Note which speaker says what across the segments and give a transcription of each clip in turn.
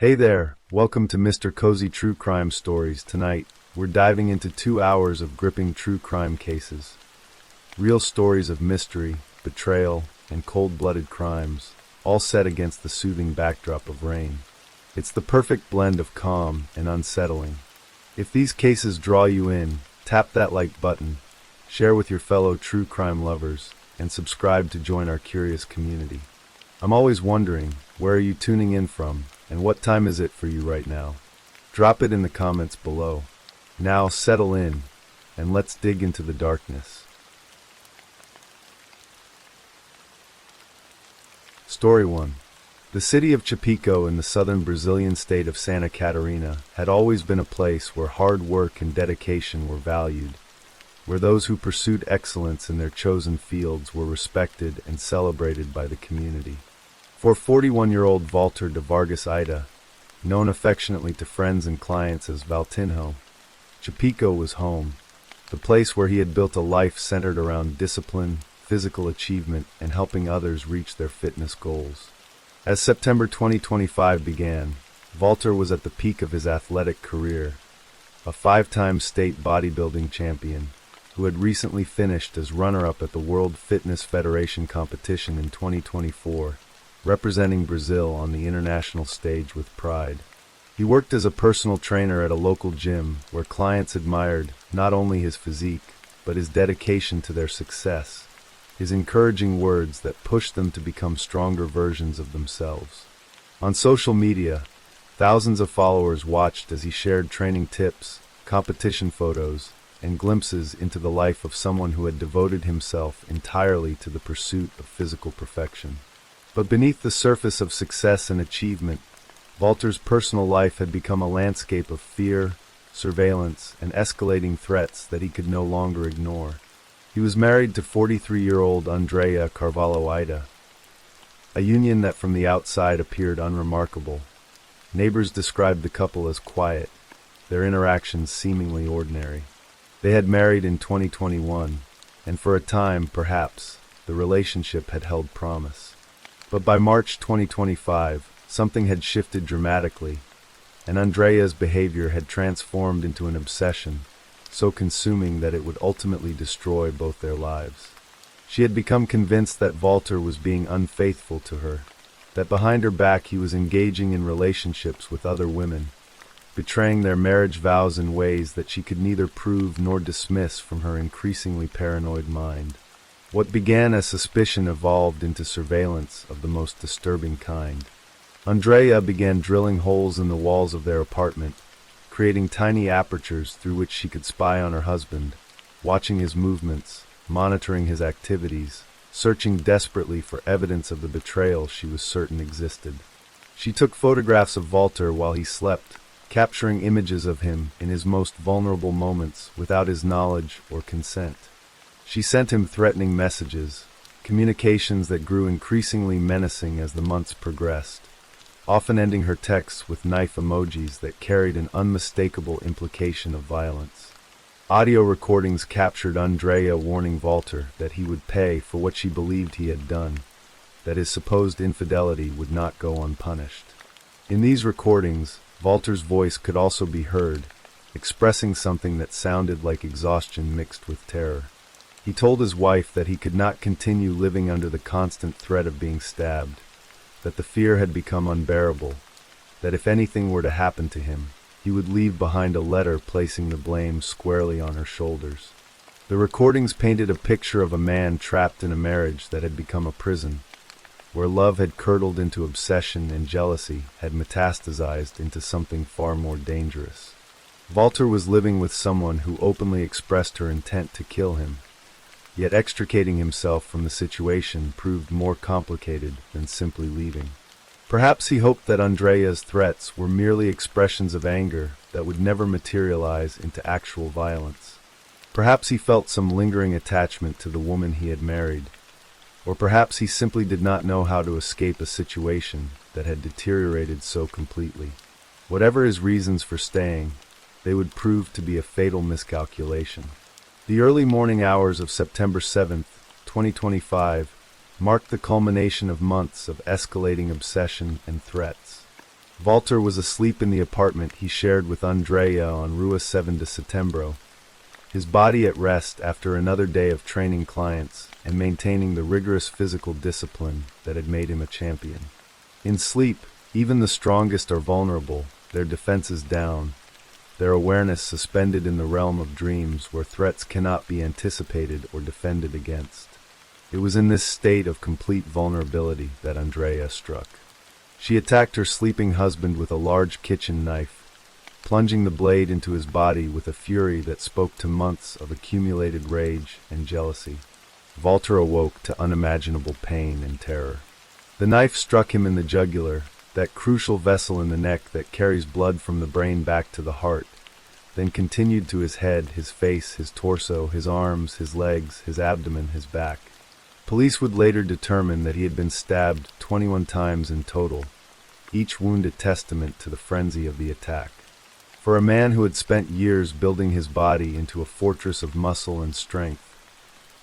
Speaker 1: Hey there, welcome to Mr.Cozy True Crime Stories. Tonight, we're diving into 2 hours of gripping true crime cases. Real stories of mystery, betrayal, and cold-blooded crimes, all set against the soothing backdrop of rain. It's the perfect blend of calm and unsettling. If these cases draw you in, tap that like button, share with your fellow true crime lovers, and subscribe to join our curious community. I'm always wondering, where are you tuning in from, and what time is it for you right now? Drop it in the comments below. Now settle in, and let's dig into the darkness. Story 1. The city of Chapecó in the southern Brazilian state of Santa Catarina had always been a place where hard work and dedication were valued, where those who pursued excellence in their chosen fields were respected and celebrated by the community. For 41-year-old Walter de Vargas Ida, known affectionately to friends and clients as Valtinho, Chapecó was home, the place where he had built a life centered around discipline, physical achievement, and helping others reach their fitness goals. As September 2025 began, Walter was at the peak of his athletic career, a 5-time state bodybuilding champion who had recently finished as runner-up at the World Fitness Federation competition in 2024, representing Brazil on the international stage with pride. He worked as a personal trainer at a local gym where clients admired not only his physique, but his dedication to their success, his encouraging words that pushed them to become stronger versions of themselves. On social media, thousands of followers watched as he shared training tips, competition photos, and glimpses into the life of someone who had devoted himself entirely to the pursuit of physical perfection. But beneath the surface of success and achievement, Walter's personal life had become a landscape of fear, surveillance, and escalating threats that he could no longer ignore. He was married to 43-year-old Andrea Carvalho Ida, a union that from the outside appeared unremarkable. Neighbors described the couple as quiet, their interactions seemingly ordinary. They had married in 2021, and for a time, perhaps, the relationship had held promise. But by March 2025, something had shifted dramatically, and Andrea's behavior had transformed into an obsession, so consuming that it would ultimately destroy both their lives. She had become convinced that Walter was being unfaithful to her, that behind her back he was engaging in relationships with other women, betraying their marriage vows in ways that she could neither prove nor dismiss from her increasingly paranoid mind. What began as suspicion evolved into surveillance of the most disturbing kind. Andrea began drilling holes in the walls of their apartment, creating tiny apertures through which she could spy on her husband, watching his movements, monitoring his activities, searching desperately for evidence of the betrayal she was certain existed. She took photographs of Walter while he slept, capturing images of him in his most vulnerable moments without his knowledge or consent. She sent him threatening messages, communications that grew increasingly menacing as the months progressed, often ending her texts with knife emojis that carried an unmistakable implication of violence. Audio recordings captured Andrea warning Walter that he would pay for what she believed he had done, that his supposed infidelity would not go unpunished. In these recordings, Walter's voice could also be heard, expressing something that sounded like exhaustion mixed with terror. He told his wife that he could not continue living under the constant threat of being stabbed, that the fear had become unbearable, that if anything were to happen to him, he would leave behind a letter placing the blame squarely on her shoulders. The recordings painted a picture of a man trapped in a marriage that had become a prison, where love had curdled into obsession and jealousy had metastasized into something far more dangerous. Walter was living with someone who openly expressed her intent to kill him, yet extricating himself from the situation proved more complicated than simply leaving. Perhaps he hoped that Andrea's threats were merely expressions of anger that would never materialize into actual violence. Perhaps he felt some lingering attachment to the woman he had married, or perhaps he simply did not know how to escape a situation that had deteriorated so completely. Whatever his reasons for staying, they would prove to be a fatal miscalculation. The early morning hours of September 7th, 2025, marked the culmination of months of escalating obsession and threats. Walter was asleep in the apartment he shared with Andrea on Rua 7 de Setembro, his body at rest after another day of training clients and maintaining the rigorous physical discipline that had made him a champion. In sleep, even the strongest are vulnerable, their defenses down, their awareness suspended in the realm of dreams where threats cannot be anticipated or defended against. It was in this state of complete vulnerability that Andrea struck. She attacked her sleeping husband with a large kitchen knife, plunging the blade into his body with a fury that spoke to months of accumulated rage and jealousy. Walter awoke to unimaginable pain and terror. The knife struck him in the jugular, that crucial vessel in the neck that carries blood from the brain back to the heart, then continued to his head, his face, his torso, his arms, his legs, his abdomen, his back. Police would later determine that he had been stabbed 21 times in total, each wound a testament to the frenzy of the attack. For a man who had spent years building his body into a fortress of muscle and strength,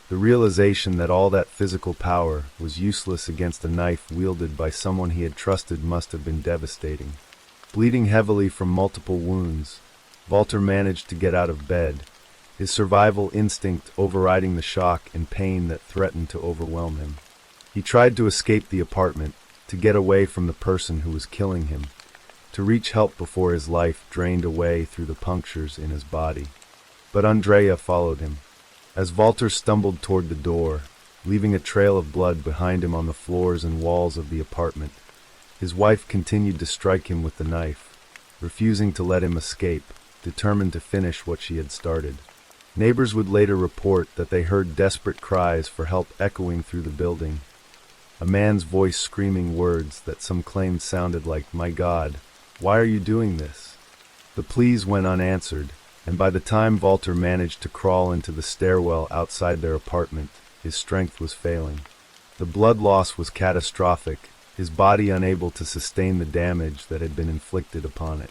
Speaker 1: the realization that all that physical power was useless against a knife wielded by someone he had trusted must have been devastating. Bleeding heavily from multiple wounds, Walter managed to get out of bed, his survival instinct overriding the shock and pain that threatened to overwhelm him. He tried to escape the apartment, to get away from the person who was killing him, to reach help before his life drained away through the punctures in his body. But Andrea followed him. As Walter stumbled toward the door, leaving a trail of blood behind him on the floors and walls of the apartment, his wife continued to strike him with the knife, refusing to let him escape, determined to finish what she had started. Neighbors would later report that they heard desperate cries for help echoing through the building, a man's voice screaming words that some claimed sounded like, "My God, why are you doing this?" The pleas went unanswered, and by the time Walter managed to crawl into the stairwell outside their apartment, his strength was failing. The blood loss was catastrophic, his body unable to sustain the damage that had been inflicted upon it.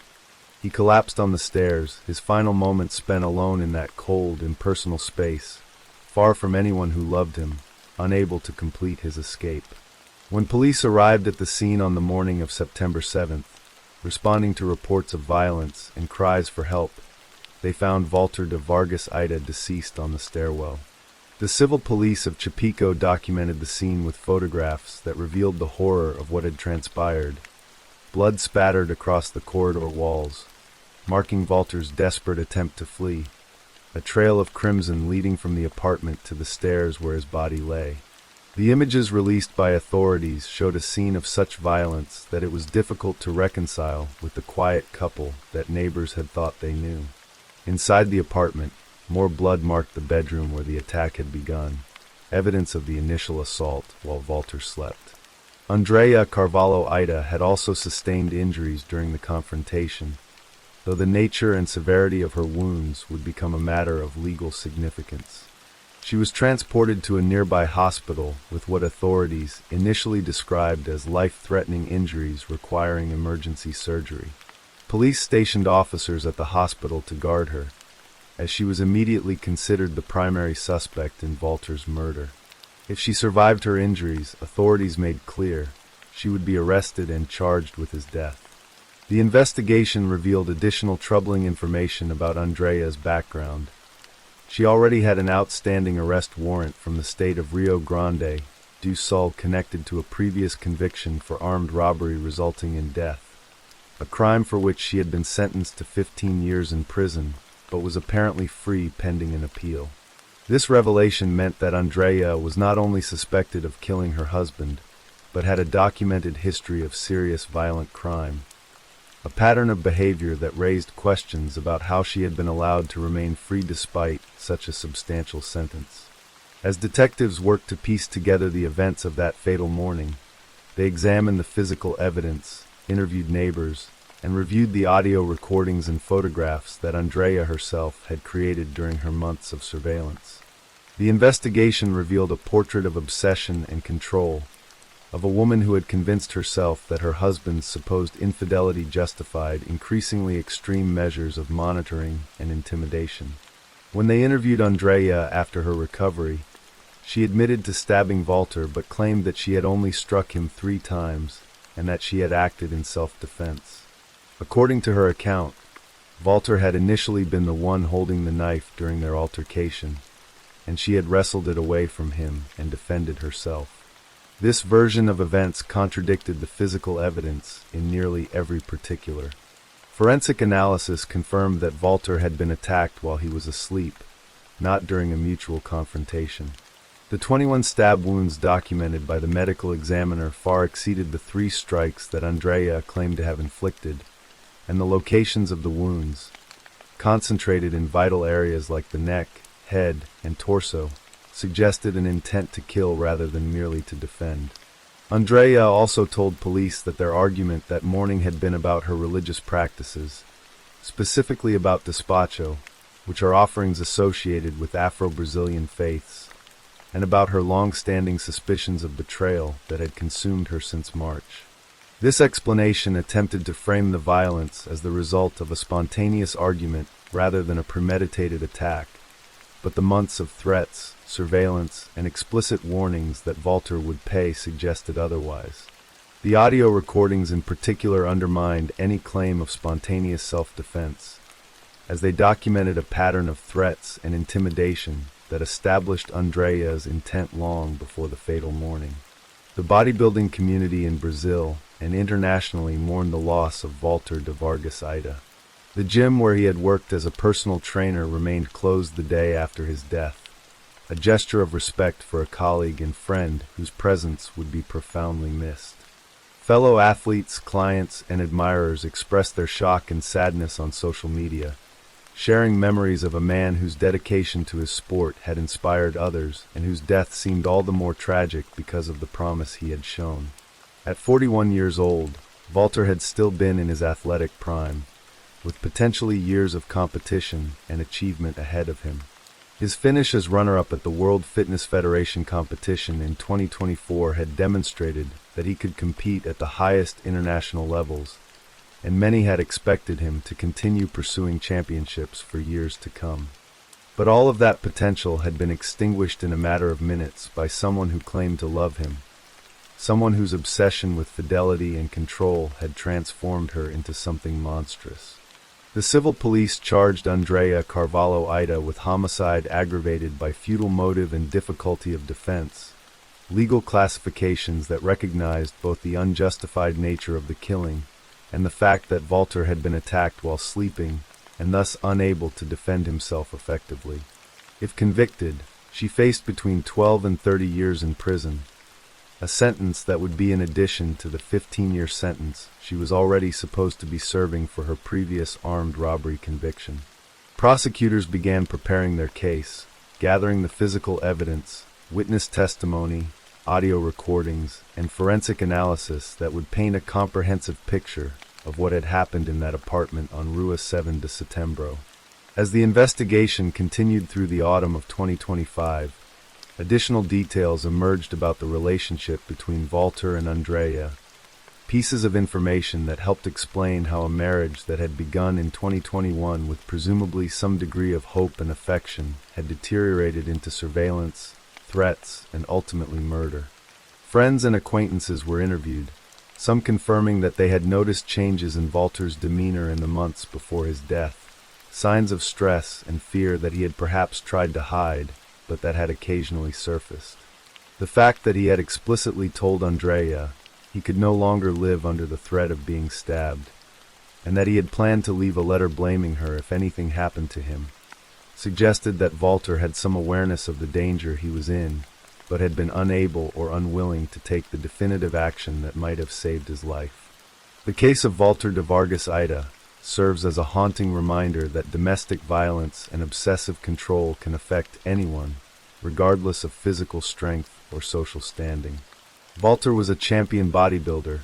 Speaker 1: He collapsed on the stairs, his final moments spent alone in that cold, impersonal space, far from anyone who loved him, unable to complete his escape. When police arrived at the scene on the morning of September 7th, responding to reports of violence and cries for help, they found Walter de Vargas Ida deceased on the stairwell. The civil police of Chapecó documented the scene with photographs that revealed the horror of what had transpired. Blood spattered across the corridor walls, marking Walter's desperate attempt to flee, a trail of crimson leading from the apartment to the stairs where his body lay. The images released by authorities showed a scene of such violence that it was difficult to reconcile with the quiet couple that neighbors had thought they knew. Inside the apartment, more blood marked the bedroom where the attack had begun, evidence of the initial assault while Walter slept. Andrea Carvalho Ida had also sustained injuries during the confrontation, though the nature and severity of her wounds would become a matter of legal significance. She was transported to a nearby hospital with what authorities initially described as life-threatening injuries requiring emergency surgery. Police stationed officers at the hospital to guard her, as she was immediately considered the primary suspect in Walter's murder. If she survived her injuries, authorities made clear she would be arrested and charged with his death. The investigation revealed additional troubling information about Andrea's background. She already had an outstanding arrest warrant from the state of Rio Grande do Sul connected to a previous conviction for armed robbery resulting in death, a crime for which she had been sentenced to 15 years in prison, but was apparently free pending an appeal. This revelation meant that Andrea was not only suspected of killing her husband, but had a documented history of serious violent crime, a pattern of behavior that raised questions about how she had been allowed to remain free despite such a substantial sentence. As detectives worked to piece together the events of that fatal morning, they examined the physical evidence, interviewed neighbors, and reviewed the audio recordings and photographs that Andrea herself had created during her months of surveillance. The investigation revealed a portrait of obsession and control, of a woman who had convinced herself that her husband's supposed infidelity justified increasingly extreme measures of monitoring and intimidation. When they interviewed Andrea after her recovery, she admitted to stabbing Walter but claimed that she had only struck him 3 times and that she had acted in self-defense. According to her account, Walter had initially been the one holding the knife during their altercation, and she had wrestled it away from him and defended herself. This version of events contradicted the physical evidence in nearly every particular. Forensic analysis confirmed that Walter had been attacked while he was asleep, not during a mutual confrontation. The 21 stab wounds documented by the medical examiner far exceeded the 3 strikes that Andrea claimed to have inflicted, and the locations of the wounds, concentrated in vital areas like the neck, head, and torso, suggested an intent to kill rather than merely to defend. Andrea also told police that their argument that morning had been about her religious practices, specifically about despacho, which are offerings associated with Afro-Brazilian faiths, and about her long-standing suspicions of betrayal that had consumed her since March. This explanation attempted to frame the violence as the result of a spontaneous argument rather than a premeditated attack, but the months of threats, surveillance, and explicit warnings that Walter would pay suggested otherwise. The audio recordings in particular undermined any claim of spontaneous self-defense, as they documented a pattern of threats and intimidation that established Andrea's intent long before the fatal morning. The bodybuilding community in Brazil and internationally mourned the loss of Walter de Vargas Ida. The gym where he had worked as a personal trainer remained closed the day after his death, a gesture of respect for a colleague and friend whose presence would be profoundly missed. Fellow athletes, clients, and admirers expressed their shock and sadness on social media, sharing memories of a man whose dedication to his sport had inspired others and whose death seemed all the more tragic because of the promise he had shown. At 41 years old, Walter had still been in his athletic prime, with potentially years of competition and achievement ahead of him. His finish as runner-up at the World Fitness Federation competition in 2024 had demonstrated that he could compete at the highest international levels, and many had expected him to continue pursuing championships for years to come. But all of that potential had been extinguished in a matter of minutes by someone who claimed to love him, someone whose obsession with fidelity and control had transformed her into something monstrous. The civil police charged Andrea Carvalho Ida with homicide aggravated by futile motive and difficulty of defense, legal classifications that recognized both the unjustified nature of the killing and the fact that Walter had been attacked while sleeping and thus unable to defend himself effectively. If convicted, she faced between 12 and 30 years in prison, a sentence that would be in addition to the 15-year sentence she was already supposed to be serving for her previous armed robbery conviction. Prosecutors began preparing their case, gathering the physical evidence, witness testimony, audio recordings, and forensic analysis that would paint a comprehensive picture of what had happened in that apartment on Rua 7 de Setembro. As the investigation continued through the autumn of 2025, additional details emerged about the relationship between Walter and Andrea, pieces of information that helped explain how a marriage that had begun in 2021 with presumably some degree of hope and affection had deteriorated into surveillance, threats, and ultimately murder. Friends and acquaintances were interviewed, some confirming that they had noticed changes in Walter's demeanor in the months before his death, signs of stress and fear that he had perhaps tried to hide, but that had occasionally surfaced. The fact that he had explicitly told Andrea he could no longer live under the threat of being stabbed, and that he had planned to leave a letter blaming her if anything happened to him, suggested that Walter had some awareness of the danger he was in, but had been unable or unwilling to take the definitive action that might have saved his life. The case of Walter de Vargas Ida serves as a haunting reminder that domestic violence and obsessive control can affect anyone, regardless of physical strength or social standing. Walter was a champion bodybuilder,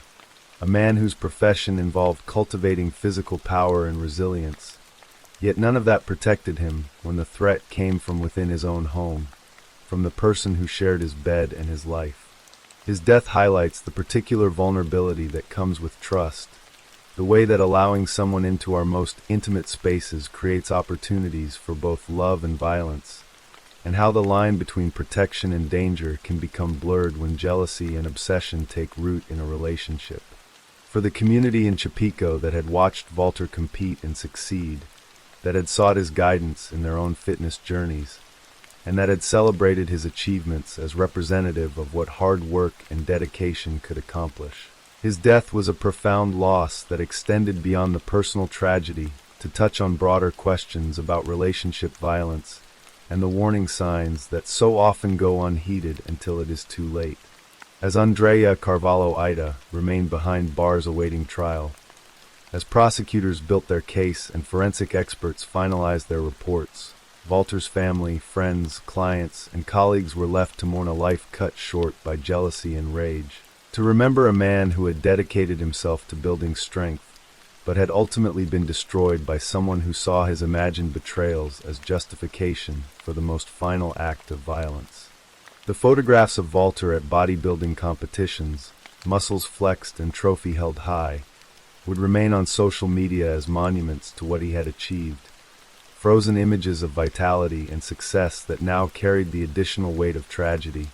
Speaker 1: a man whose profession involved cultivating physical power and resilience, yet none of that protected him when the threat came from within his own home, from the person who shared his bed and his life. His death highlights the particular vulnerability that comes with trust, the way that allowing someone into our most intimate spaces creates opportunities for both love and violence, and how the line between protection and danger can become blurred when jealousy and obsession take root in a relationship. For the community in Chapico that had watched Walter compete and succeed, that had sought his guidance in their own fitness journeys, and that had celebrated his achievements as representative of what hard work and dedication could accomplish. His death was a profound loss that extended beyond the personal tragedy to touch on broader questions about relationship violence and the warning signs that so often go unheeded until it is too late. As Andrea Carvalho Ida remained behind bars awaiting trial, as prosecutors built their case and forensic experts finalized their reports, Walter's family, friends, clients, and colleagues were left to mourn a life cut short by jealousy and rage, to remember a man who had dedicated himself to building strength, but had ultimately been destroyed by someone who saw his imagined betrayals as justification for the most final act of violence. The photographs of Walter at bodybuilding competitions, muscles flexed and trophy held high, would remain on social media as monuments to what he had achieved, frozen images of vitality and success that now carried the additional weight of tragedy,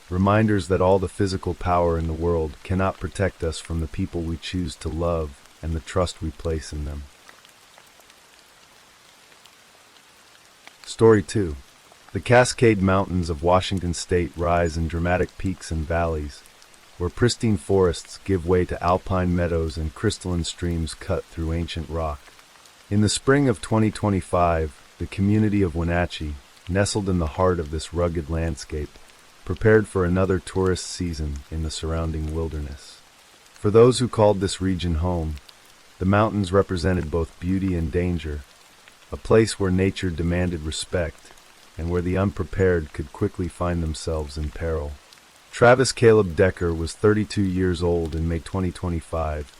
Speaker 1: reminders that all the physical power in the world cannot protect us from the people we choose to love and the trust we place in them. Story 2. The Cascade Mountains of Washington State rise in dramatic peaks and valleys, where pristine forests give way to alpine meadows and crystalline streams cut through ancient rock. In the spring of 2025, the community of Wenatchee, nestled in the heart of this rugged landscape, prepared for another tourist season in the surrounding wilderness. For those who called this region home, the mountains represented both beauty and danger, a place where nature demanded respect, and where the unprepared could quickly find themselves in peril. Travis Caleb Decker was 32 years old in May 2025,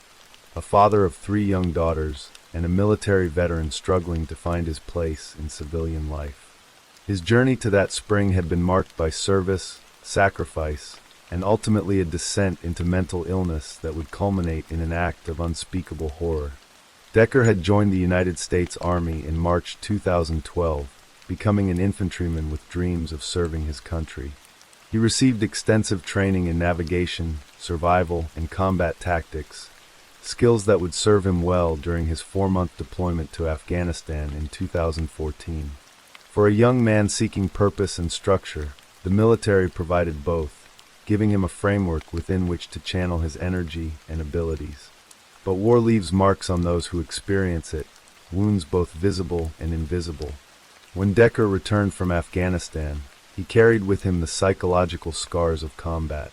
Speaker 1: a father of 3 young daughters, and a military veteran struggling to find his place in civilian life. His journey to that spring had been marked by service, sacrifice, and ultimately a descent into mental illness that would culminate in an act of unspeakable horror. Decker had joined the United States Army in March 2012, becoming an infantryman with dreams of serving his country. He received extensive training in navigation, survival, and combat tactics, skills that would serve him well during his 4-month deployment to Afghanistan in 2014. For a young man seeking purpose and structure, the military provided both, giving him a framework within which to channel his energy and abilities. But war leaves marks on those who experience it, wounds both visible and invisible. When Decker returned from Afghanistan, he carried with him the psychological scars of combat.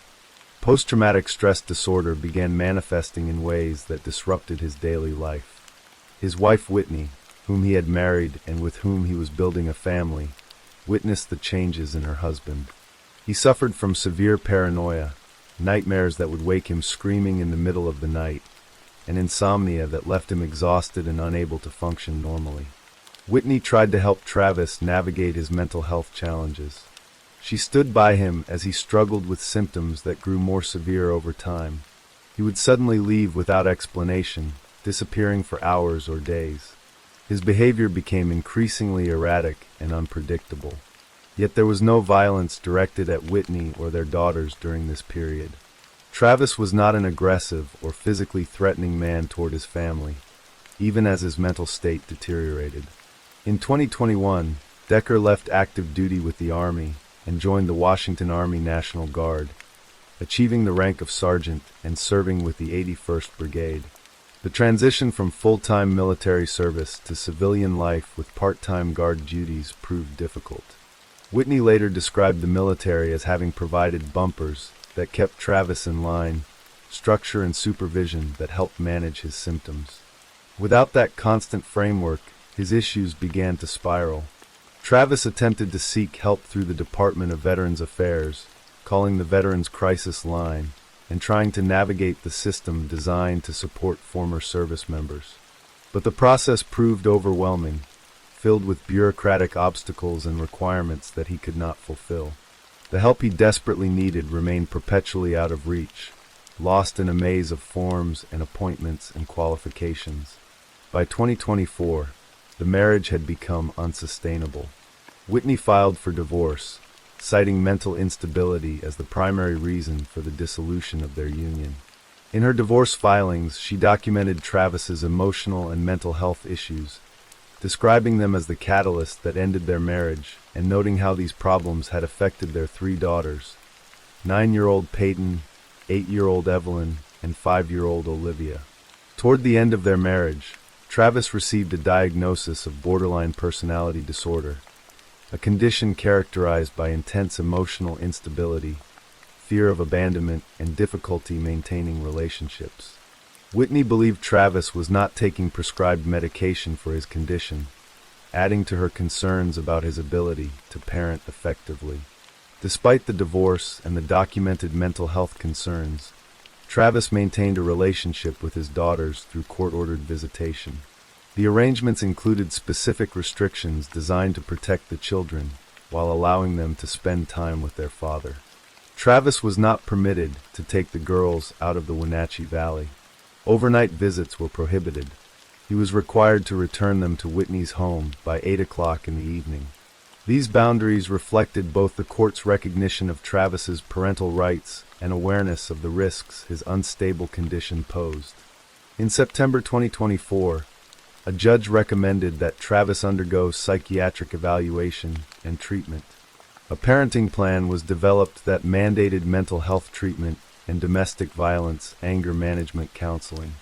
Speaker 1: Post-traumatic stress disorder began manifesting in ways that disrupted his daily life. His wife Whitney, whom he had married and with whom he was building a family, witnessed the changes in her husband. He suffered from severe paranoia, nightmares that would wake him screaming in the middle of the night, and insomnia that left him exhausted and unable to function normally. Whitney tried to help Travis navigate his mental health challenges. She stood by him as he struggled with symptoms that grew more severe over time. He would suddenly leave without explanation, disappearing for hours or days. His behavior became increasingly erratic and unpredictable. Yet there was no violence directed at Whitney or their daughters during this period. Travis was not an aggressive or physically threatening man toward his family, even as his mental state deteriorated. In 2021, Decker left active duty with the Army and joined the Washington Army National Guard, achieving the rank of sergeant and serving with the 81st Brigade. The transition from full-time military service to civilian life with part-time guard duties proved difficult. Whitney later described the military as having provided bumpers that kept Travis in line, structure and supervision that helped manage his symptoms. Without that constant framework, his issues began to spiral. Travis attempted to seek help through the Department of Veterans Affairs, calling the Veterans Crisis Line, and trying to navigate the system designed to support former service members. But the process proved overwhelming, filled with bureaucratic obstacles and requirements that he could not fulfill. The help he desperately needed remained perpetually out of reach, lost in a maze of forms and appointments and qualifications. By 2024, the marriage had become unsustainable. Whitney filed for divorce, citing mental instability as the primary reason for the dissolution of their union. In her divorce filings, she documented Travis's emotional and mental health issues, describing them as the catalyst that ended their marriage and noting how these problems had affected their 3 daughters, 9-year-old Peyton, 8-year-old Evelyn, and 5-year-old Olivia. Toward the end of their marriage, Travis received a diagnosis of borderline personality disorder, a condition characterized by intense emotional instability, fear of abandonment, and difficulty maintaining relationships. Whitney believed Travis was not taking prescribed medication for his condition, adding to her concerns about his ability to parent effectively. Despite the divorce and the documented mental health concerns, Travis maintained a relationship with his daughters through court-ordered visitation. The arrangements included specific restrictions designed to protect the children while allowing them to spend time with their father. Travis was not permitted to take the girls out of the Wenatchee Valley. Overnight visits were prohibited. He was required to return them to Whitney's home by 8 o'clock in the evening. These boundaries reflected both the court's recognition of Travis's parental rights and awareness of the risks his unstable condition posed. In September 2024, a judge recommended that Travis undergo psychiatric evaluation and treatment. A parenting plan was developed that mandated mental health treatment and domestic violence anger management counseling.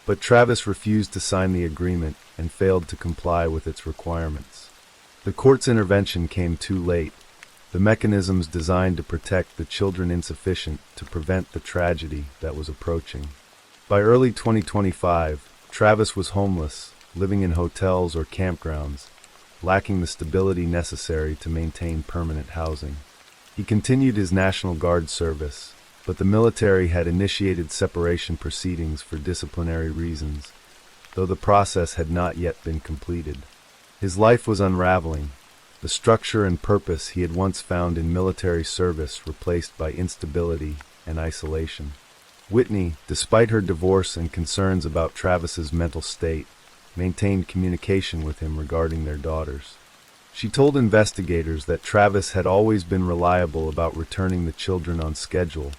Speaker 1: But Travis refused to sign the agreement and failed to comply with its requirements. The court's intervention came too late, the mechanisms designed to protect the children insufficient to prevent the tragedy that was approaching. By early 2025, Travis was homeless, living in hotels or campgrounds, lacking the stability necessary to maintain permanent housing. He continued his National Guard service, but the military had initiated separation proceedings for disciplinary reasons, though the process had not yet been completed. His life was unraveling, the structure and purpose he had once found in military service replaced by instability and isolation. Whitney, despite her divorce and concerns about Travis's mental state, maintained communication with him regarding their daughters. She told investigators that Travis had always been reliable about returning the children on schedule,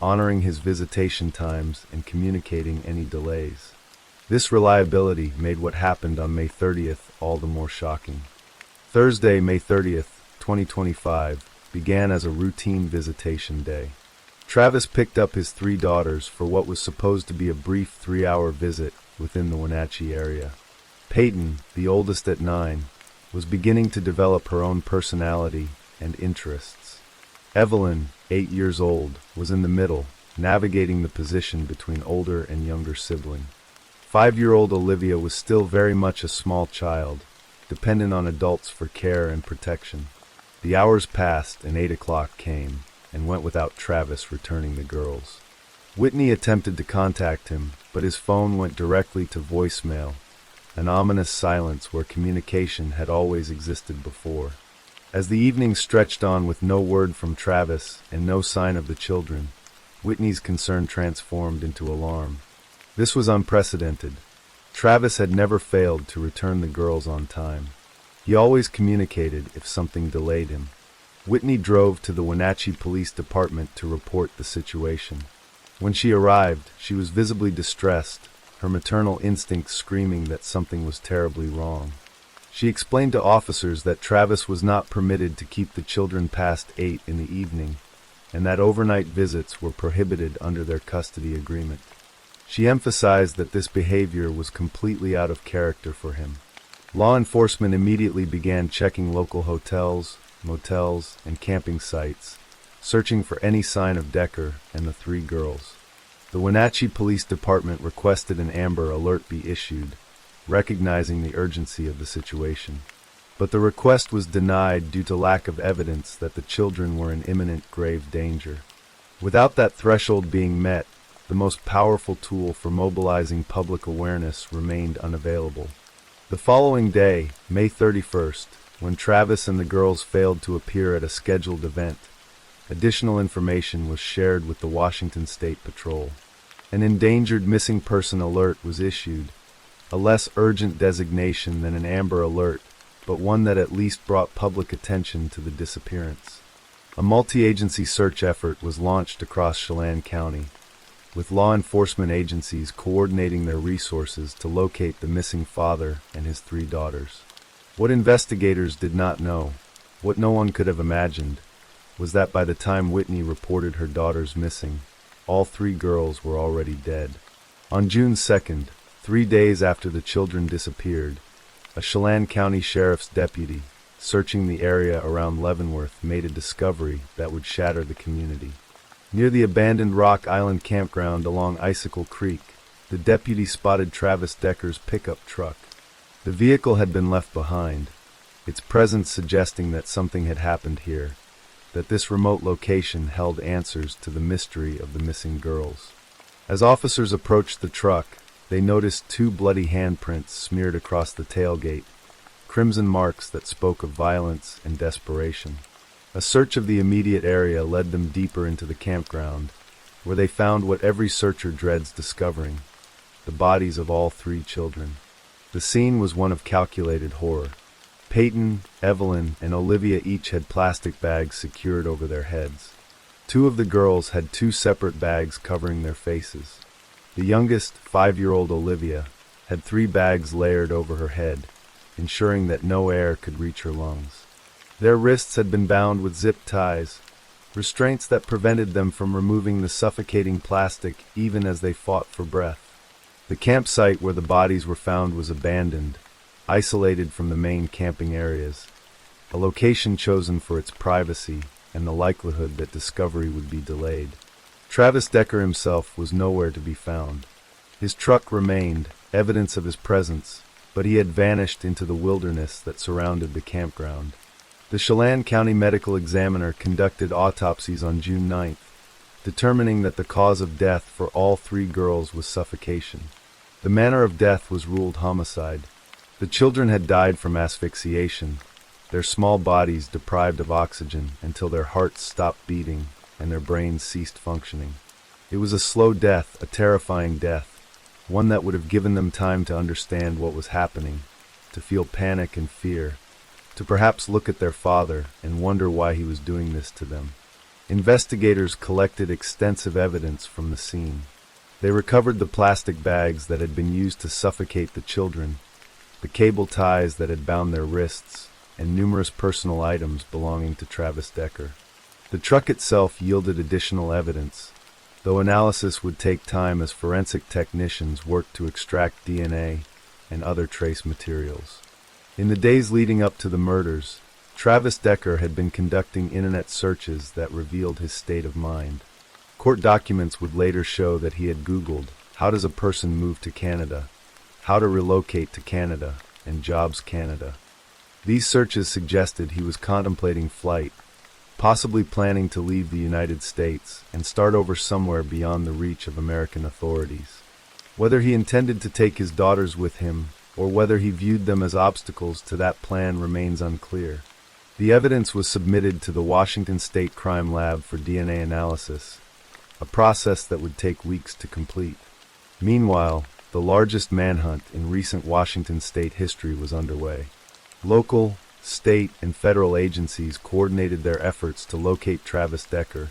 Speaker 1: honoring his visitation times and communicating any delays. This reliability made what happened on May 30th all the more shocking. Thursday, May 30th, 2025, began as a routine visitation day. Travis picked up his 3 daughters for what was supposed to be a brief 3-hour visit within the Wenatchee area. Peyton, the oldest at 9, was beginning to develop her own personality and interests. Evelyn, 8 years old, was in the middle, navigating the position between older and younger sibling. 5-year-old Olivia was still very much a small child, dependent on adults for care and protection. The hours passed and 8 o'clock came, and went without Travis returning the girls. Whitney attempted to contact him, but his phone went directly to voicemail, an ominous silence where communication had always existed before. As the evening stretched on with no word from Travis and no sign of the children, Whitney's concern transformed into alarm. This was unprecedented. Travis had never failed to return the girls on time. He always communicated if something delayed him. Whitney drove to the Wenatchee Police Department to report the situation. When she arrived, she was visibly distressed, her maternal instincts screaming that something was terribly wrong. She explained to officers that Travis was not permitted to keep the children past 8 in the evening, and that overnight visits were prohibited under their custody agreement. She emphasized that this behavior was completely out of character for him. Law enforcement immediately began checking local hotels, motels, and camping sites, searching for any sign of Decker and the 3 girls. The Wenatchee Police Department requested an Amber Alert be issued, recognizing the urgency of the situation. But the request was denied due to lack of evidence that the children were in imminent grave danger. Without that threshold being met, the most powerful tool for mobilizing public awareness remained unavailable. The following day, May 31st, when Travis and the girls failed to appear at a scheduled event, additional information was shared with the Washington State Patrol. An endangered missing person alert was issued, a less urgent designation than an Amber Alert, but one that at least brought public attention to the disappearance. A multi-agency search effort was launched across Chelan County, with law enforcement agencies coordinating their resources to locate the missing father and his 3 daughters. What investigators did not know, what no one could have imagined, was that by the time Whitney reported her daughters missing, all 3 girls were already dead. On June 2nd, 3 days after the children disappeared, a Chelan County Sheriff's deputy, searching the area around Leavenworth, made a discovery that would shatter the community. Near the abandoned Rock Island campground along Icicle Creek, the deputy spotted Travis Decker's pickup truck. The vehicle had been left behind, its presence suggesting that something had happened here, that this remote location held answers to the mystery of the missing girls. As officers approached the truck, they noticed 2 bloody handprints smeared across the tailgate, crimson marks that spoke of violence and desperation. A search of the immediate area led them deeper into the campground, where they found what every searcher dreads discovering: the bodies of all 3 children. The scene was one of calculated horror. Peyton, Evelyn, and Olivia each had plastic bags secured over their heads. 2 of the girls had 2 separate bags covering their faces. The youngest, 5-year-old Olivia, had 3 bags layered over her head, ensuring that no air could reach her lungs. Their wrists had been bound with zip ties, restraints that prevented them from removing the suffocating plastic even as they fought for breath. The campsite where the bodies were found was abandoned, isolated from the main camping areas, a location chosen for its privacy and the likelihood that discovery would be delayed. Travis Decker himself was nowhere to be found. His truck remained, evidence of his presence, but he had vanished into the wilderness that surrounded the campground. The Chelan County Medical Examiner conducted autopsies on June 9th, determining that the cause of death for all 3 girls was suffocation. The manner of death was ruled homicide. The children had died from asphyxiation, their small bodies deprived of oxygen until their hearts stopped beating and their brains ceased functioning. It was a slow death, a terrifying death, one that would have given them time to understand what was happening, to feel panic and fear, to perhaps look at their father and wonder why he was doing this to them. Investigators collected extensive evidence from the scene. They recovered the plastic bags that had been used to suffocate the children, the cable ties that had bound their wrists, and numerous personal items belonging to Travis Decker. The truck itself yielded additional evidence, though analysis would take time as forensic technicians worked to extract DNA and other trace materials. In the days leading up to the murders, Travis Decker had been conducting internet searches that revealed his state of mind. Court documents would later show that he had Googled, "How does a person move to Canada?" "How to relocate to Canada," and "Jobs Canada." These searches suggested he was contemplating flight, possibly planning to leave the United States and start over somewhere beyond the reach of American authorities. Whether he intended to take his daughters with him, or whether he viewed them as obstacles to that plan, remains unclear. The evidence was submitted to the Washington State Crime Lab for DNA analysis, a process that would take weeks to complete. Meanwhile, the largest manhunt in recent Washington state history was underway. Local, state, and federal agencies coordinated their efforts to locate Travis Decker,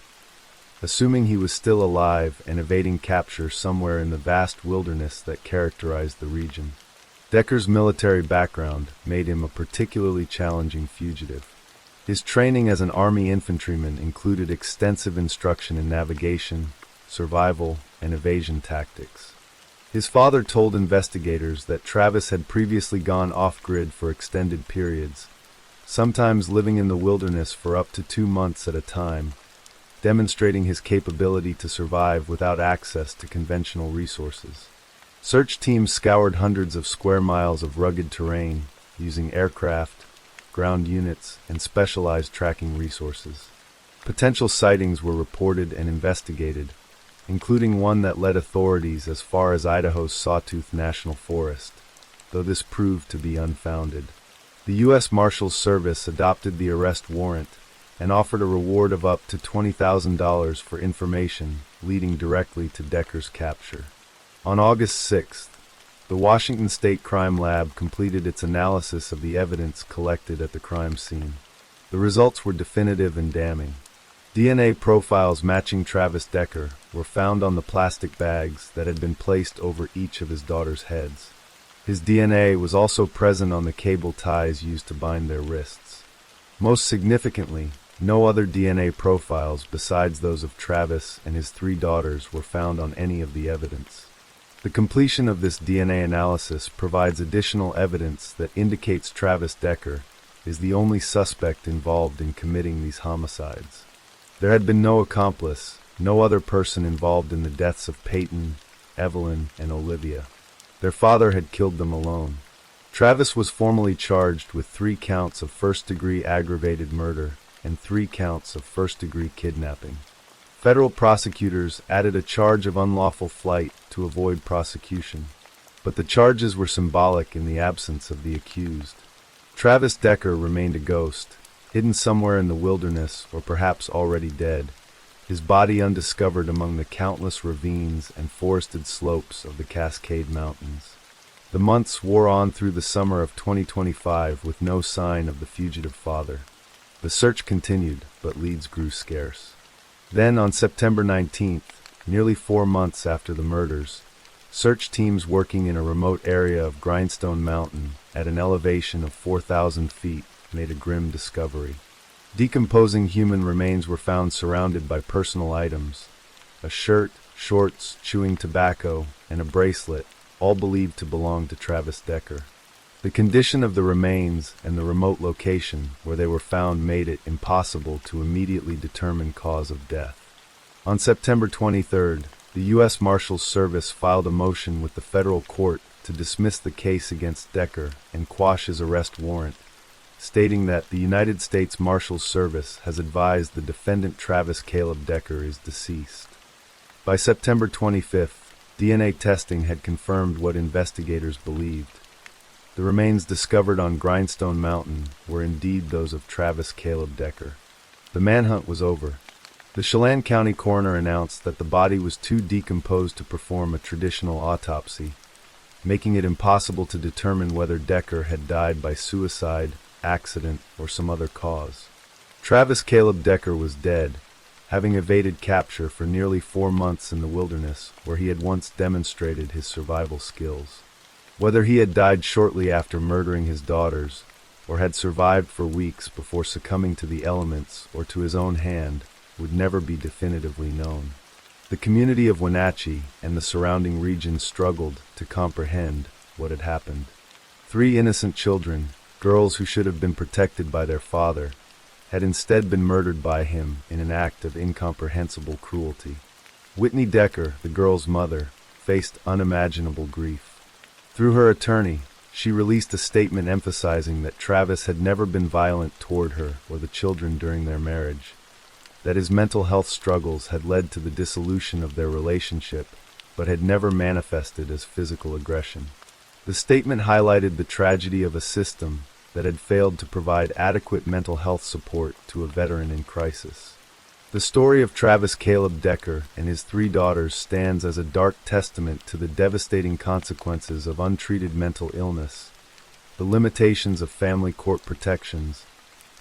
Speaker 1: assuming he was still alive and evading capture somewhere in the vast wilderness that characterized the region. Decker's military background made him a particularly challenging fugitive. His training as an Army infantryman included extensive instruction in navigation, survival, and evasion tactics. His father told investigators that Travis had previously gone off-grid for extended periods, sometimes living in the wilderness for up to 2 months at a time, demonstrating his capability to survive without access to conventional resources. Search teams scoured hundreds of square miles of rugged terrain, using aircraft, ground units, and specialized tracking resources. Potential sightings were reported and investigated, including one that led authorities as far as Idaho's Sawtooth National Forest, though this proved to be unfounded. The U.S. Marshals Service adopted the arrest warrant and offered a reward of up to $20,000 for information leading directly to Decker's capture. On August 6th, the Washington State Crime Lab completed its analysis of the evidence collected at the crime scene. The results were definitive and damning. DNA profiles matching Travis Decker were found on the plastic bags that had been placed over each of his daughters' heads. His DNA was also present on the cable ties used to bind their wrists. Most significantly, no other DNA profiles besides those of Travis and his 3 daughters were found on any of the evidence. The completion of this DNA analysis provides additional evidence that indicates Travis Decker is the only suspect involved in committing these homicides. There had been no accomplice, no other person involved in the deaths of Peyton, Evelyn, and Olivia. Their father had killed them alone. Travis was formally charged with 3 counts of first-degree aggravated murder and 3 counts of first-degree kidnapping. Federal prosecutors added a charge of unlawful flight to avoid prosecution, but the charges were symbolic in the absence of the accused. Travis Decker remained a ghost, hidden somewhere in the wilderness or perhaps already dead, his body undiscovered among the countless ravines and forested slopes of the Cascade Mountains. The months wore on through the summer of 2025 with no sign of the fugitive father. The search continued, but leads grew scarce. Then, on September 19th, nearly 4 months after the murders, search teams working in a remote area of Grindstone Mountain at an elevation of 4,000 feet made a grim discovery. Decomposing human remains were found surrounded by personal items: a shirt, shorts, chewing tobacco, and a bracelet, all believed to belong to Travis Decker. The condition of the remains and the remote location where they were found made it impossible to immediately determine cause of death. On September 23rd, the U.S. Marshals Service filed a motion with the federal court to dismiss the case against Decker and quash his arrest warrant, stating that the United States Marshals Service has advised the defendant Travis Caleb Decker is deceased. By September 25th, DNA testing had confirmed what investigators believed. The remains discovered on Grindstone Mountain were indeed those of Travis Caleb Decker. The manhunt was over. The Chelan County coroner announced that the body was too decomposed to perform a traditional autopsy, making it impossible to determine whether Decker had died by suicide, accident, or some other cause. Travis Caleb Decker was dead, having evaded capture for nearly 4 months in the wilderness where he had once demonstrated his survival skills. Whether he had died shortly after murdering his daughters, or had survived for weeks before succumbing to the elements or to his own hand, would never be definitively known. The community of Wenatchee and the surrounding region struggled to comprehend what had happened. 3 innocent children, girls who should have been protected by their father, had instead been murdered by him in an act of incomprehensible cruelty. Whitney Decker, the girl's mother, faced unimaginable grief. Through her attorney, she released a statement emphasizing that Travis had never been violent toward her or the children during their marriage, that his mental health struggles had led to the dissolution of their relationship, but had never manifested as physical aggression. The statement highlighted the tragedy of a system that had failed to provide adequate mental health support to a veteran in crisis. The story of Travis Caleb Decker and his 3 daughters stands as a dark testament to the devastating consequences of untreated mental illness, the limitations of family court protections,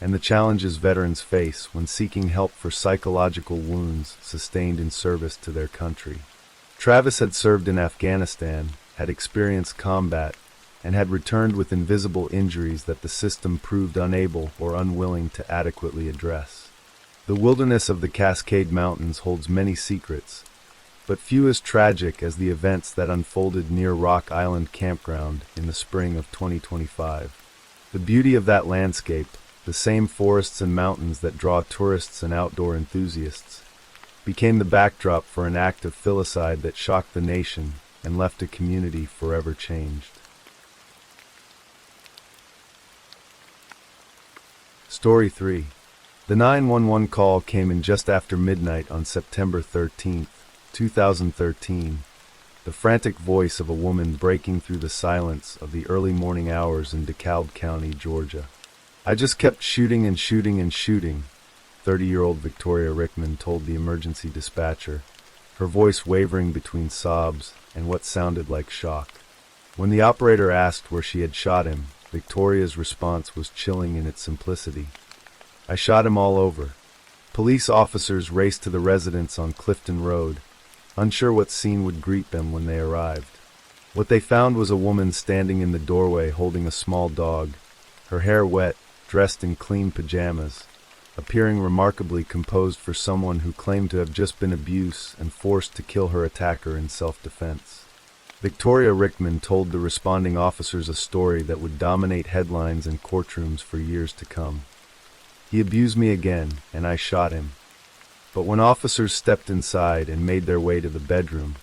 Speaker 1: and the challenges veterans face when seeking help for psychological wounds sustained in service to their country. Travis had served in Afghanistan, had experienced combat, and had returned with invisible injuries that the system proved unable or unwilling to adequately address. The wilderness of the Cascade Mountains holds many secrets, but few as tragic as the events that unfolded near Rock Island Campground in the spring of 2025. The beauty of that landscape, the same forests and mountains that draw tourists and outdoor enthusiasts, became the backdrop for an act of filicide that shocked the nation and left a community forever changed. Story 3. The 911 call came in just after midnight on September 13, 2013, the frantic voice of a woman breaking through the silence of the early morning hours in DeKalb County, Georgia. "I just kept shooting and shooting and shooting," 30-year-old Victoria Rickman told the emergency dispatcher, her voice wavering between sobs and what sounded like shock. When the operator asked where she had shot him, Victoria's response was chilling in its simplicity. "I shot him all over." Police officers raced to the residence on Clifton Road, unsure what scene would greet them when they arrived. What they found was a woman standing in the doorway holding a small dog, her hair wet, dressed in clean pajamas, appearing remarkably composed for someone who claimed to have just been abused and forced to kill her attacker in self-defense. Victoria Rickman told the responding officers a story that would dominate headlines and courtrooms for years to come. He abused me again, and I shot him. But when officers stepped inside and made their way to the bedroom,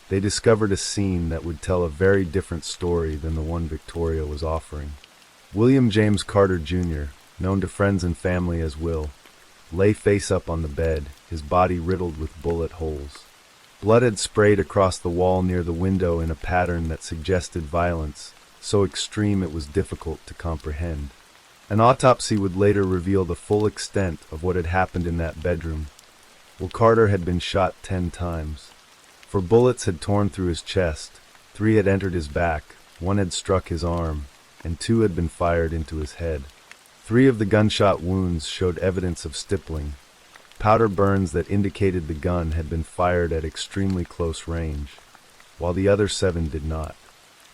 Speaker 1: they discovered a scene that would tell a very different story than the one Victoria was offering. William James Carter Jr., known to friends and family as Will, lay face up on the bed, his body riddled with bullet holes. Blood had sprayed across the wall near the window in a pattern that suggested violence, so extreme it was difficult to comprehend. An autopsy would later reveal the full extent of what had happened in that bedroom. Will Carter had been shot 10 times. 4 bullets had torn through his chest, 3 had entered his back, 1 had struck his arm, and 2 had been fired into his head. 3 of the gunshot wounds showed evidence of stippling, powder burns that indicated the gun had been fired at extremely close range, while the other 7 did not.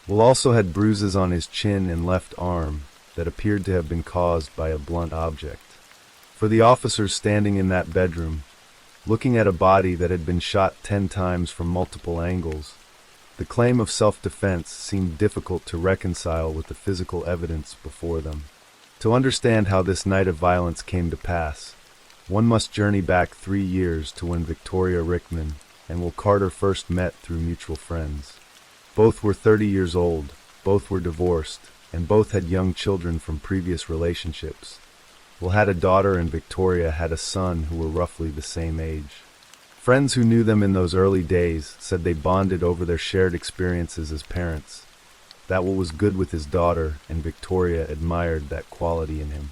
Speaker 1: Will also had bruises on his chin and left arm that appeared to have been caused by a blunt object. For the officers standing in that bedroom, looking at a body that had been shot 10 times from multiple angles, the claim of self-defense seemed difficult to reconcile with the physical evidence before them. To understand how this night of violence came to pass, one must journey back 3 years to when Victoria Rickman and Will Carter first met through mutual friends. Both were 30 years old, both were divorced, and both had young children from previous relationships. Will had a daughter and Victoria had a son who were roughly the same age. Friends who knew them in those early days said they bonded over their shared experiences as parents, that Will was good with his daughter, and Victoria admired that quality in him.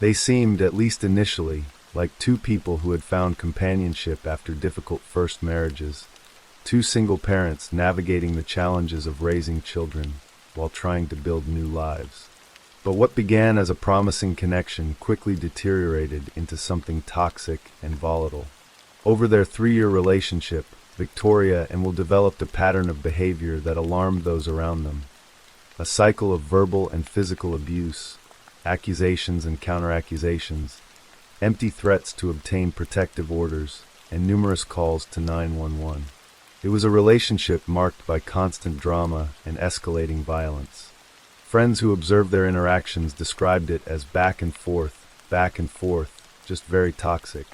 Speaker 1: They seemed, at least initially, like 2 people who had found companionship after difficult first marriages, 2 single parents navigating the challenges of raising children while trying to build new lives. But what began as a promising connection quickly deteriorated into something toxic and volatile. Over their 3-year relationship, Victoria and Will developed a pattern of behavior that alarmed those around them. A cycle of verbal and physical abuse, accusations and counter-accusations, empty threats to obtain protective orders, and numerous calls to 911. It was a relationship marked by constant drama and escalating violence. Friends who observed their interactions described it as back and forth, just very toxic.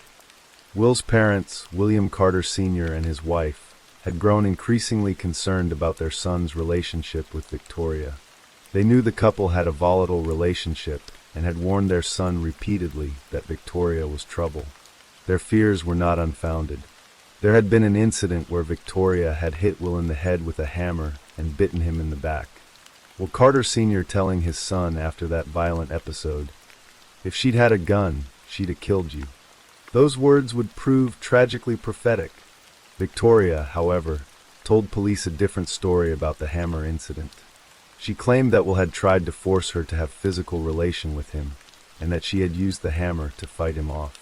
Speaker 1: Will's parents, William Carter Sr. and his wife, had grown increasingly concerned about their son's relationship with Victoria. They knew the couple had a volatile relationship and had warned their son repeatedly that Victoria was trouble. Their fears were not unfounded. There had been an incident where Victoria had hit Will in the head with a hammer and bitten him in the back. Will Carter Sr. telling his son after that violent episode, "If she'd had a gun, she'd have killed you." Those words would prove tragically prophetic. Victoria, however, told police a different story about the hammer incident. She claimed that Will had tried to force her to have physical relation with him, and that she had used the hammer to fight him off.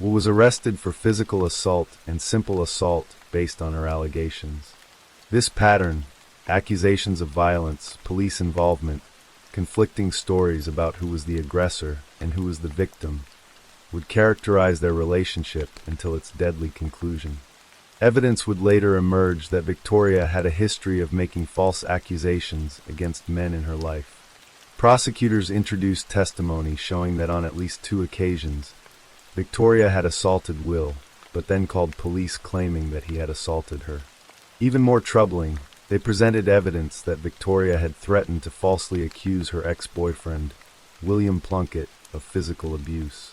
Speaker 1: Will was arrested for physical assault and simple assault based on her allegations. This pattern, accusations of violence, police involvement, conflicting stories about who was the aggressor and who was the victim, would characterize their relationship until its deadly conclusion. Evidence would later emerge that Victoria had a history of making false accusations against men in her life. Prosecutors introduced testimony showing that on at least 2 occasions, Victoria had assaulted Will, but then called police claiming that he had assaulted her. Even more troubling, they presented evidence that Victoria had threatened to falsely accuse her ex-boyfriend, William Plunkett, of physical abuse.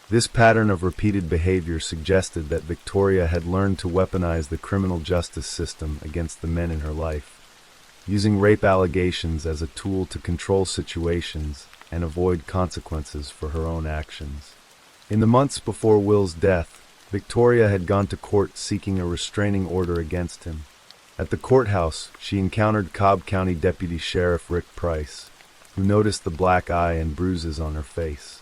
Speaker 1: This pattern of repeated behavior suggested that Victoria had learned to weaponize the criminal justice system against the men in her life, using rape allegations as a tool to control situations and avoid consequences for her own actions. In the months before Will's death, Victoria had gone to court seeking a restraining order against him. At the courthouse, she encountered Cobb County Deputy Sheriff Rick Price, who noticed the black eye and bruises on her face.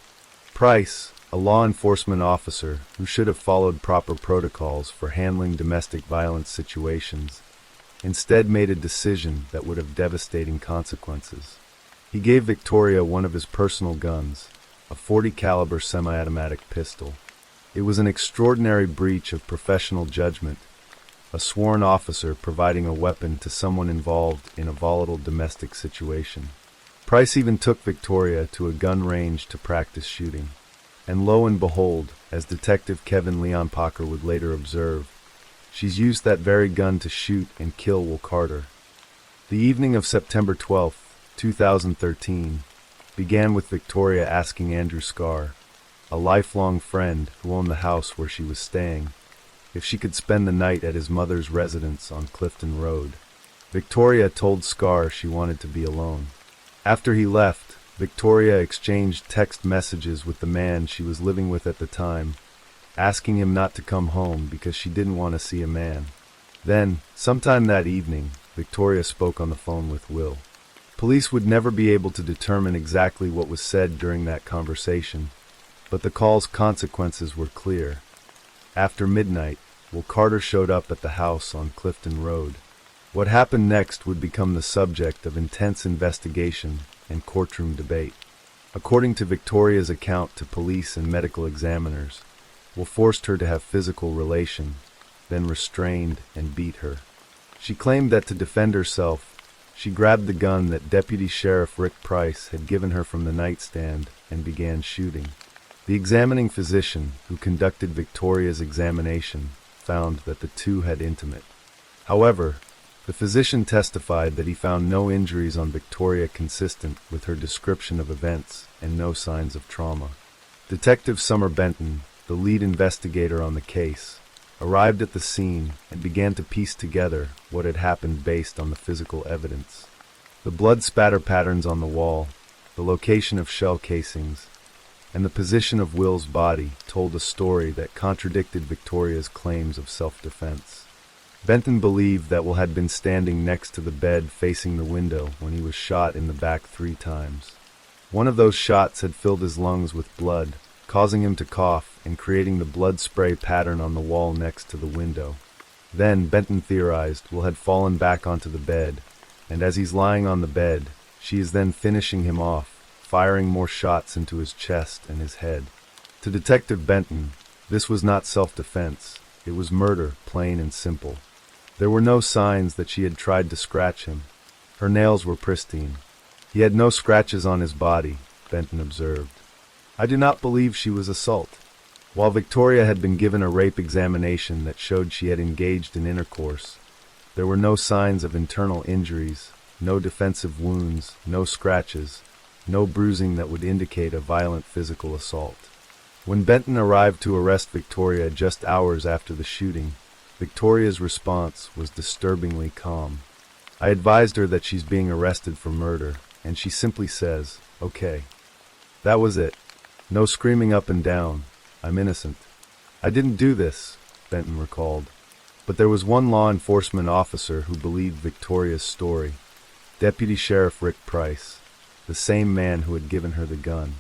Speaker 1: Price, a law enforcement officer who should have followed proper protocols for handling domestic violence situations, instead made a decision that would have devastating consequences. He gave Victoria one of his personal guns, a .40 caliber semi-automatic pistol. It was an extraordinary breach of professional judgment, a sworn officer providing a weapon to someone involved in a volatile domestic situation. Price even took Victoria to a gun range to practice shooting. And lo and behold, as Detective Kevin Leon Packer would later observe, she's used that very gun to shoot and kill Will Carter. The evening of September 12, 2013, began with Victoria asking Andrew Scarr, a lifelong friend who owned the house where she was staying, if she could spend the night at his mother's residence on Clifton Road. Victoria told Scarr she wanted to be alone. After he left, Victoria exchanged text messages with the man she was living with at the time, asking him not to come home because she didn't want to see a man. Then, sometime that evening, Victoria spoke on the phone with Will. Police would never be able to determine exactly what was said during that conversation, but the call's consequences were clear. After midnight, Will Carter showed up at the house on Clifton Road. What happened next would become the subject of intense investigation and courtroom debate. According to Victoria's account to police and medical examiners, Will forced her to have physical relation, then restrained and beat her. She claimed that to defend herself, she grabbed the gun that Deputy Sheriff Rick Price had given her from the nightstand and began shooting. The examining physician who conducted Victoria's examination found that the two had intimate. However, the physician testified that he found no injuries on Victoria consistent with her description of events and no signs of trauma. Detective Summer Benton, the lead investigator on the case, arrived at the scene and began to piece together what had happened based on the physical evidence. The blood spatter patterns on the wall, the location of shell casings, and the position of Will's body told a story that contradicted Victoria's claims of self-defense. Benton believed that Will had been standing next to the bed facing the window when he was shot in the back 3 times. One of those shots had filled his lungs with blood, causing him to cough and creating the blood spray pattern on the wall next to the window. Then, Benton theorized, Will had fallen back onto the bed, and as he's lying on the bed, she is then finishing him off, firing more shots into his chest and his head. To Detective Benton, this was not self-defense. It was murder, plain and simple. There were no signs that she had tried to scratch him. Her nails were pristine. He had no scratches on his body, Benton observed. I do not believe she was assault. While Victoria had been given a rape examination that showed she had engaged in intercourse, there were no signs of internal injuries, no defensive wounds, no scratches, no bruising that would indicate a violent physical assault. When Benton arrived to arrest Victoria just hours after the shooting, Victoria's response was disturbingly calm. I advised her that she's being arrested for murder, and she simply says, "Okay." That was it. No screaming up and down, "I'm innocent." I didn't do this, Benton recalled. But there was one law enforcement officer who believed Victoria's story, Deputy Sheriff Rick Price, the same man who had given her the gun.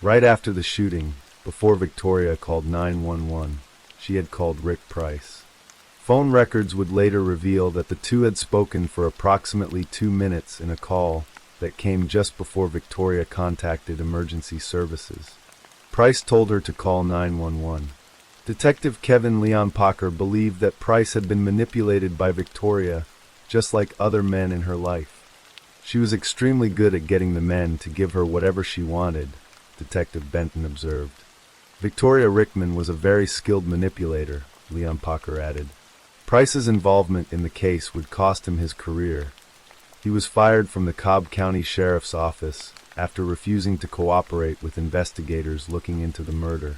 Speaker 1: Right after the shooting, before Victoria called 911, she had called Rick Price. Phone records would later reveal that the two had spoken for approximately 2 minutes in a call that came just before Victoria contacted emergency services. Price told her to call 911. Detective Kevin Leon Packer believed that Price had been manipulated by Victoria, just like other men in her life. She was extremely good at getting the men to give her whatever she wanted, Detective Benton observed. Victoria Rickman was a very skilled manipulator, Leon Packer added. Price's involvement in the case would cost him his career. He was fired from the Cobb County Sheriff's Office after refusing to cooperate with investigators looking into the murder.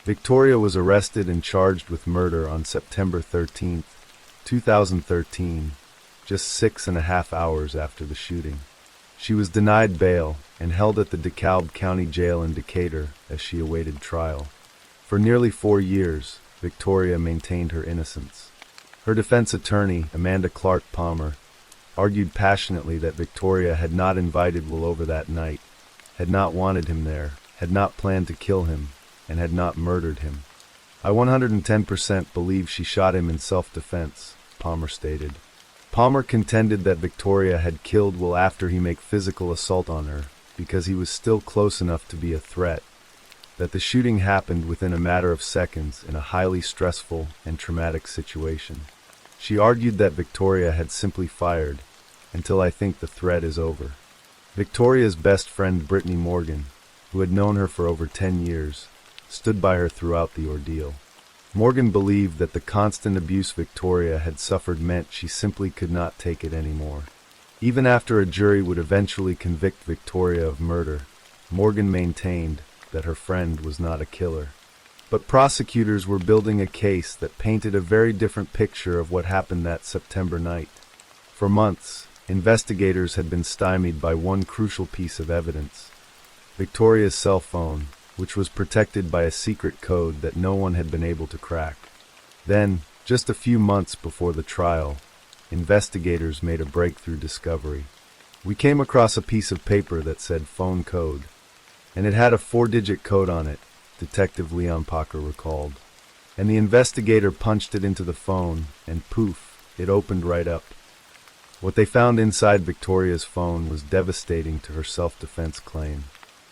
Speaker 1: Victoria was arrested and charged with murder on September 13, 2013, just 6.5 hours after the shooting. She was denied bail and held at the DeKalb County Jail in Decatur as she awaited trial. For nearly 4 years, Victoria maintained her innocence. Her defense attorney, Amanda Clark Palmer, argued passionately that Victoria had not invited Will over that night, had not wanted him there, had not planned to kill him, and had not murdered him. I 110% believe she shot him in self-defense, Palmer stated. Palmer contended that Victoria had killed Will after he made physical assault on her, because he was still close enough to be a threat, that the shooting happened within a matter of seconds in a highly stressful and traumatic situation. She argued that Victoria had simply fired, until I think the threat is over. Victoria's best friend Brittany Morgan, who had known her for over 10 years, stood by her throughout the ordeal. Morgan believed that the constant abuse Victoria had suffered meant she simply could not take it anymore. Even after a jury would eventually convict Victoria of murder, Morgan maintained that her friend was not a killer. But prosecutors were building a case that painted a very different picture of what happened that September night. For months, investigators had been stymied by one crucial piece of evidence: Victoria's cell phone, which was protected by a secret code that no one had been able to crack. Then, just a few months before the trial, investigators made a breakthrough discovery. We came across a piece of paper that said phone code, and it had a 4-digit code on it, Detective Leon Packer recalled. And the investigator punched it into the phone, and poof, it opened right up. What they found inside Victoria's phone was devastating to her self-defense claim.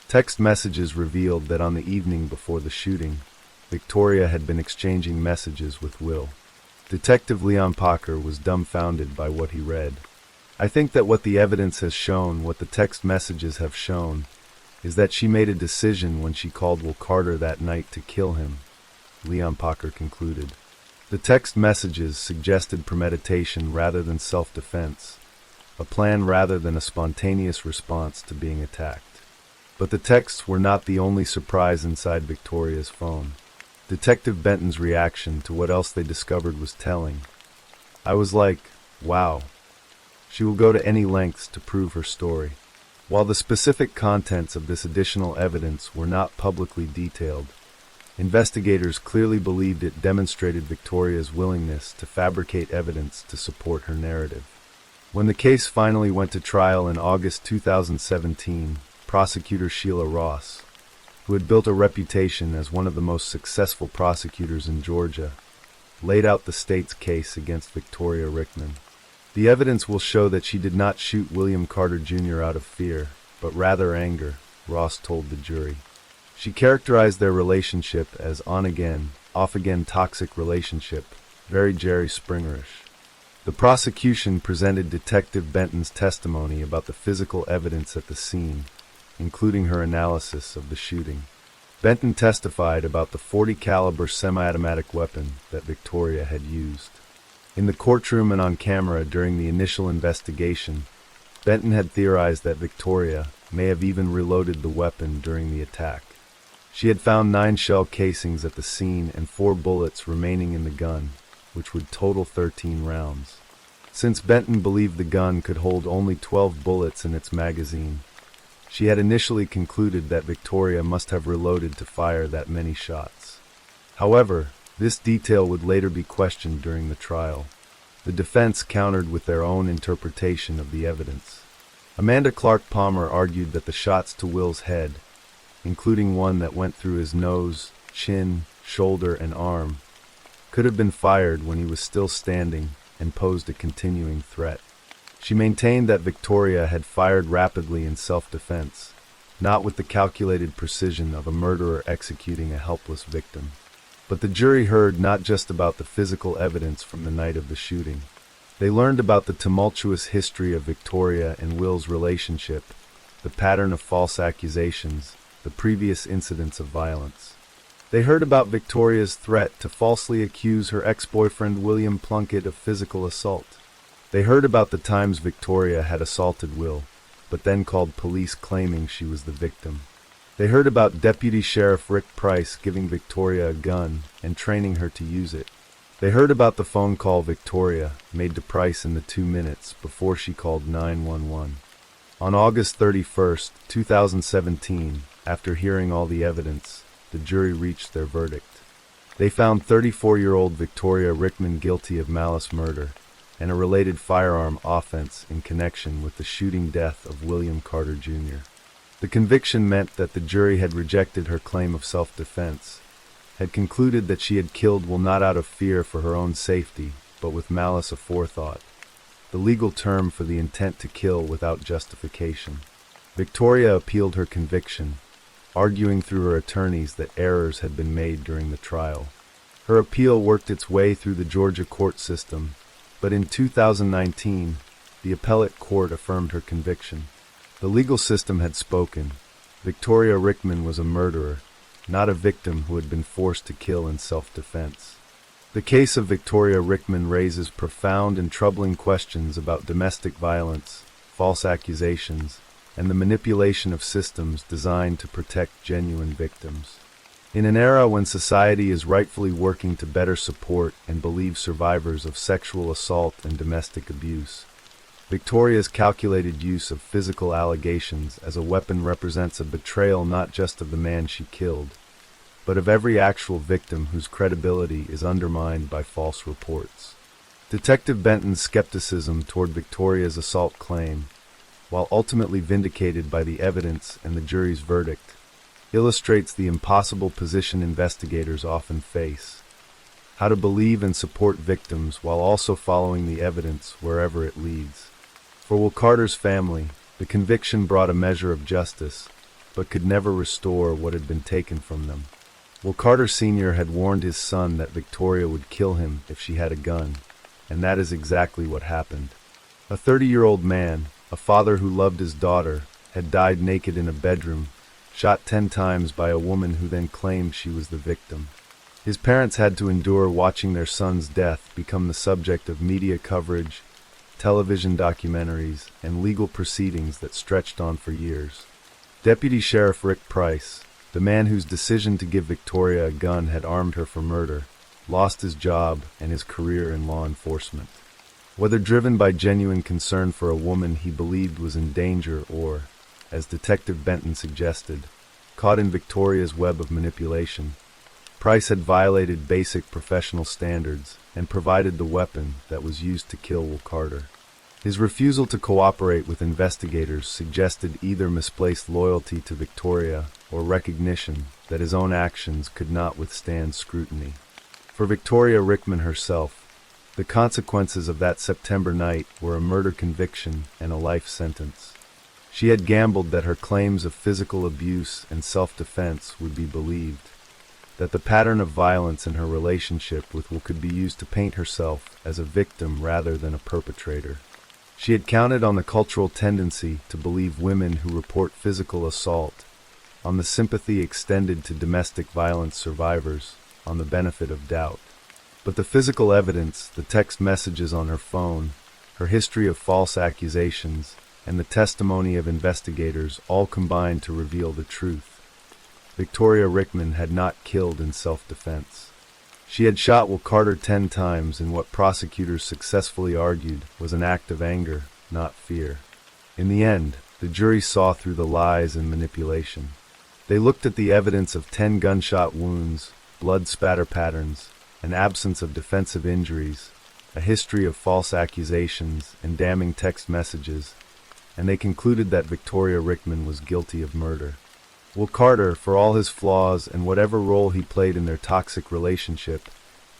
Speaker 1: Text messages revealed that on the evening before the shooting, Victoria had been exchanging messages with Will. Detective Leon Packer was dumbfounded by what he read. I think that what the evidence has shown, what the text messages have shown, is that she made a decision when she called Will Carter that night to kill him, Leon Packer concluded. The text messages suggested premeditation rather than self-defense, a plan rather than a spontaneous response to being attacked. But the texts were not the only surprise inside Victoria's phone. Detective Benton's reaction to what else they discovered was telling. I was like, wow. She will go to any lengths to prove her story. While the specific contents of this additional evidence were not publicly detailed, investigators clearly believed it demonstrated Victoria's willingness to fabricate evidence to support her narrative. When the case finally went to trial in August 2017, prosecutor Sheila Ross, who had built a reputation as one of the most successful prosecutors in Georgia, laid out the state's case against Victoria Rickman. The evidence will show that she did not shoot William Carter Jr. out of fear, but rather anger, Ross told the jury. She characterized their relationship as on-again, off-again toxic relationship, very Jerry Springerish. The prosecution presented Detective Benton's testimony about the physical evidence at the scene, including her analysis of the shooting. Benton testified about the .40 caliber semi-automatic weapon that Victoria had used. In the courtroom and on camera during the initial investigation, Benton had theorized that Victoria may have even reloaded the weapon during the attack. She had found 9 shell casings at the scene and 4 bullets remaining in the gun, which would total 13 rounds. Since Benton believed the gun could hold only 12 bullets in its magazine, she had initially concluded that Victoria must have reloaded to fire that many shots. However, this detail would later be questioned during the trial. The defense countered with their own interpretation of the evidence. Amanda Clark Palmer argued that the shots to Will's head, including one that went through his nose, chin, shoulder, and arm, could have been fired when he was still standing and posed a continuing threat. She maintained that Victoria had fired rapidly in self-defense, not with the calculated precision of a murderer executing a helpless victim. But the jury heard not just about the physical evidence from the night of the shooting. They learned about the tumultuous history of Victoria and Will's relationship, the pattern of false accusations, the previous incidents of violence. They heard about Victoria's threat to falsely accuse her ex-boyfriend William Plunkett of physical assault. They heard about the times Victoria had assaulted Will, but then called police claiming she was the victim. They heard about Deputy Sheriff Rick Price giving Victoria a gun and training her to use it. They heard about the phone call Victoria made to Price in the 2 minutes before she called 911. On August 31st, 2017, after hearing all the evidence, the jury reached their verdict. They found 34-year-old Victoria Rickman guilty of malice murder and a related firearm offense in connection with the shooting death of William Carter Jr. The conviction meant that the jury had rejected her claim of self-defense, had concluded that she had killed Will not out of fear for her own safety, but with malice aforethought, the legal term for the intent to kill without justification. Victoria appealed her conviction, arguing through her attorneys that errors had been made during the trial. Her appeal worked its way through the Georgia court system, but in 2019, the appellate court affirmed her conviction. The legal system had spoken. Victoria Rickman was a murderer, not a victim who had been forced to kill in self-defense. The case of Victoria Rickman raises profound and troubling questions about domestic violence, false accusations, and the manipulation of systems designed to protect genuine victims. In an era when society is rightfully working to better support and believe survivors of sexual assault and domestic abuse, Victoria's calculated use of physical allegations as a weapon represents a betrayal not just of the man she killed, but of every actual victim whose credibility is undermined by false reports. Detective Benton's skepticism toward Victoria's assault claim, while ultimately vindicated by the evidence and the jury's verdict, illustrates the impossible position investigators often face: how to believe and support victims while also following the evidence wherever it leads. For Will Carter's family, the conviction brought a measure of justice, but could never restore what had been taken from them. Will Carter Sr. had warned his son that Victoria would kill him if she had a gun, and that is exactly what happened. A 30-year-old man, a father who loved his daughter, had died naked in a bedroom, shot 10 times by a woman who then claimed she was the victim. His parents had to endure watching their son's death become the subject of media coverage, television documentaries, and legal proceedings that stretched on for years. Deputy Sheriff Rick Price, the man whose decision to give Victoria a gun had armed her for murder, lost his job and his career in law enforcement. Whether driven by genuine concern for a woman he believed was in danger or, as Detective Benton suggested, caught in Victoria's web of manipulation, Price had violated basic professional standards and provided the weapon that was used to kill Will Carter. His refusal to cooperate with investigators suggested either misplaced loyalty to Victoria or recognition that his own actions could not withstand scrutiny. For Victoria Rickman herself, the consequences of that September night were a murder conviction and a life sentence. She had gambled that her claims of physical abuse and self-defense would be believed, that the pattern of violence in her relationship with Will could be used to paint herself as a victim rather than a perpetrator. She had counted on the cultural tendency to believe women who report physical assault, on the sympathy extended to domestic violence survivors, on the benefit of doubt. But the physical evidence, the text messages on her phone, her history of false accusations, and the testimony of investigators all combined to reveal the truth. Victoria Rickman had not killed in self-defense. She had shot Will Carter 10 times in what prosecutors successfully argued was an act of anger, not fear. In the end, the jury saw through the lies and manipulation. They looked at the evidence of 10 gunshot wounds, blood spatter patterns, an absence of defensive injuries, a history of false accusations and damning text messages, and they concluded that Victoria Rickman was guilty of murder. Will Carter, for all his flaws and whatever role he played in their toxic relationship,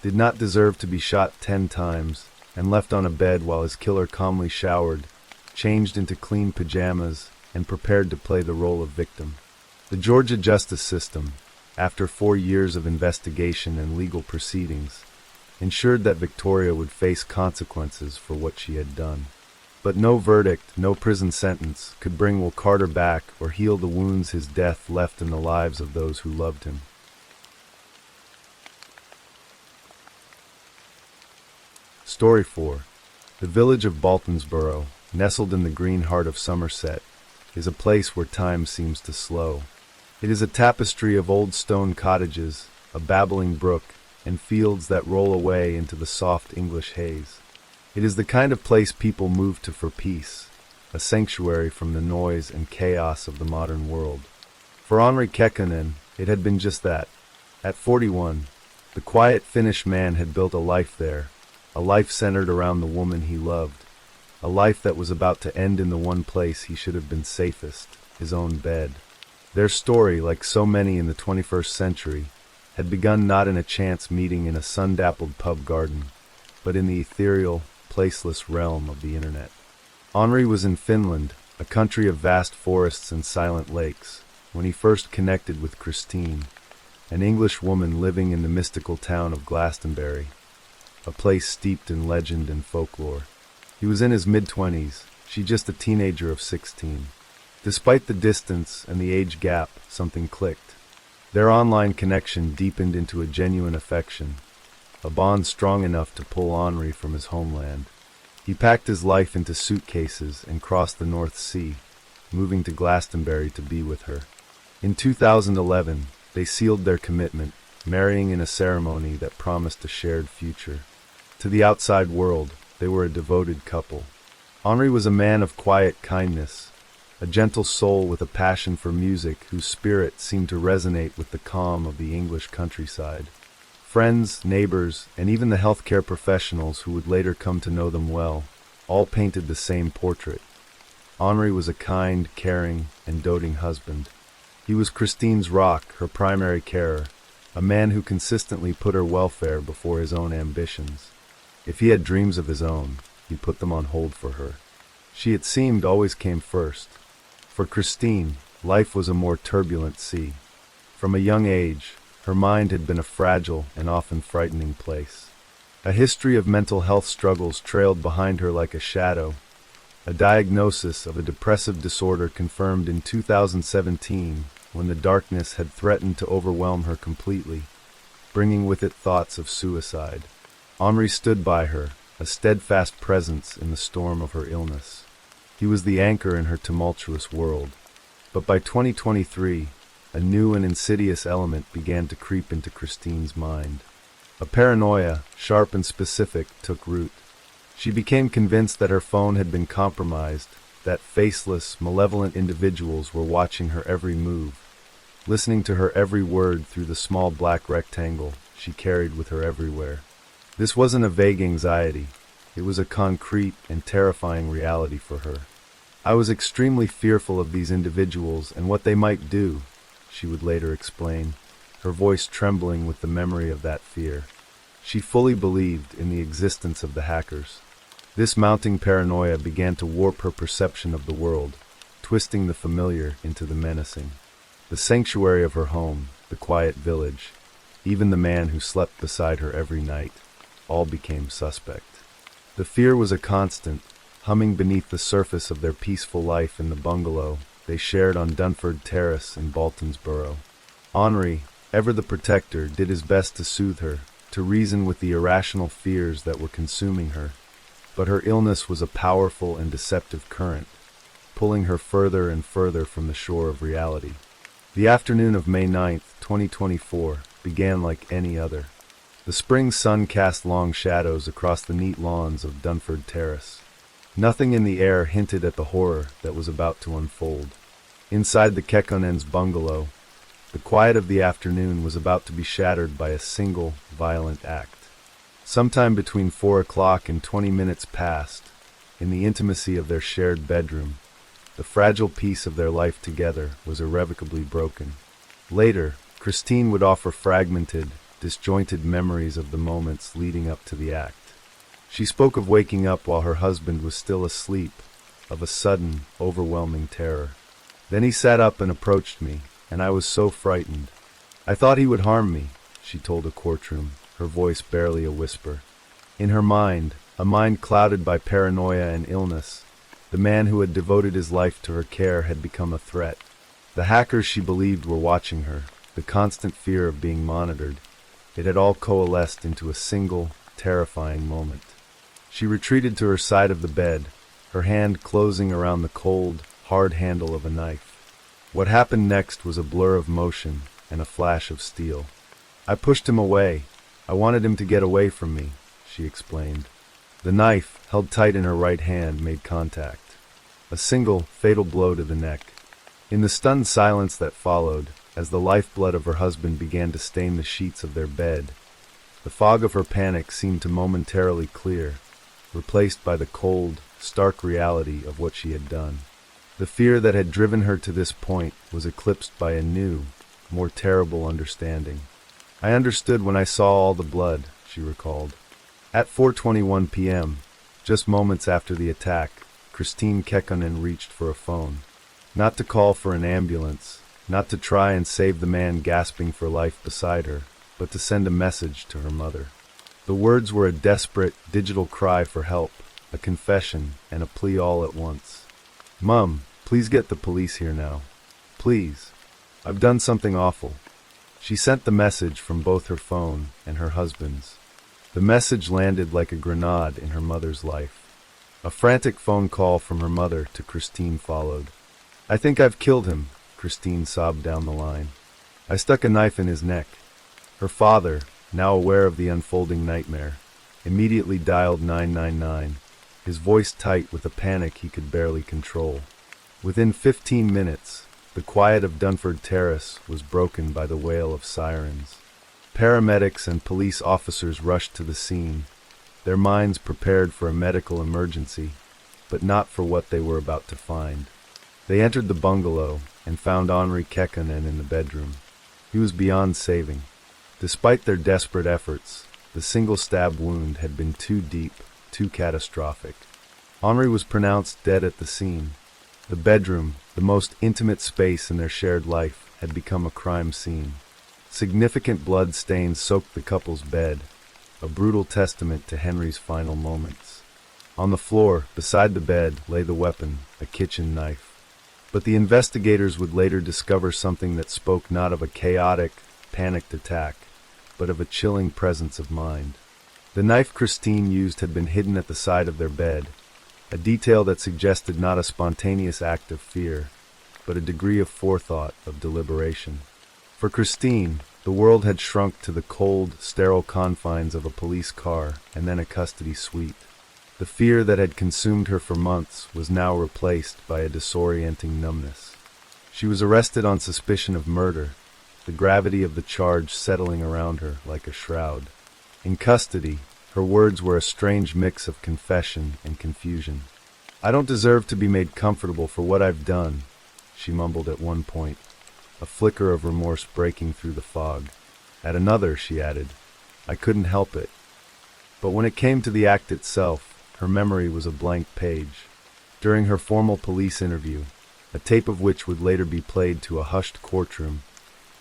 Speaker 1: did not deserve to be shot 10 times and left on a bed while his killer calmly showered, changed into clean pajamas, and prepared to play the role of victim. The Georgia justice system, after 4 years of investigation and legal proceedings, ensured that Victoria would face consequences for what she had done. But no verdict, no prison sentence, could bring Will Carter back or heal the wounds his death left in the lives of those who loved him. Story 4. The village of Baltonsboro, nestled in the green heart of Somerset, is a place where time seems to slow. It is a tapestry of old stone cottages, a babbling brook, and fields that roll away into the soft English haze. It is the kind of place people move to for peace, a sanctuary from the noise and chaos of the modern world. For Henri Kekkonen, it had been just that. At 41, the quiet Finnish man had built a life there, a life centered around the woman he loved, a life that was about to end in the one place he should have been safest, his own bed. Their story, like so many in the 21st century, had begun not in a chance meeting in a sun-dappled pub garden, but in the ethereal, placeless realm of the internet. Henri was in Finland, a country of vast forests and silent lakes, when he first connected with Christine, an English woman living in the mystical town of Glastonbury, a place steeped in legend and folklore. He was in his mid-20s, she just a teenager of 16. Despite the distance and the age gap, something clicked. Their online connection deepened into a genuine affection, a bond strong enough to pull Henri from his homeland. He packed his life into suitcases and crossed the North Sea, moving to Glastonbury to be with her. In 2011, they sealed their commitment, marrying in a ceremony that promised a shared future. To the outside world, they were a devoted couple. Henri was a man of quiet kindness, a gentle soul with a passion for music whose spirit seemed to resonate with the calm of the English countryside. Friends, neighbors, and even the healthcare professionals who would later come to know them well, all painted the same portrait. Henri was a kind, caring, and doting husband. He was Christine's rock, her primary carer, a man who consistently put her welfare before his own ambitions. If he had dreams of his own, he put them on hold for her. She, it seemed, always came first. For Christine, life was a more turbulent sea. From a young age, her mind had been a fragile and often frightening place. A history of mental health struggles trailed behind her like a shadow, a diagnosis of a depressive disorder confirmed in 2017 when the darkness had threatened to overwhelm her completely, bringing with it thoughts of suicide. Henri stood by her, a steadfast presence in the storm of her illness. He was the anchor in her tumultuous world. But by 2023, a new and insidious element began to creep into Christine's mind. A paranoia, sharp and specific, took root. She became convinced that her phone had been compromised, that faceless, malevolent individuals were watching her every move, listening to her every word through the small black rectangle she carried with her everywhere. This wasn't a vague anxiety. It was a concrete and terrifying reality for her. I was extremely fearful of these individuals and what they might do, she would later explain, her voice trembling with the memory of that fear. She fully believed in the existence of the hackers. This mounting paranoia began to warp her perception of the world, twisting the familiar into the menacing. The sanctuary of her home, the quiet village, even the man who slept beside her every night, all became suspect. The fear was a constant, humming beneath the surface of their peaceful life in the bungalow they shared on Dunford Terrace in Baltonsborough. Henri, ever the protector, did his best to soothe her, to reason with the irrational fears that were consuming her. But her illness was a powerful and deceptive current, pulling her further and further from the shore of reality. The afternoon of May 9, 2024, began like any other. The spring sun cast long shadows across the neat lawns of Dunford Terrace. Nothing in the air hinted at the horror that was about to unfold. Inside the Kekkonen's bungalow, the quiet of the afternoon was about to be shattered by a single, violent act. Sometime between 4 o'clock and 20 minutes past, in the intimacy of their shared bedroom, the fragile piece of their life together was irrevocably broken. Later, Christine would offer fragmented, disjointed memories of the moments leading up to the act. She spoke of waking up while her husband was still asleep, of a sudden, overwhelming terror. Then he sat up and approached me, and I was so frightened. I thought he would harm me, she told a courtroom, her voice barely a whisper. In her mind, a mind clouded by paranoia and illness, the man who had devoted his life to her care had become a threat. The hackers she believed were watching her, the constant fear of being monitored. It had all coalesced into a single, terrifying moment. She retreated to her side of the bed, her hand closing around the cold, hard handle of a knife. What happened next was a blur of motion and a flash of steel. I pushed him away. I wanted him to get away from me, she explained. The knife, held tight in her right hand, made contact. A single, fatal blow to the neck. In the stunned silence that followed, as the lifeblood of her husband began to stain the sheets of their bed, the fog of her panic seemed to momentarily clear, replaced by the cold, stark reality of what she had done. The fear that had driven her to this point was eclipsed by a new, more terrible understanding. I understood when I saw all the blood, she recalled. At 4:21 p.m., just moments after the attack, Christine Kekkonen reached for a phone. Not to call for an ambulance, not to try and save the man gasping for life beside her, but to send a message to her mother. The words were a desperate, digital cry for help, a confession, and a plea all at once. "Mum, please get the police here now. Please. I've done something awful." She sent the message from both her phone and her husband's. The message landed like a grenade in her mother's life. A frantic phone call from her mother to Christine followed. "I think I've killed him," Christine sobbed down the line. "I stuck a knife in his neck." Her father, now aware of the unfolding nightmare, immediately dialed 999, his voice tight with a panic he could barely control. Within 15 minutes, the quiet of Dunford Terrace was broken by the wail of sirens. Paramedics and police officers rushed to the scene, their minds prepared for a medical emergency, but not for what they were about to find. They entered the bungalow and found Henri Kekkonen in the bedroom. He was beyond saving. Despite their desperate efforts, the single stab wound had been too deep, too catastrophic. Henri was pronounced dead at the scene. The bedroom, the most intimate space in their shared life, had become a crime scene. Significant blood stains soaked the couple's bed, a brutal testament to Henry's final moments. On the floor, beside the bed, lay the weapon, a kitchen knife. But the investigators would later discover something that spoke not of a chaotic, panicked attack, but of a chilling presence of mind. The knife Christine used had been hidden at the side of their bed, a detail that suggested not a spontaneous act of fear, but a degree of forethought, of deliberation. For Christine, the world had shrunk to the cold, sterile confines of a police car and then a custody suite. The fear that had consumed her for months was now replaced by a disorienting numbness. She was arrested on suspicion of murder, the gravity of the charge settling around her like a shroud. In custody, her words were a strange mix of confession and confusion. "I don't deserve to be made comfortable for what I've done," she mumbled at one point, a flicker of remorse breaking through the fog. At another, she added, "I couldn't help it." But when it came to the act itself, her memory was a blank page. During her formal police interview, a tape of which would later be played to a hushed courtroom,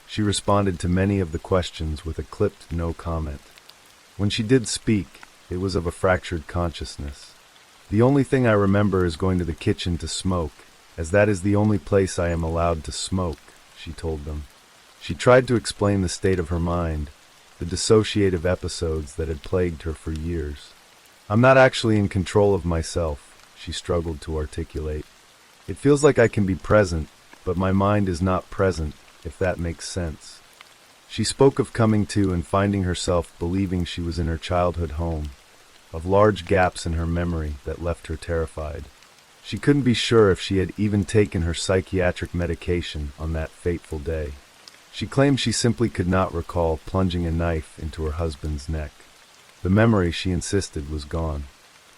Speaker 1: she responded to many of the questions with a clipped no comment. When she did speak, it was of a fractured consciousness. "The only thing I remember is going to the kitchen to smoke, as that is the only place I am allowed to smoke," she told them. She tried to explain the state of her mind, the dissociative episodes that had plagued her for years. "I'm not actually in control of myself," she struggled to articulate. "It feels like I can be present, but my mind is not present, if that makes sense." She spoke of coming to and finding herself believing she was in her childhood home, of large gaps in her memory that left her terrified. She couldn't be sure if she had even taken her psychiatric medication on that fateful day. She claimed she simply could not recall plunging a knife into her husband's neck. The memory, she insisted, was gone.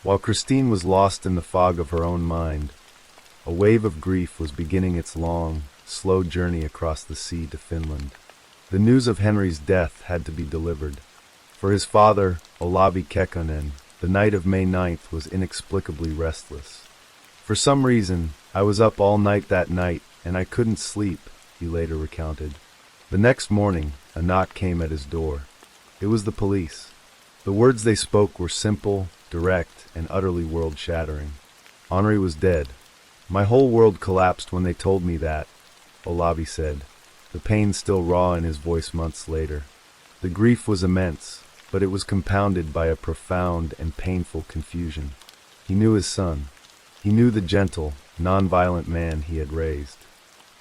Speaker 1: While Christine was lost in the fog of her own mind, a wave of grief was beginning its long, slow journey across the sea to Finland. The news of Henry's death had to be delivered. For his father, Olavi Kekkonen, the night of May 9th was inexplicably restless. "For some reason, I was up all night that night, and I couldn't sleep," he later recounted. The next morning, a knock came at his door. It was the police. The words they spoke were simple, direct, and utterly world-shattering. Henri was dead. "My whole world collapsed when they told me that," Olavi said, the pain still raw in his voice months later. The grief was immense, but it was compounded by a profound and painful confusion. He knew his son. He knew the gentle, non-violent man he had raised.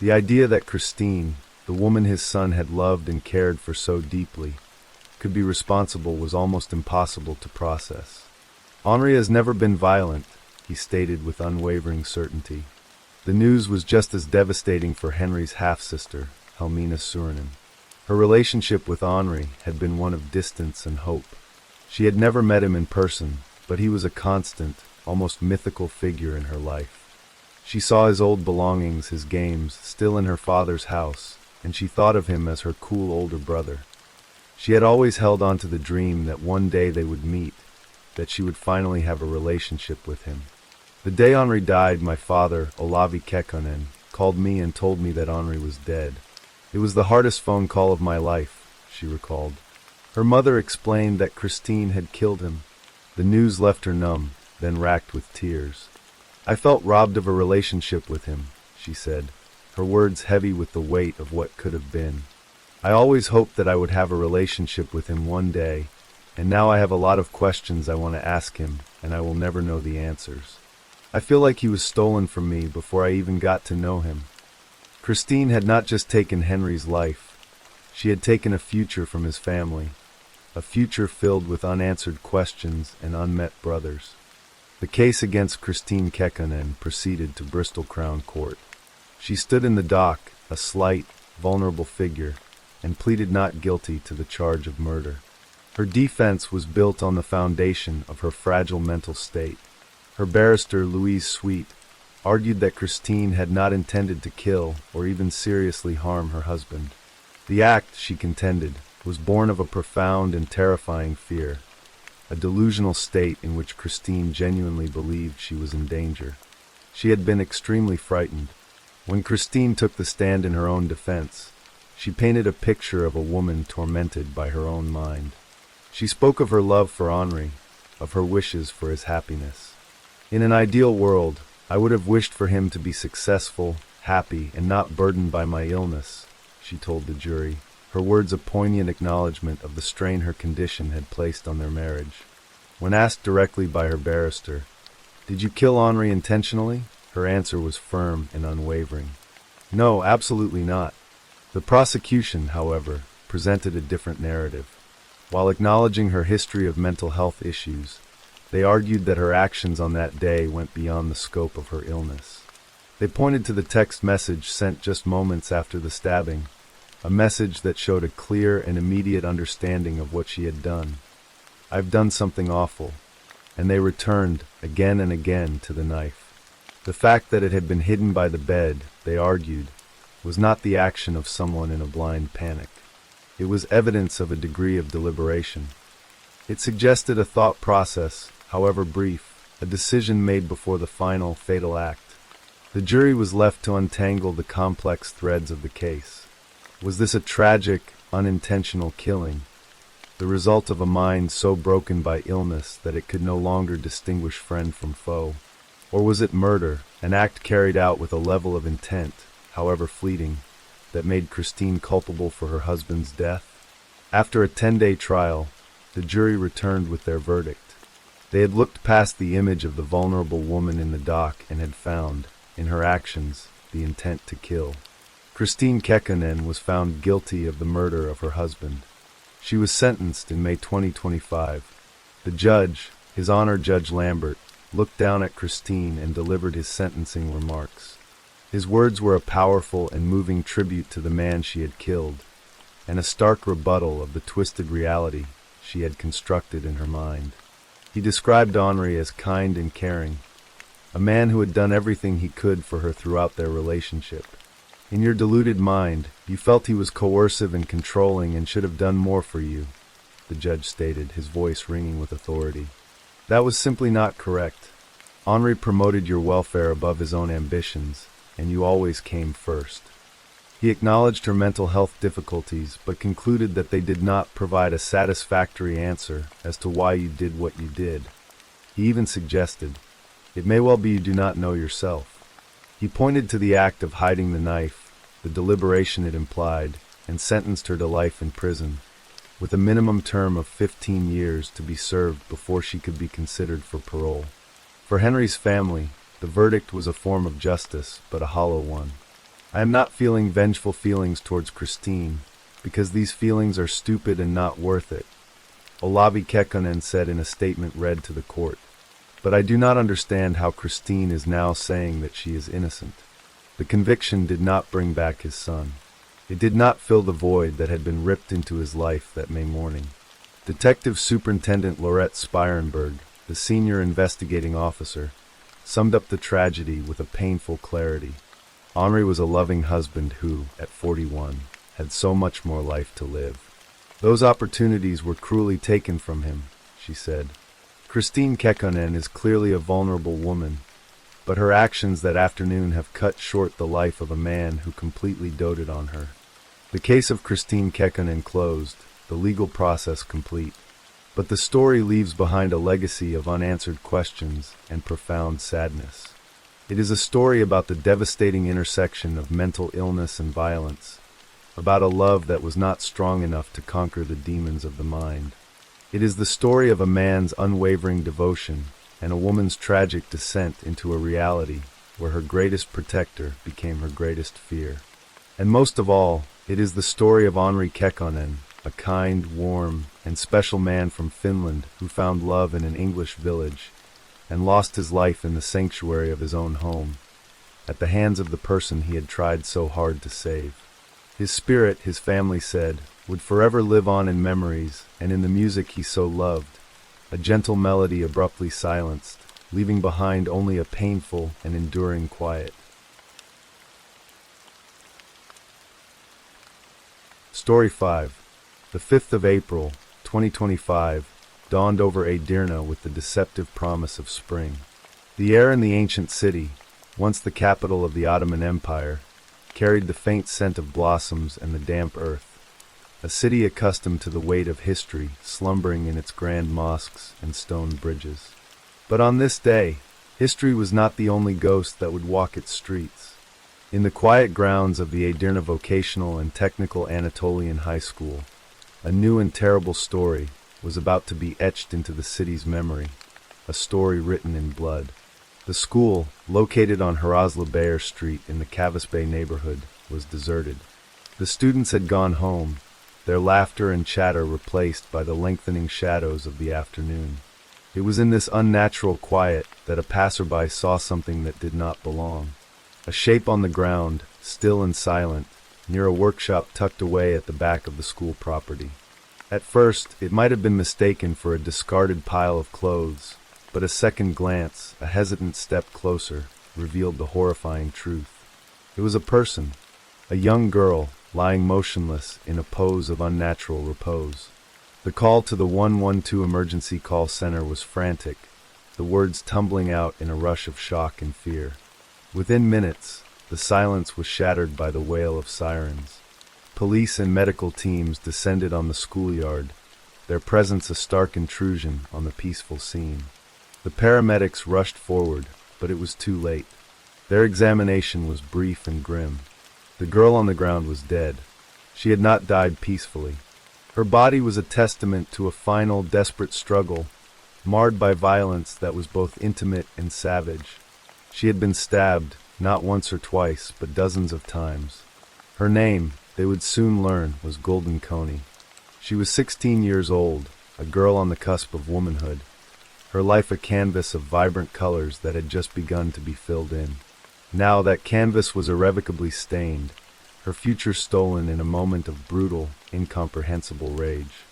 Speaker 1: The idea that Christine, the woman his son had loved and cared for so deeply, could be responsible was almost impossible to process. "Henri has never been violent," he stated with unwavering certainty. The news was just as devastating for Henry's half-sister, Helmina Suurinen. Her relationship with Henri had been one of distance and hope. She had never met him in person, but he was a constant, almost mythical figure in her life. She saw his old belongings, his games, still in her father's house, and she thought of him as her cool older brother. She had always held on to the dream that one day they would meet, that she would finally have a relationship with him. The day Henri died, my father, Olavi Kekkonen, called me and told me that Henri was dead. It was the hardest phone call of my life, she recalled. Her mother explained that Christine had killed him. The news left her numb, then racked with tears. I felt robbed of a relationship with him, she said, her words heavy with the weight of what could have been. I always hoped that I would have a relationship with him one day, and now I have a lot of questions I want to ask him, and I will never know the answers. I feel like he was stolen from me before I even got to know him. Christine had not just taken Henry's life, she had taken a future from his family, a future filled with unanswered questions and unmet brothers. The case against Christine Kekkonen proceeded to Bristol Crown Court. She stood in the dock, a slight, vulnerable figure, and pleaded not guilty to the charge of murder. Her defense was built on the foundation of her fragile mental state. Her barrister, Louise Sweet, argued that Christine had not intended to kill or even seriously harm her husband. The act, she contended, was born of a profound and terrifying fear, a delusional state in which Christine genuinely believed she was in danger. She had been extremely frightened. When Christine took the stand in her own defense, she painted a picture of a woman tormented by her own mind. She spoke of her love for Henri, of her wishes for his happiness. In an ideal world, I would have wished for him to be successful, happy, and not burdened by my illness, she told the jury, her words a poignant acknowledgement of the strain her condition had placed on their marriage. When asked directly by her barrister, "Did you kill Henri intentionally?" her answer was firm and unwavering. "No, absolutely not." The prosecution, however, presented a different narrative. While acknowledging her history of mental health issues, they argued that her actions on that day went beyond the scope of her illness. They pointed to the text message sent just moments after the stabbing, a message that showed a clear and immediate understanding of what she had done. "I've done something awful." And they returned, again and again, to the knife. The fact that it had been hidden by the bed, they argued, was not the action of someone in a blind panic. It was evidence of a degree of deliberation. It suggested a thought process, however brief, a decision made before the final, fatal act. The jury was left to untangle the complex threads of the case. Was this a tragic, unintentional killing, the result of a mind so broken by illness that it could no longer distinguish friend from foe? Or was it murder, an act carried out with a level of intent, however fleeting, that made Christine culpable for her husband's death? After a 10-day trial, the jury returned with their verdict. They had looked past the image of the vulnerable woman in the dock and had found, in her actions, the intent to kill. Christine Kekkonen was found guilty of the murder of her husband. She was sentenced in May 2025. The judge, His Honor Judge Lambert, looked down at Christine and delivered his sentencing remarks. His words were a powerful and moving tribute to the man she had killed, and a stark rebuttal of the twisted reality she had constructed in her mind. He described Henri as kind and caring, a man who had done everything he could for her throughout their relationship. In your deluded mind, you felt he was coercive and controlling and should have done more for you, the judge stated, his voice ringing with authority. That was simply not correct. Henri promoted your welfare above his own ambitions, and you always came first. He acknowledged her mental health difficulties, but concluded that they did not provide a satisfactory answer as to why you did what you did. He even suggested, "It may well be you do not know yourself." He pointed to the act of hiding the knife, the deliberation it implied, and sentenced her to life in prison, with a minimum term of 15 years to be served before she could be considered for parole. For Henry's family, the verdict was a form of justice, but a hollow one. "I am not feeling vengeful feelings towards Christine, because these feelings are stupid and not worth it," Olavi Kekkonen said in a statement read to the court. "But I do not understand how Christine is now saying that she is innocent." The conviction did not bring back his son. It did not fill the void that had been ripped into his life that May morning. Detective Superintendent Laurette Spierenberg, the senior investigating officer, summed up the tragedy with a painful clarity. Henri was a loving husband who, at 41, had so much more life to live. Those opportunities were cruelly taken from him, she said. Christine Kekkonen is clearly a vulnerable woman, but her actions that afternoon have cut short the life of a man who completely doted on her. The case of Christine Kekkonen closed, the legal process complete. But the story leaves behind a legacy of unanswered questions and profound sadness. It is a story about the devastating intersection of mental illness and violence, about a love that was not strong enough to conquer the demons of the mind. It is the story of a man's unwavering devotion and a woman's tragic descent into a reality where her greatest protector became her greatest fear. And most of all, it is the story of Henri Kekkonen, a kind, warm, and special man from Finland who found love in an English village and lost his life in the sanctuary of his own home, at the hands of the person he had tried so hard to save. His spirit, his family said, would forever live on in memories and in the music he so loved, a gentle melody abruptly silenced, leaving behind only a painful and enduring quiet. Story 5. The 5th of April, 2025, dawned over Edirne with the deceptive promise of spring. The air in the ancient city, once the capital of the Ottoman Empire, carried the faint scent of blossoms and the damp earth. A city accustomed to the weight of history slumbering in its grand mosques and stone bridges. But on this day, history was not the only ghost that would walk its streets. In the quiet grounds of the Edirne Vocational and Technical Anatolian High School, a new and terrible story was about to be etched into the city's memory, a story written in blood. The school, located on Harasla Bayer Street in the Kavis Bay neighborhood, was deserted. The students had gone home, their laughter and chatter replaced by the lengthening shadows of the afternoon. It was in this unnatural quiet that a passerby saw something that did not belong. A shape on the ground, still and silent, near a workshop tucked away at the back of the school property. At first, it might have been mistaken for a discarded pile of clothes, but a second glance, a hesitant step closer, revealed the horrifying truth. It was a person, a young girl, lying motionless in a pose of unnatural repose. The call to the 112 emergency call center was frantic, the words tumbling out in a rush of shock and fear. Within minutes, the silence was shattered by the wail of sirens. Police and medical teams descended on the schoolyard, their presence a stark intrusion on the peaceful scene. The paramedics rushed forward, but it was too late. Their examination was brief and grim. The girl on the ground was dead. She had not died peacefully. Her body was a testament to a final, desperate struggle, marred by violence that was both intimate and savage. She had been stabbed, not once or twice, but dozens of times. Her name, they would soon learn, was Golden Coney. She was 16 years old, a girl on the cusp of womanhood, her life a canvas of vibrant colors that had just begun to be filled in. Now that canvas was irrevocably stained, her future stolen in a moment of brutal, incomprehensible rage.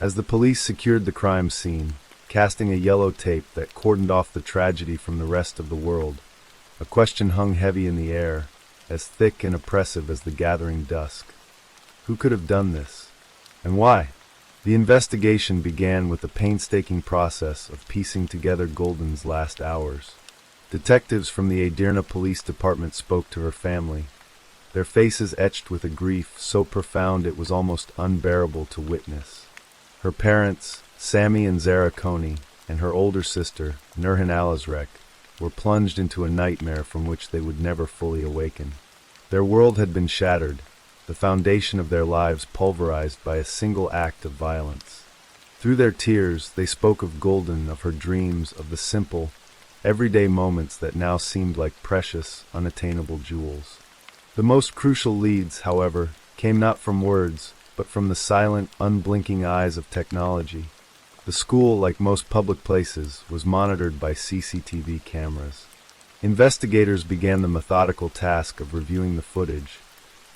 Speaker 1: As the police secured the crime scene, casting a yellow tape that cordoned off the tragedy from the rest of the world, a question hung heavy in the air, as thick and oppressive as the gathering dusk. Who could have done this? And why? The investigation began with the painstaking process of piecing together Golden's last hours. Detectives from the Edirne Police Department spoke to her family, their faces etched with a grief so profound it was almost unbearable to witness. Her parents, Sammy and Zara Coney, and her older sister, Nurhan Alizrek, were plunged into a nightmare from which they would never fully awaken. Their world had been shattered, the foundation of their lives pulverized by a single act of violence. Through their tears, they spoke of Golden, of her dreams, of the simple, everyday moments that now seemed like precious, unattainable jewels. The most crucial leads, however, came not from words, but from the silent, unblinking eyes of technology. The school, like most public places, was monitored by CCTV cameras. Investigators began the methodical task of reviewing the footage,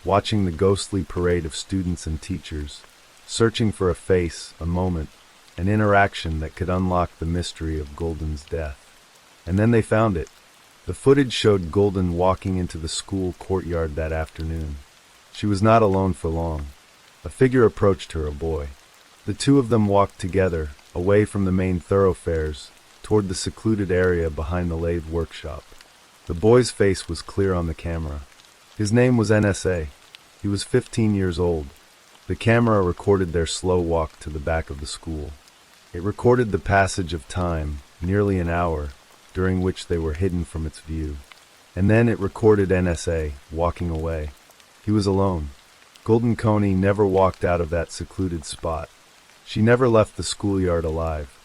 Speaker 1: watching the ghostly parade of students and teachers, searching for a face, a moment, an interaction that could unlock the mystery of Golden's death. And then they found it. The footage showed Golden walking into the school courtyard that afternoon. She was not alone for long. A figure approached her, a boy. The two of them walked together, away from the main thoroughfares, toward the secluded area behind the lathe workshop. The boy's face was clear on the camera. His name was NSA. He was 15 years old. The camera recorded their slow walk to the back of the school. It recorded the passage of time, nearly an hour, during which they were hidden from its view. And then it recorded NSA walking away. He was alone. Golden Coney never walked out of that secluded spot. She never left the schoolyard alive.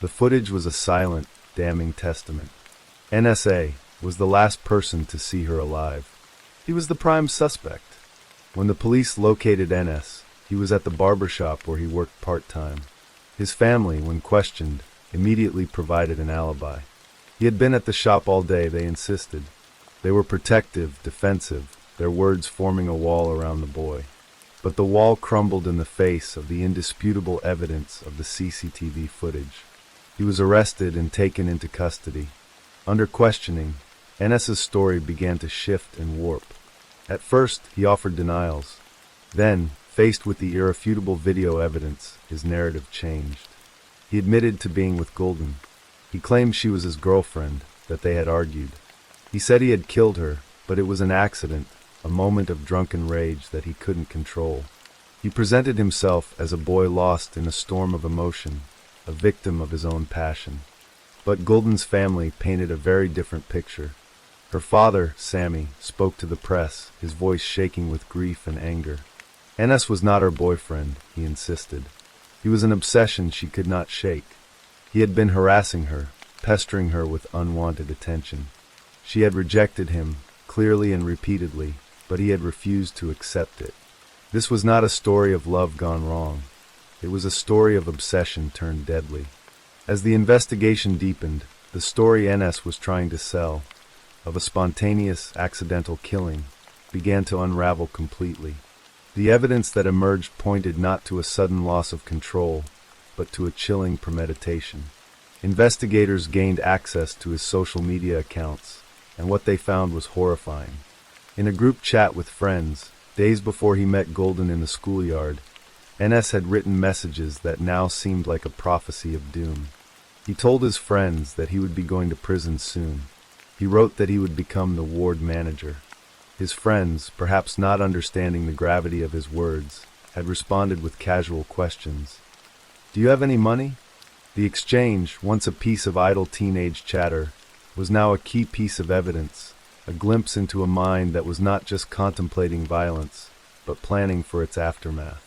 Speaker 1: The footage was a silent, damning testament. NSA was the last person to see her alive. He was the prime suspect. When the police located NS, he was at the barber shop where he worked part-time. His family, when questioned, immediately provided an alibi. He had been at the shop all day, they insisted. They were protective, defensive, their words forming a wall around the boy. But the wall crumbled in the face of the indisputable evidence of the CCTV footage. He was arrested and taken into custody. Under questioning, NS's story began to shift and warp. At first, he offered denials. Then, faced with the irrefutable video evidence, his narrative changed. He admitted to being with Golden. He claimed she was his girlfriend, that they had argued. He said he had killed her, but it was an accident, a moment of drunken rage that he couldn't control. He presented himself as a boy lost in a storm of emotion, a victim of his own passion. But Golden's family painted a very different picture. Her father, Sammy, spoke to the press, his voice shaking with grief and anger. NS was not her boyfriend, he insisted. He was an obsession she could not shake. He had been harassing her, pestering her with unwanted attention. She had rejected him, clearly and repeatedly, but he had refused to accept it. This was not a story of love gone wrong. It was a story of obsession turned deadly. As the investigation deepened, the story NS was trying to sell, of a spontaneous, accidental killing, began to unravel completely. The evidence that emerged pointed not to a sudden loss of control, but to a chilling premeditation. Investigators gained access to his social media accounts, and what they found was horrifying. In a group chat with friends, days before he met Golden in the schoolyard, NS had written messages that now seemed like a prophecy of doom. He told his friends that he would be going to prison soon. He wrote that he would become the ward manager. His friends, perhaps not understanding the gravity of his words, had responded with casual questions. "Do you have any money?" The exchange, once a piece of idle teenage chatter, was now a key piece of evidence, a glimpse into a mind that was not just contemplating violence, but planning for its aftermath.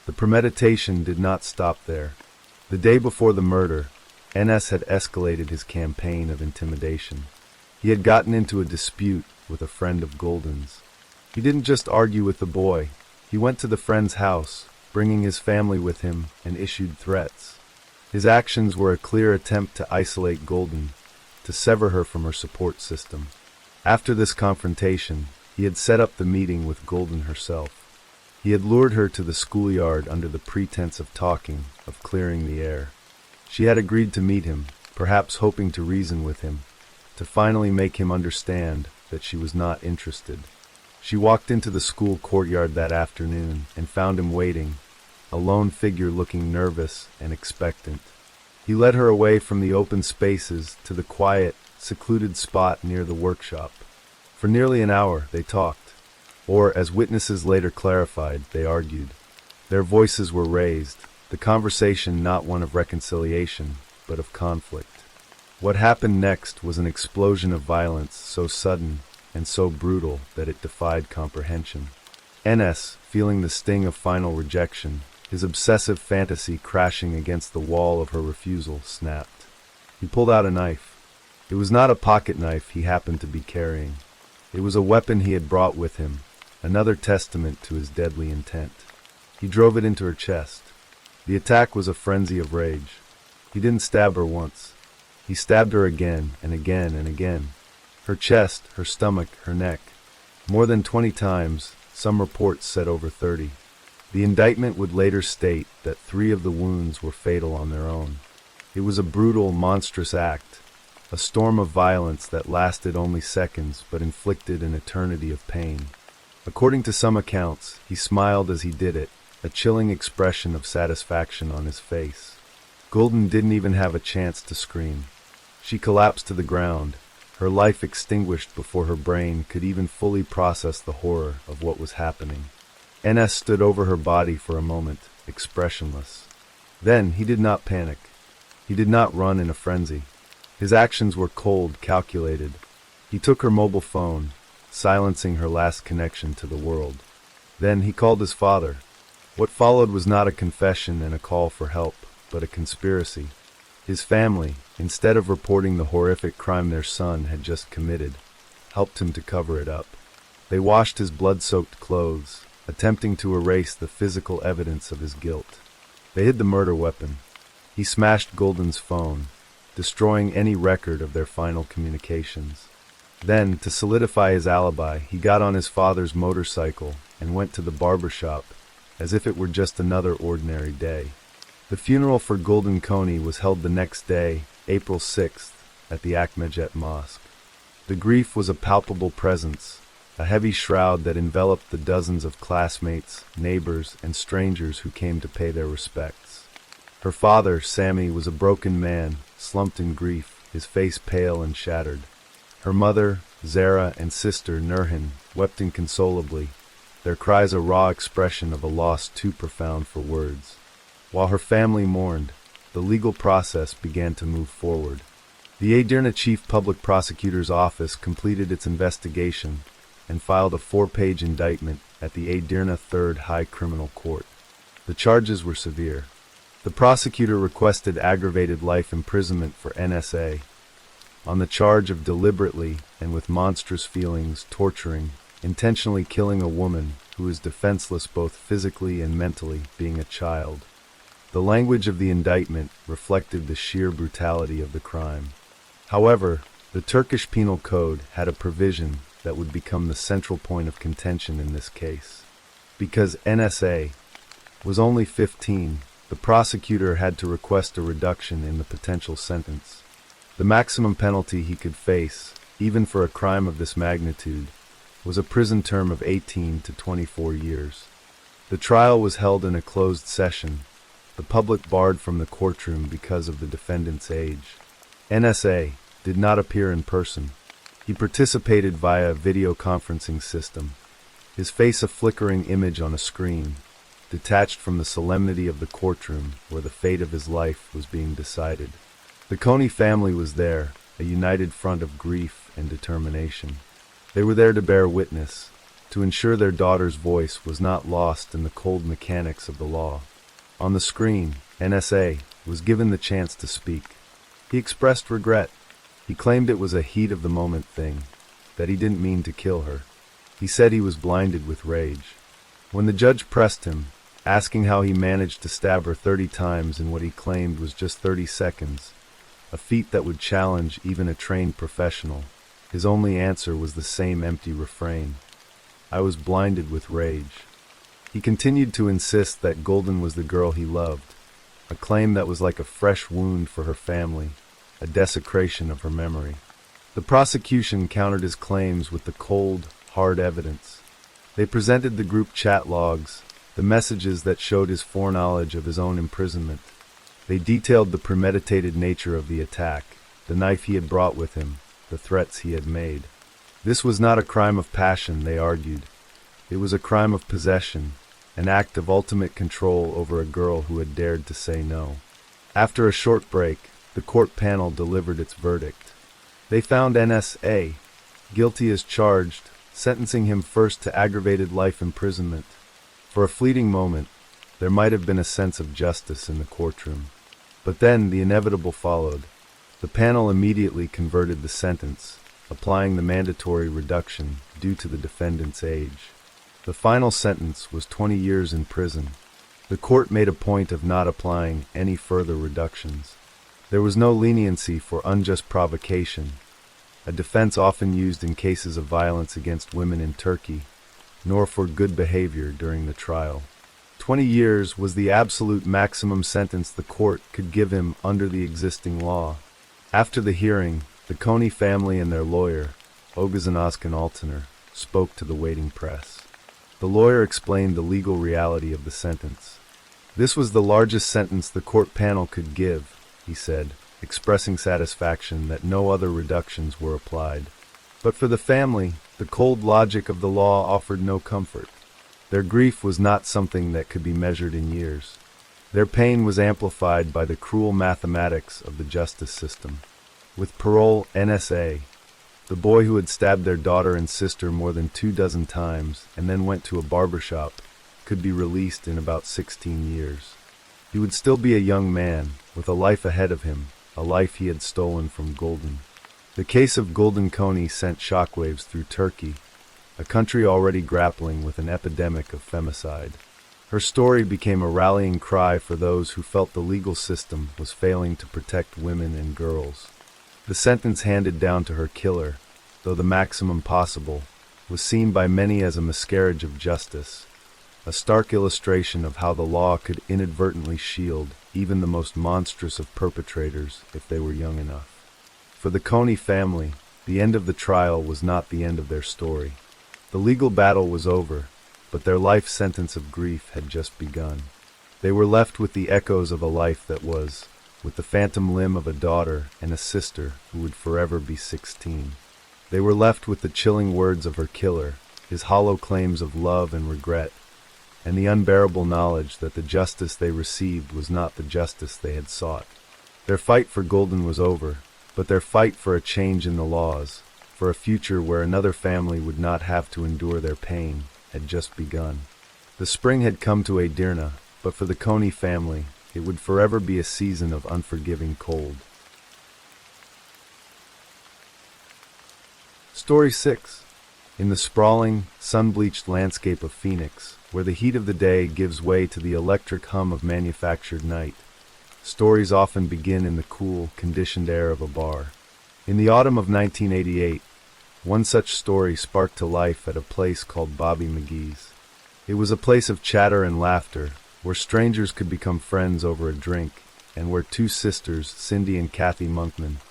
Speaker 1: The premeditation did not stop there. The day before the murder, NS had escalated his campaign of intimidation. He had gotten into a dispute with a friend of Golden's. He didn't just argue with the boy. He went to the friend's house, bringing his family with him, and issued threats. His actions were a clear attempt to isolate Golden, to sever her from her support system. After this confrontation, he had set up the meeting with Golden herself. He had lured her to the schoolyard under the pretense of talking, of clearing the air. She had agreed to meet him, perhaps hoping to reason with him, to finally make him understand that she was not interested. She walked into the school courtyard that afternoon and found him waiting, a lone figure looking nervous and expectant. He led her away from the open spaces to the quiet, secluded spot near the workshop. For nearly an hour they talked, or, as witnesses later clarified, they argued. Their voices were raised, the conversation not one of reconciliation, but of conflict. What happened next was an explosion of violence so sudden and so brutal that it defied comprehension. NS, feeling the sting of final rejection, his obsessive fantasy crashing against the wall of her refusal, snapped. He pulled out a knife. It was not a pocket knife he happened to be carrying. It was a weapon he had brought with him, another testament to his deadly intent. He drove it into her chest. The attack was a frenzy of rage. He didn't stab her once. He stabbed her again and again and again. Her chest, her stomach, her neck. More than 20 times, some reports said over 30. The indictment would later state that 3 of the wounds were fatal on their own. It was a brutal, monstrous act, a storm of violence that lasted only seconds but inflicted an eternity of pain. According to some accounts, he smiled as he did it, a chilling expression of satisfaction on his face. Golden didn't even have a chance to scream. She collapsed to the ground, her life extinguished before her brain could even fully process the horror of what was happening. NS stood over her body for a moment, expressionless. Then he did not panic. He did not run in a frenzy. His actions were cold, calculated. He took her mobile phone, silencing her last connection to the world. Then he called his father. What followed was not a confession and a call for help, but a conspiracy. His family, instead of reporting the horrific crime their son had just committed, helped him to cover it up. They washed his blood-soaked clothes, attempting to erase the physical evidence of his guilt. They hid the murder weapon. He smashed Golden's phone, destroying any record of their final communications. Then, to solidify his alibi, he got on his father's motorcycle and went to the barber shop, as if it were just another ordinary day. The funeral for Golden Coney was held the next day, April 6th, at the Ahmadiyya Mosque. The grief was a palpable presence, a heavy shroud that enveloped the dozens of classmates, neighbors, and strangers who came to pay their respects. Her father, Sammy, was a broken man, slumped in grief, his face pale and shattered. Her mother, Zara, and sister, Nurhan, wept inconsolably, their cries a raw expression of a loss too profound for words. While her family mourned, the legal process began to move forward. The Edirne Chief Public Prosecutor's Office completed its investigation and filed a 4-page indictment at the Edirne Third High Criminal Court. The charges were severe. The prosecutor requested aggravated life imprisonment for NSA on the charge of deliberately and with monstrous feelings torturing, intentionally killing a woman who is defenseless both physically and mentally, being a child. The language of the indictment reflected the sheer brutality of the crime. However, the Turkish Penal Code had a provision that would become the central point of contention in this case. Because NSA was only 15, the prosecutor had to request a reduction in the potential sentence. The maximum penalty he could face, even for a crime of this magnitude, was a prison term of 18 to 24 years. The trial was held in a closed session, the public barred from the courtroom because of the defendant's age. NSA did not appear in person. He participated via a video conferencing system, his face a flickering image on a screen, detached from the solemnity of the courtroom where the fate of his life was being decided. The Coney family was there, a united front of grief and determination. They were there to bear witness, to ensure their daughter's voice was not lost in the cold mechanics of the law. On the screen, NSA was given the chance to speak. He expressed regret. He claimed it was a heat-of-the-moment thing, that he didn't mean to kill her. He said he was blinded with rage. When the judge pressed him, asking how he managed to stab her 30 times in what he claimed was just 30 seconds, a feat that would challenge even a trained professional, his only answer was the same empty refrain. I was blinded with rage. He continued to insist that Golden was the girl he loved, a claim that was like a fresh wound for her family, a desecration of her memory. The prosecution countered his claims with the cold, hard evidence. They presented the group chat logs, the messages that showed his foreknowledge of his own imprisonment. They detailed the premeditated nature of the attack, the knife he had brought with him, the threats he had made. This was not a crime of passion, they argued. It was a crime of possession, an act of ultimate control over a girl who had dared to say no. After a short break, the court panel delivered its verdict. They found NSA guilty as charged, sentencing him first to aggravated life imprisonment. For a fleeting moment, there might have been a sense of justice in the courtroom. But then the inevitable followed. The panel immediately converted the sentence, applying the mandatory reduction due to the defendant's age. The final sentence was 20 years in prison. The court made a point of not applying any further reductions. There was no leniency for unjust provocation, a defense often used in cases of violence against women in Turkey, nor for good behavior during the trial. 20 years was the absolute maximum sentence the court could give him under the existing law. After the hearing, The Coney family and their lawyer, Ogazanaskan Altener, spoke to the waiting press. The lawyer explained the legal reality of the sentence. This was the largest sentence the court panel could give, he said, expressing satisfaction that no other reductions were applied. But for the family, the cold logic of the law offered no comfort. Their grief was not something that could be measured in years. Their pain was amplified by the cruel mathematics of the justice system. With parole NSA, the boy who had stabbed their daughter and sister more than 24 times and then went to a barbershop could be released in about 16 years. He would still be a young man, with a life ahead of him, a life he had stolen from Golden. The case of Golden Coney sent shockwaves through Turkey, a country already grappling with an epidemic of femicide. Her story became a rallying cry for those who felt the legal system was failing to protect women and girls. The sentence handed down to her killer, though the maximum possible, was seen by many as a miscarriage of justice, a stark illustration of how the law could inadvertently shield even the most monstrous of perpetrators if they were young enough. For the Coney family, the end of the trial was not the end of their story. The legal battle was over, but their life sentence of grief had just begun. They were left with the echoes of a life that was, with the phantom limb of a daughter and a sister who would forever be 16. They were left with the chilling words of her killer, his hollow claims of love and regret, and the unbearable knowledge that the justice they received was not the justice they had sought. Their fight for Golden was over, but their fight for a change in the laws, for a future where another family would not have to endure their pain, had just begun. The spring had come to Edirne, but for the Coney family, it would forever be a season of unforgiving cold. Story 6. In the sprawling, sun-bleached landscape of Phoenix, where the heat of the day gives way to the electric hum of manufactured night, stories often begin in the cool, conditioned air of a bar. In the autumn of 1988, one such story sparked to life at a place called Bobby McGee's. It was a place of chatter and laughter, where strangers could become friends over a drink, and where two sisters, Cindy and Kathy Monkman,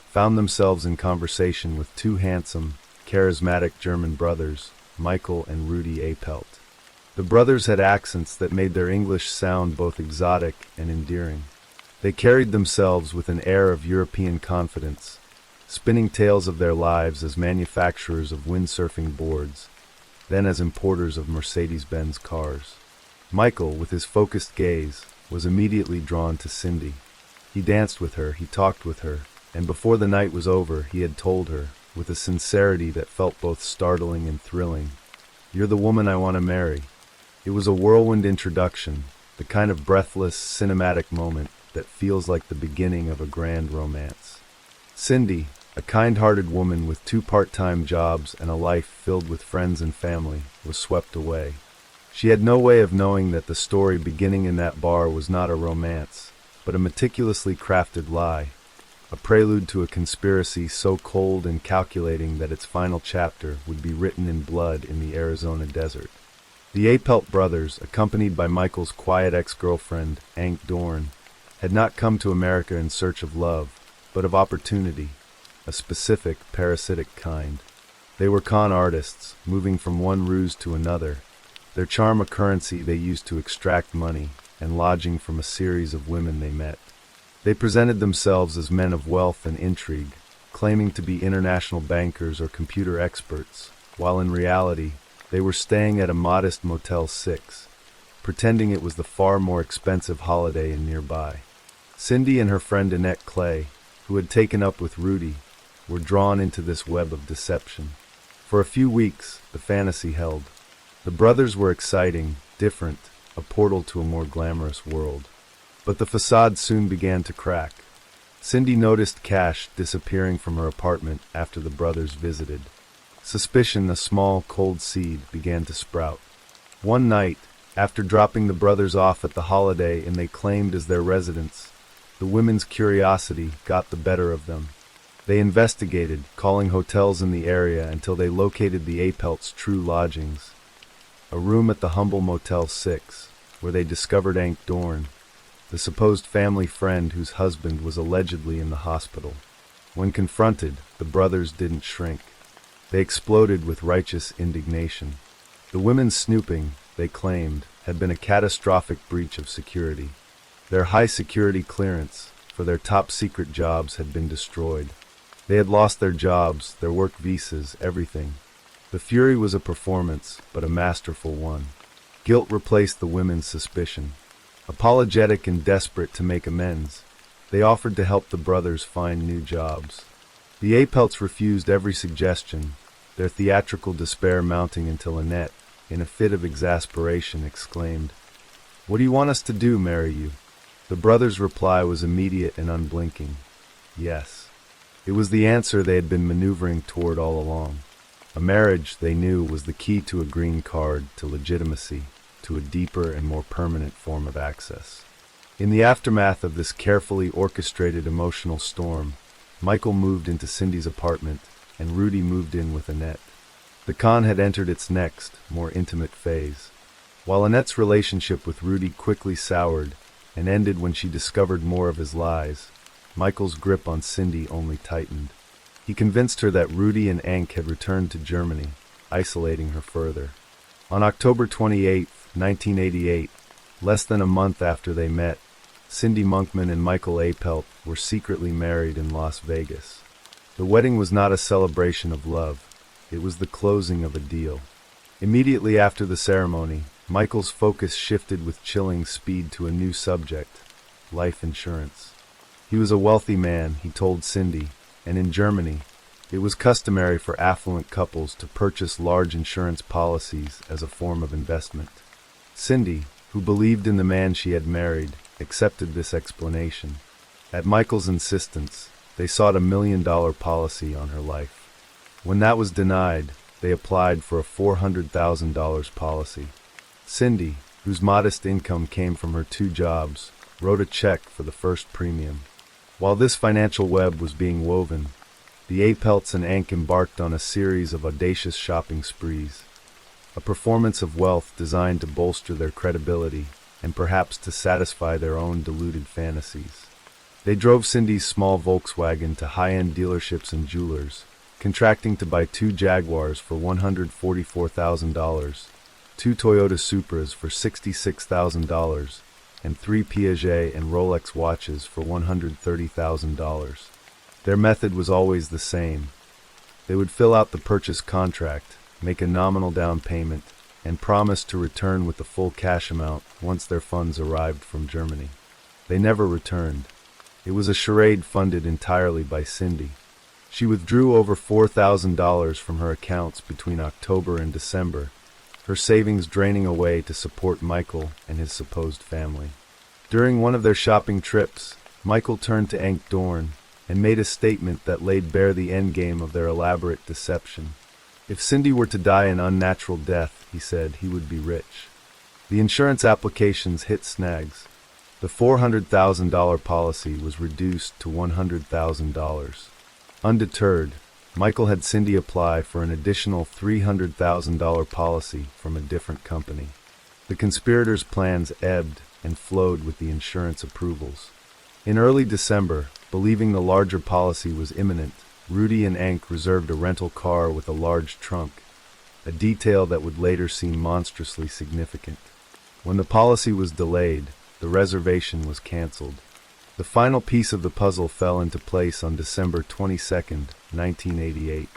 Speaker 1: found themselves in conversation with two handsome, charismatic German brothers, Michael and Rudy Apelt. The brothers had accents that made their English sound both exotic and endearing. They carried themselves with an air of European confidence, spinning tales of their lives as manufacturers of windsurfing boards, then as importers of Mercedes-Benz cars. Michael, with his focused gaze, was immediately drawn to Cindy. He danced with her, he talked with her, and before the night was over, he had told her, with a sincerity that felt both startling and thrilling, "You're the woman I want to marry." It was a whirlwind introduction, the kind of breathless, cinematic moment that feels like the beginning of a grand romance. Cindy, a kind-hearted woman with 2 part-time jobs and a life filled with friends and family, was swept away. She had no way of knowing that the story beginning in that bar was not a romance, but a meticulously crafted lie, a prelude to a conspiracy so cold and calculating that its final chapter would be written in blood in the Arizona desert. The Apelt brothers, accompanied by Michael's quiet ex-girlfriend, Ank Dorn, had not come to America in search of love, but of opportunity, a specific, parasitic kind. They were con artists, moving from one ruse to another, their charm a currency they used to extract money, and lodging from a series of women they met. They presented themselves as men of wealth and intrigue, claiming to be international bankers or computer experts, while in reality, they were staying at a modest Motel 6, pretending it was the far more expensive Holiday Inn nearby. Cindy and her friend Annette Clay, who had taken up with Rudy, were drawn into this web of deception. For a few weeks, the fantasy held. The brothers were exciting, different, a portal to a more glamorous world. But the facade soon began to crack. Cindy noticed cash disappearing from her apartment after the brothers visited. Suspicion, a small, cold seed, began to sprout. One night, after dropping the brothers off at the Holiday Inn they claimed as their residence, the women's curiosity got the better of them. They investigated, calling hotels in the area until they located the Apelts' true lodgings, a room at the humble Motel 6, where they discovered Ank Dorn, the supposed family friend whose husband was allegedly in the hospital. When confronted, the brothers didn't shrink. They exploded with righteous indignation. The women's snooping, they claimed, had been a catastrophic breach of security. Their high security clearance for their top secret jobs had been destroyed. They had lost their jobs, their work visas, everything. The fury was a performance, but a masterful one. Guilt replaced the women's suspicion. Apologetic and desperate to make amends, they offered to help the brothers find new jobs. The Apelts refused every suggestion, their theatrical despair mounting until Annette, in a fit of exasperation, exclaimed, "What do you want us to do, marry you?" The brothers' reply was immediate and unblinking. Yes. It was the answer they had been maneuvering toward all along. A marriage, they knew, was the key to a green card, to legitimacy, to a deeper and more permanent form of access. In the aftermath of this carefully orchestrated emotional storm, Michael moved into Cindy's apartment, and Rudy moved in with Annette. The con had entered its next, more intimate phase. While Annette's relationship with Rudy quickly soured and ended when she discovered more of his lies, Michael's grip on Cindy only tightened. He convinced her that Rudy and Ank had returned to Germany, isolating her further. On October 28, 1988, less than a month after they met, Cindy Monkman and Michael Apelt were secretly married in Las Vegas. The wedding was not a celebration of love, it was the closing of a deal. Immediately after the ceremony, Michael's focus shifted with chilling speed to a new subject: life insurance. He was a wealthy man, he told Cindy, and in Germany, it was customary for affluent couples to purchase large insurance policies as a form of investment. Cindy, who believed in the man she had married, accepted this explanation. At Michael's insistence, they sought $1 million policy on her life. When that was denied, they applied for a $400,000 policy. Cindy, whose modest income came from her 2 jobs, wrote a check for the first premium. While this financial web was being woven, the Apelts and Ank embarked on a series of audacious shopping sprees, a performance of wealth designed to bolster their credibility and perhaps to satisfy their own deluded fantasies. They drove Cindy's small Volkswagen to high-end dealerships and jewelers, contracting to buy 2 Jaguars for $144,000, 2 Toyota Supras for $66,000, and 3 Piaget and Rolex watches for $130,000. Their method was always the same. They would fill out the purchase contract, make a nominal down payment, and promise to return with the full cash amount once their funds arrived from Germany. They never returned. It was a charade funded entirely by Cindy. She withdrew over $4,000 from her accounts between October and December, her savings draining away to support Michael and his supposed family. During one of their shopping trips, Michael turned to Ank Dorn and made a statement that laid bare the endgame of their elaborate deception. If Cindy were to die an unnatural death, he said, he would be rich. The insurance applications hit snags. The $400,000 policy was reduced to $100,000. Undeterred, Michael had Cindy apply for an additional $300,000 policy from a different company. The conspirators' plans ebbed and flowed with the insurance approvals. In early December, believing the larger policy was imminent, Rudy and Ank reserved a rental car with a large trunk, a detail that would later seem monstrously significant. When the policy was delayed, the reservation was canceled. The final piece of the puzzle fell into place on December 22, 1988.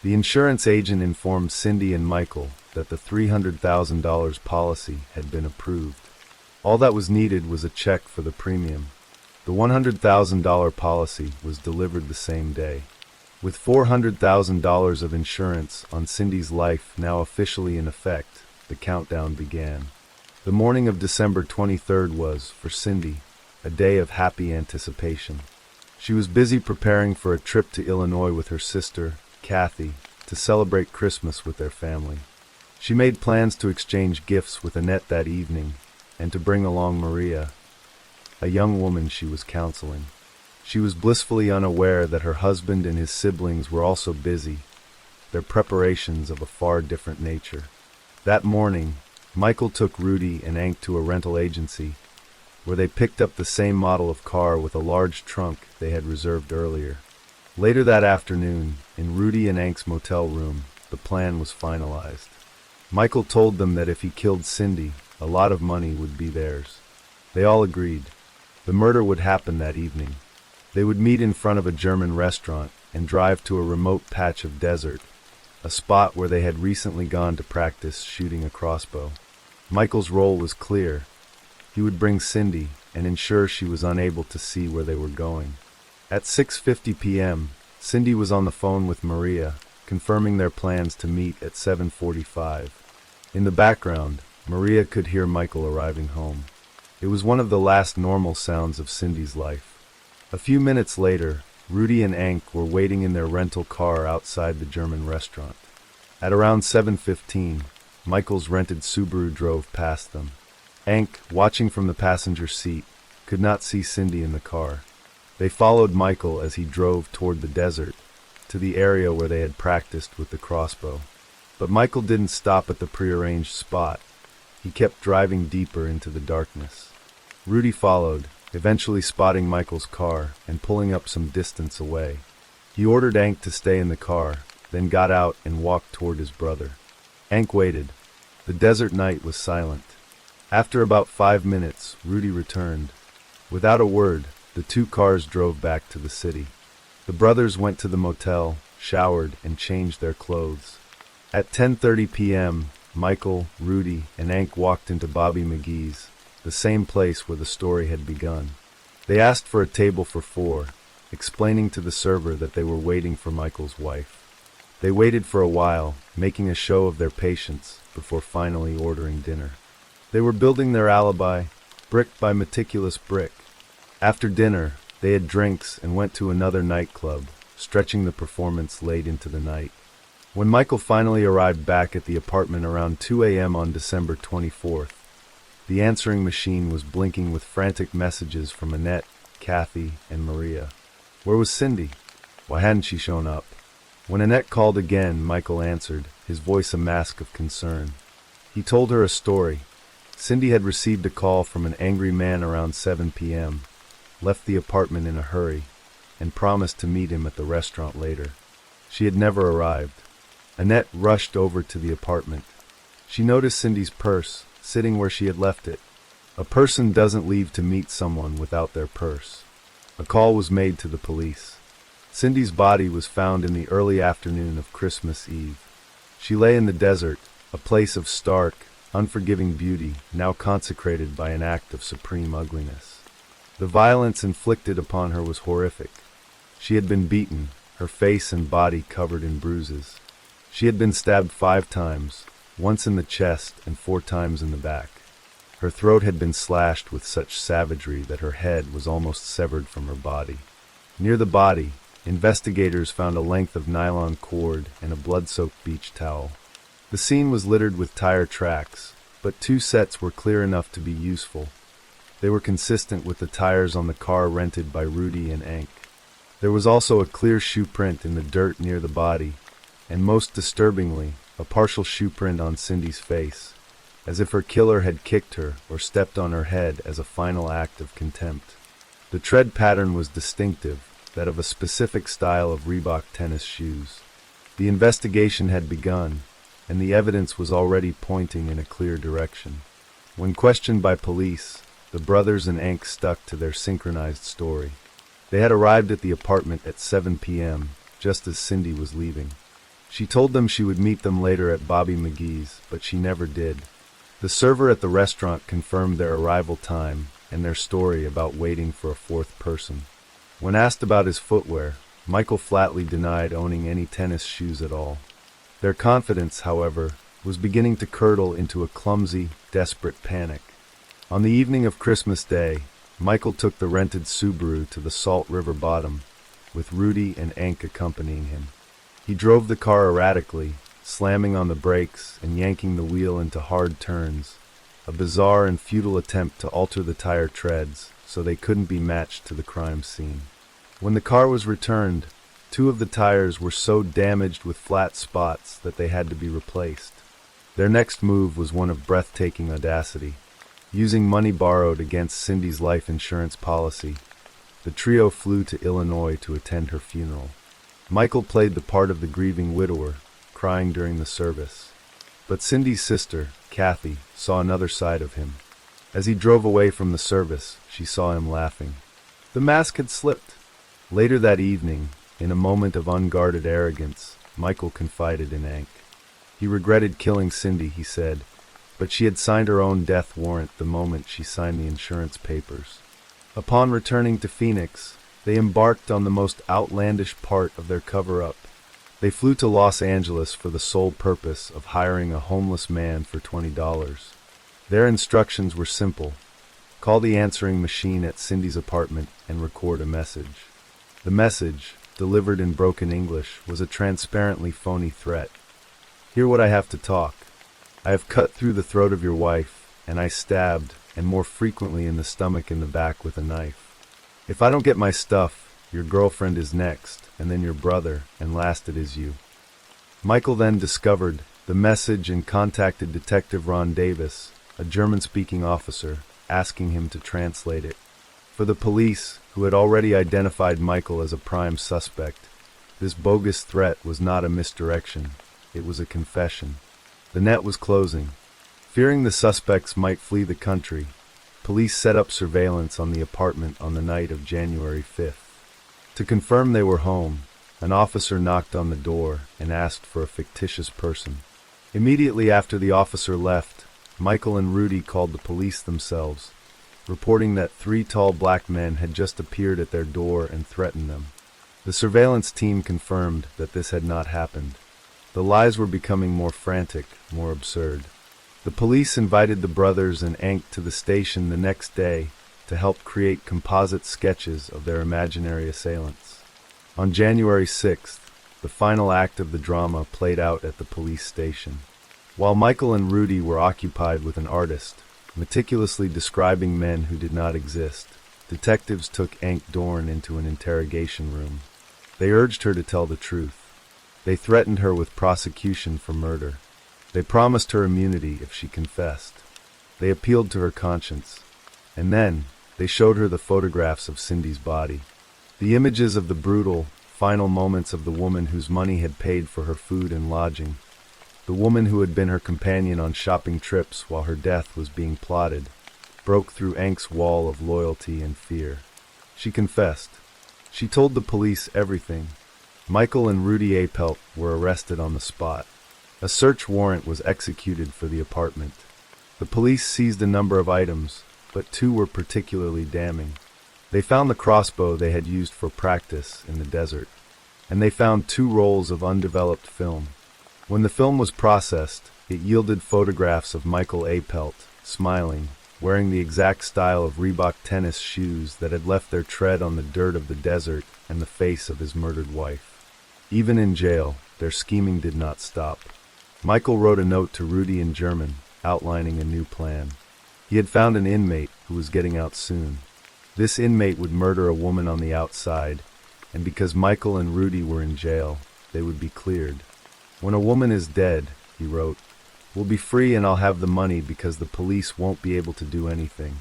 Speaker 1: The insurance agent informed Cindy and Michael that the $300,000 policy had been approved. All that was needed was a check for the premium. The $100,000 policy was delivered the same day. With $400,000 of insurance on Cindy's life now officially in effect, the countdown began. The morning of December 23rd was, for Cindy, a day of happy anticipation. She was busy preparing for a trip to Illinois with her sister, Kathy, to celebrate Christmas with their family. She made plans to exchange gifts with Annette that evening and to bring along Maria, a young woman she was counseling. She was blissfully unaware that her husband and his siblings were also busy, their preparations of a far different nature. That morning, Michael took Rudy and Ank to a rental agency, where they picked up the same model of car with a large trunk they had reserved earlier. Later that afternoon, in Rudy and Ank's motel room, the plan was finalized. Michael told them that if he killed Cindy, a lot of money would be theirs. They all agreed. The murder would happen that evening. They would meet in front of a German restaurant and drive to a remote patch of desert, a spot where they had recently gone to practice shooting a crossbow. Michael's role was clear. He would bring Cindy and ensure she was unable to see where they were going. At 6:50 p.m., Cindy was on the phone with Maria, confirming their plans to meet at 7:45. In the background, Maria could hear Michael arriving home. It was one of the last normal sounds of Cindy's life. A few minutes later, Rudy and Ank were waiting in their rental car outside the German restaurant. At around 7:15, Michael's rented Subaru drove past them. Ank, watching from the passenger seat, could not see Cindy in the car. They followed Michael as he drove toward the desert, to the area where they had practiced with the crossbow. But Michael didn't stop at the prearranged spot. He kept driving deeper into the darkness. Rudy followed, eventually spotting Michael's car and pulling up some distance away. He ordered Ank to stay in the car, then got out and walked toward his brother. Ank waited. The desert night was silent. After about 5 minutes, Rudy returned. Without a word, the two cars drove back to the city. The brothers went to the motel, showered, and changed their clothes. At 10:30 p.m., Michael, Rudy, and Ank walked into Bobby McGee's, the same place where the story had begun. They asked for a table for 4, explaining to the server that they were waiting for Michael's wife. They waited for a while, making a show of their patience, before finally ordering dinner. They were building their alibi, brick by meticulous brick. After dinner, they had drinks and went to another nightclub, stretching the performance late into the night. When Michael finally arrived back at the apartment around 2 a.m. on December 24th, the answering machine was blinking with frantic messages from Annette, Kathy, and Maria. Where was Cindy? Why hadn't she shown up? When Annette called again, Michael answered, his voice a mask of concern. He told her a story. Cindy had received a call from an angry man around 7 p.m., left the apartment in a hurry, and promised to meet him at the restaurant later. She had never arrived. Annette rushed over to the apartment. She noticed Cindy's purse, sitting where she had left it. A person doesn't leave to meet someone without their purse. A call was made to the police. Cindy's body was found in the early afternoon of Christmas Eve. She lay in the desert, a place of stark, unforgiving beauty, now consecrated by an act of supreme ugliness. The violence inflicted upon her was horrific. She had been beaten, her face and body covered in bruises. She had been stabbed 5 times, once in the chest and 4 times in the back. Her throat had been slashed with such savagery that her head was almost severed from her body. Near the body, investigators found a length of nylon cord and a blood-soaked beach towel. The scene was littered with tire tracks, but 2 sets were clear enough to be useful. They were consistent with the tires on the car rented by Rudy and Ank. There was also a clear shoe print in the dirt near the body, and most disturbingly, a partial shoe print on Cindy's face, as if her killer had kicked her or stepped on her head as a final act of contempt. The tread pattern was distinctive, that of a specific style of Reebok tennis shoes. The investigation had begun, and the evidence was already pointing in a clear direction. When questioned by police, the brothers and Ank stuck to their synchronized story. They had arrived at the apartment at 7 p.m., just as Cindy was leaving. She told them she would meet them later at Bobby McGee's, but she never did. The server at the restaurant confirmed their arrival time and their story about waiting for a 4th person. When asked about his footwear, Michael flatly denied owning any tennis shoes at all. Their confidence, however, was beginning to curdle into a clumsy, desperate panic. On the evening of Christmas Day, Michael took the rented Subaru to the Salt River bottom, with Rudy and Ank accompanying him. He drove the car erratically, slamming on the brakes and yanking the wheel into hard turns, a bizarre and futile attempt to alter the tire treads so they couldn't be matched to the crime scene. When the car was returned, 2 of the tires were so damaged with flat spots that they had to be replaced. Their next move was one of breathtaking audacity. Using money borrowed against Cindy's life insurance policy, the trio flew to Illinois to attend her funeral. Michael played the part of the grieving widower, crying during the service. But Cindy's sister, Kathy, saw another side of him. As he drove away from the service, she saw him laughing. The mask had slipped. Later that evening, in a moment of unguarded arrogance, Michael confided in Hank. He regretted killing Cindy, he said, but she had signed her own death warrant the moment she signed the insurance papers. Upon returning to Phoenix, they embarked on the most outlandish part of their cover-up. They flew to Los Angeles for the sole purpose of hiring a homeless man for $20. Their instructions were simple. Call the answering machine at Cindy's apartment and record a message. The message, delivered in broken English, was a transparently phony threat. Hear what I have to talk. I have cut through the throat of your wife, and I stabbed, and more frequently in the stomach and the back with a knife. If I don't get my stuff, your girlfriend is next, and then your brother, and last it is you. Michael then discovered the message and contacted Detective Ron Davis, a German-speaking officer, asking him to translate it. For the police, who had already identified Michael as a prime suspect, this bogus threat was not a misdirection. It was a confession. The net was closing. Fearing the suspects might flee the country, police set up surveillance on the apartment on the night of January 5th. To confirm they were home, an officer knocked on the door and asked for a fictitious person. Immediately after the officer left, Michael and Rudy called the police themselves, reporting that 3 tall black men had just appeared at their door and threatened them. The surveillance team confirmed that this had not happened. The lies were becoming more frantic, more absurd. The police invited the brothers and Hank to the station the next day to help create composite sketches of their imaginary assailants. On January 6th, the final act of the drama played out at the police station. While Michael and Rudy were occupied with an artist, meticulously describing men who did not exist, detectives took Hank Dorn into an interrogation room. They urged her to tell the truth. They threatened her with prosecution for murder. They promised her immunity if she confessed. They appealed to her conscience. And then, they showed her the photographs of Cindy's body. The images of the brutal, final moments of the woman whose money had paid for her food and lodging. The woman who had been her companion on shopping trips while her death was being plotted, broke through Hank's wall of loyalty and fear. She confessed. She told the police everything. Michael and Rudy Apelt were arrested on the spot. A search warrant was executed for the apartment. The police seized a number of items, but 2 were particularly damning. They found the crossbow they had used for practice in the desert, and they found 2 rolls of undeveloped film. When the film was processed, it yielded photographs of Michael Apelt, smiling, wearing the exact style of Reebok tennis shoes that had left their tread on the dirt of the desert and the face of his murdered wife. Even in jail, their scheming did not stop. Michael wrote a note to Rudy in German, outlining a new plan. He had found an inmate who was getting out soon. This inmate would murder a woman on the outside, and because Michael and Rudy were in jail, they would be cleared. When a woman is dead, he wrote, we'll be free and I'll have the money because the police won't be able to do anything.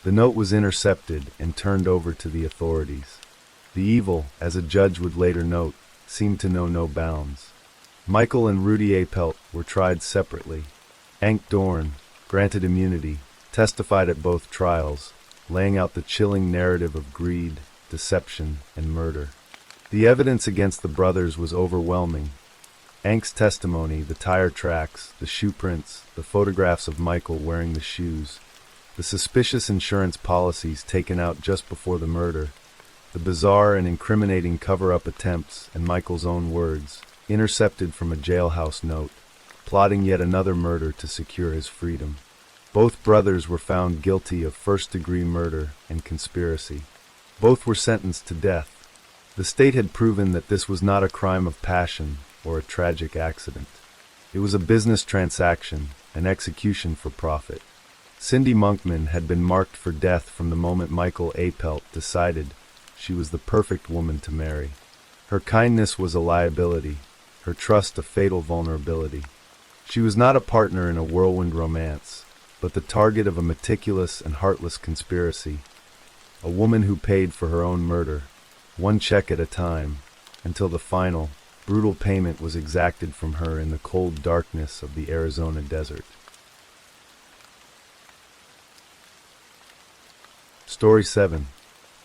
Speaker 1: The note was intercepted and turned over to the authorities. The evil, as a judge would later note, seemed to know no bounds. Michael and Rudy Apelt were tried separately. Hank Dorn, granted immunity, testified at both trials, laying out the chilling narrative of greed, deception, and murder. The evidence against the brothers was overwhelming. Hank's testimony, the tire tracks, the shoe prints, the photographs of Michael wearing the shoes, the suspicious insurance policies taken out just before the murder, the bizarre and incriminating cover-up attempts, and Michael's own words, intercepted from a jailhouse note, plotting yet another murder to secure his freedom. Both brothers were found guilty of first-degree murder and conspiracy. Both were sentenced to death. The state had proven that this was not a crime of passion or a tragic accident. It was a business transaction, an execution for profit. Cindy Monkman had been marked for death from the moment Michael Apelt decided she was the perfect woman to marry. Her kindness was a liability, her trust a fatal vulnerability. She was not a partner in a whirlwind romance, but the target of a meticulous and heartless conspiracy, a woman who paid for her own murder, one check at a time, until the final, brutal payment was exacted from her in the cold darkness of the Arizona desert. Story 7.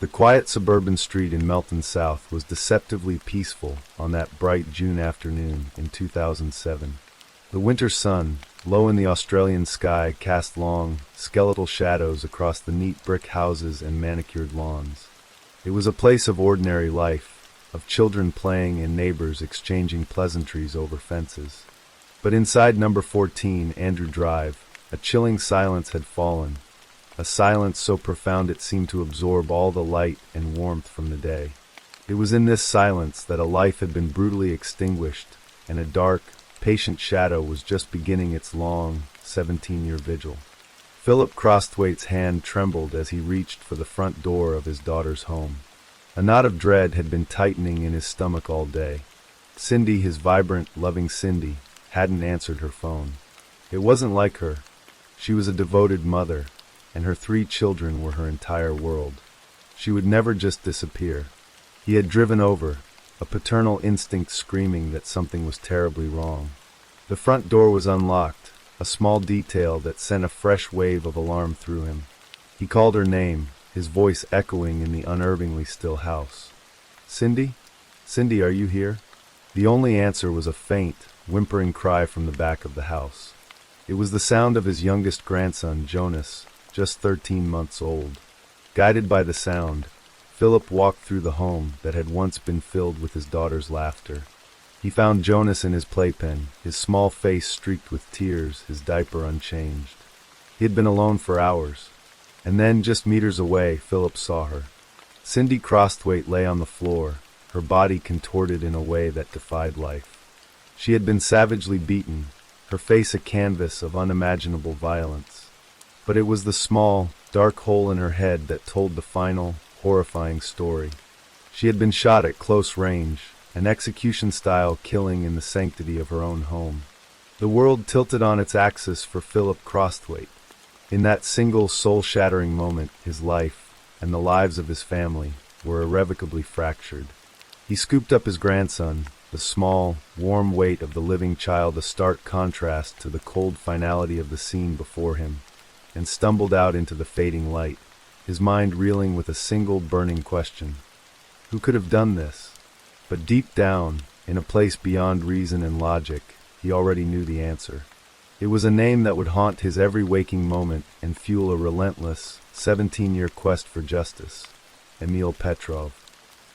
Speaker 1: The quiet suburban street in Melton South was deceptively peaceful on that bright June afternoon in 2007. The winter sun, low in the Australian sky, cast long, skeletal shadows across the neat brick houses and manicured lawns. It was a place of ordinary life, of children playing and neighbors exchanging pleasantries over fences. But inside number 14, Andrew Drive, a chilling silence had fallen, a silence so profound it seemed to absorb all the light and warmth from the day. It was in this silence that a life had been brutally extinguished, and a dark, patient shadow was just beginning its long, 17-year vigil. Philip Crosthwaite's hand trembled as he reached for the front door of his daughter's home. A knot of dread had been tightening in his stomach all day. Cindy, his vibrant, loving Cindy, hadn't answered her phone. It wasn't like her. She was a devoted mother, and her 3 children were her entire world. She would never just disappear. He had driven over, a paternal instinct screaming that something was terribly wrong. The front door was unlocked, a small detail that sent a fresh wave of alarm through him. He called her name, his voice echoing in the unervingly still house. "Cindy? Cindy, are you here?" The only answer was a faint, whimpering cry from the back of the house. It was the sound of his youngest grandson, Jonas, just 13 months old. Guided by the sound, Philip walked through the home that had once been filled with his daughter's laughter. He found Jonas in his playpen, his small face streaked with tears, his diaper unchanged. He had been alone for hours. And then, just meters away, Philip saw her. Cindy Crosthwaite lay on the floor, her body contorted in a way that defied life. She had been savagely beaten, her face a canvas of unimaginable violence. But it was the small, dark hole in her head that told the final, horrifying story. She had been shot at close range, an execution-style killing in the sanctity of her own home. The world tilted on its axis for Philip Crosthwaite. In that single soul-shattering moment, his life, and the lives of his family, were irrevocably fractured. He scooped up his grandson, the small, warm weight of the living child a stark contrast to the cold finality of the scene before him, and stumbled out into the fading light, his mind reeling with a single burning question. Who could have done this? But deep down, in a place beyond reason and logic, he already knew the answer. It was a name that would haunt his every waking moment and fuel a relentless, 17-year quest for justice. Emil Petrov.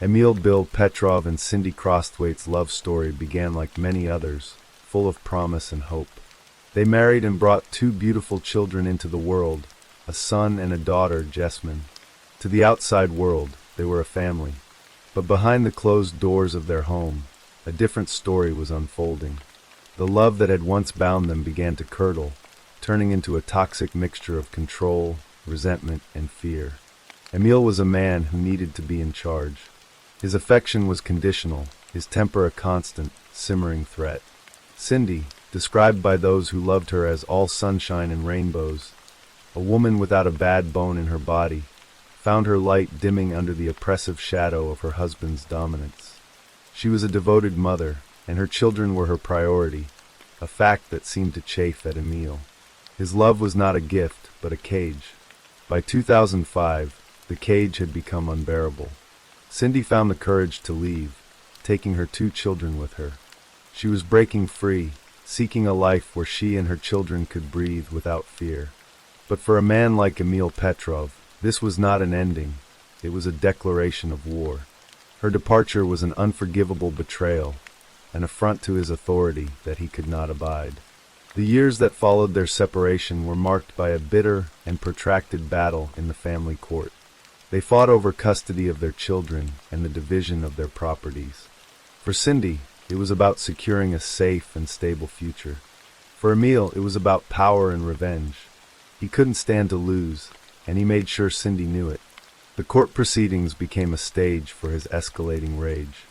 Speaker 1: Emil Bill Petrov and Cindy Crosthwaite's love story began like many others, full of promise and hope. They married and brought 2 beautiful children into the world, a son and a daughter, Jessamine. To the outside world, they were a family. But behind the closed doors of their home, a different story was unfolding. The love that had once bound them began to curdle, turning into a toxic mixture of control, resentment, and fear. Emil was a man who needed to be in charge. His affection was conditional, his temper a constant, simmering threat. Cindy, described by those who loved her as all sunshine and rainbows, a woman without a bad bone in her body, found her light dimming under the oppressive shadow of her husband's dominance. She was a devoted mother, and her children were her priority, a fact that seemed to chafe at Emil. His love was not a gift, but a cage. By 2005, the cage had become unbearable. Cindy found the courage to leave, taking her 2 children with her. She was breaking free, seeking a life where she and her children could breathe without fear. But for a man like Emil Petrov, this was not an ending, it was a declaration of war. Her departure was an unforgivable betrayal, an affront to his authority that he could not abide. The years that followed their separation were marked by a bitter and protracted battle in the family court. They fought over custody of their children and the division of their properties. For Cindy, it was about securing a safe and stable future. For Emil, it was about power and revenge. He couldn't stand to lose, and he made sure Cindy knew it. The court proceedings became a stage for his escalating rage.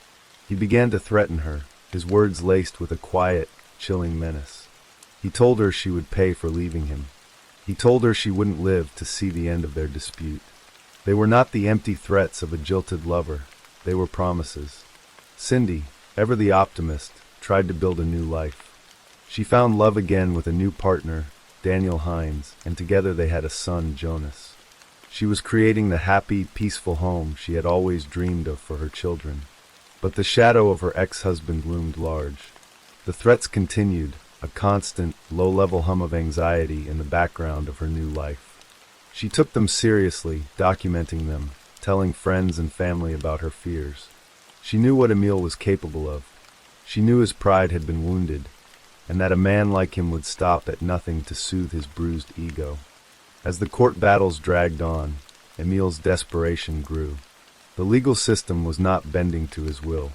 Speaker 1: He began to threaten her, his words laced with a quiet, chilling menace. He told her she would pay for leaving him. He told her she wouldn't live to see the end of their dispute. They were not the empty threats of a jilted lover. They were promises. Cindy, ever the optimist, tried to build a new life. She found love again with a new partner, Daniel Hines, and together they had a son, Jonas. She was creating the happy, peaceful home she had always dreamed of for her children. But the shadow of her ex-husband loomed large. The threats continued, a constant, low-level hum of anxiety in the background of her new life. She took them seriously, documenting them, telling friends and family about her fears. She knew what Emil was capable of. She knew his pride had been wounded, and that a man like him would stop at nothing to soothe his bruised ego. As the court battles dragged on, Emil's desperation grew. The legal system was not bending to his will.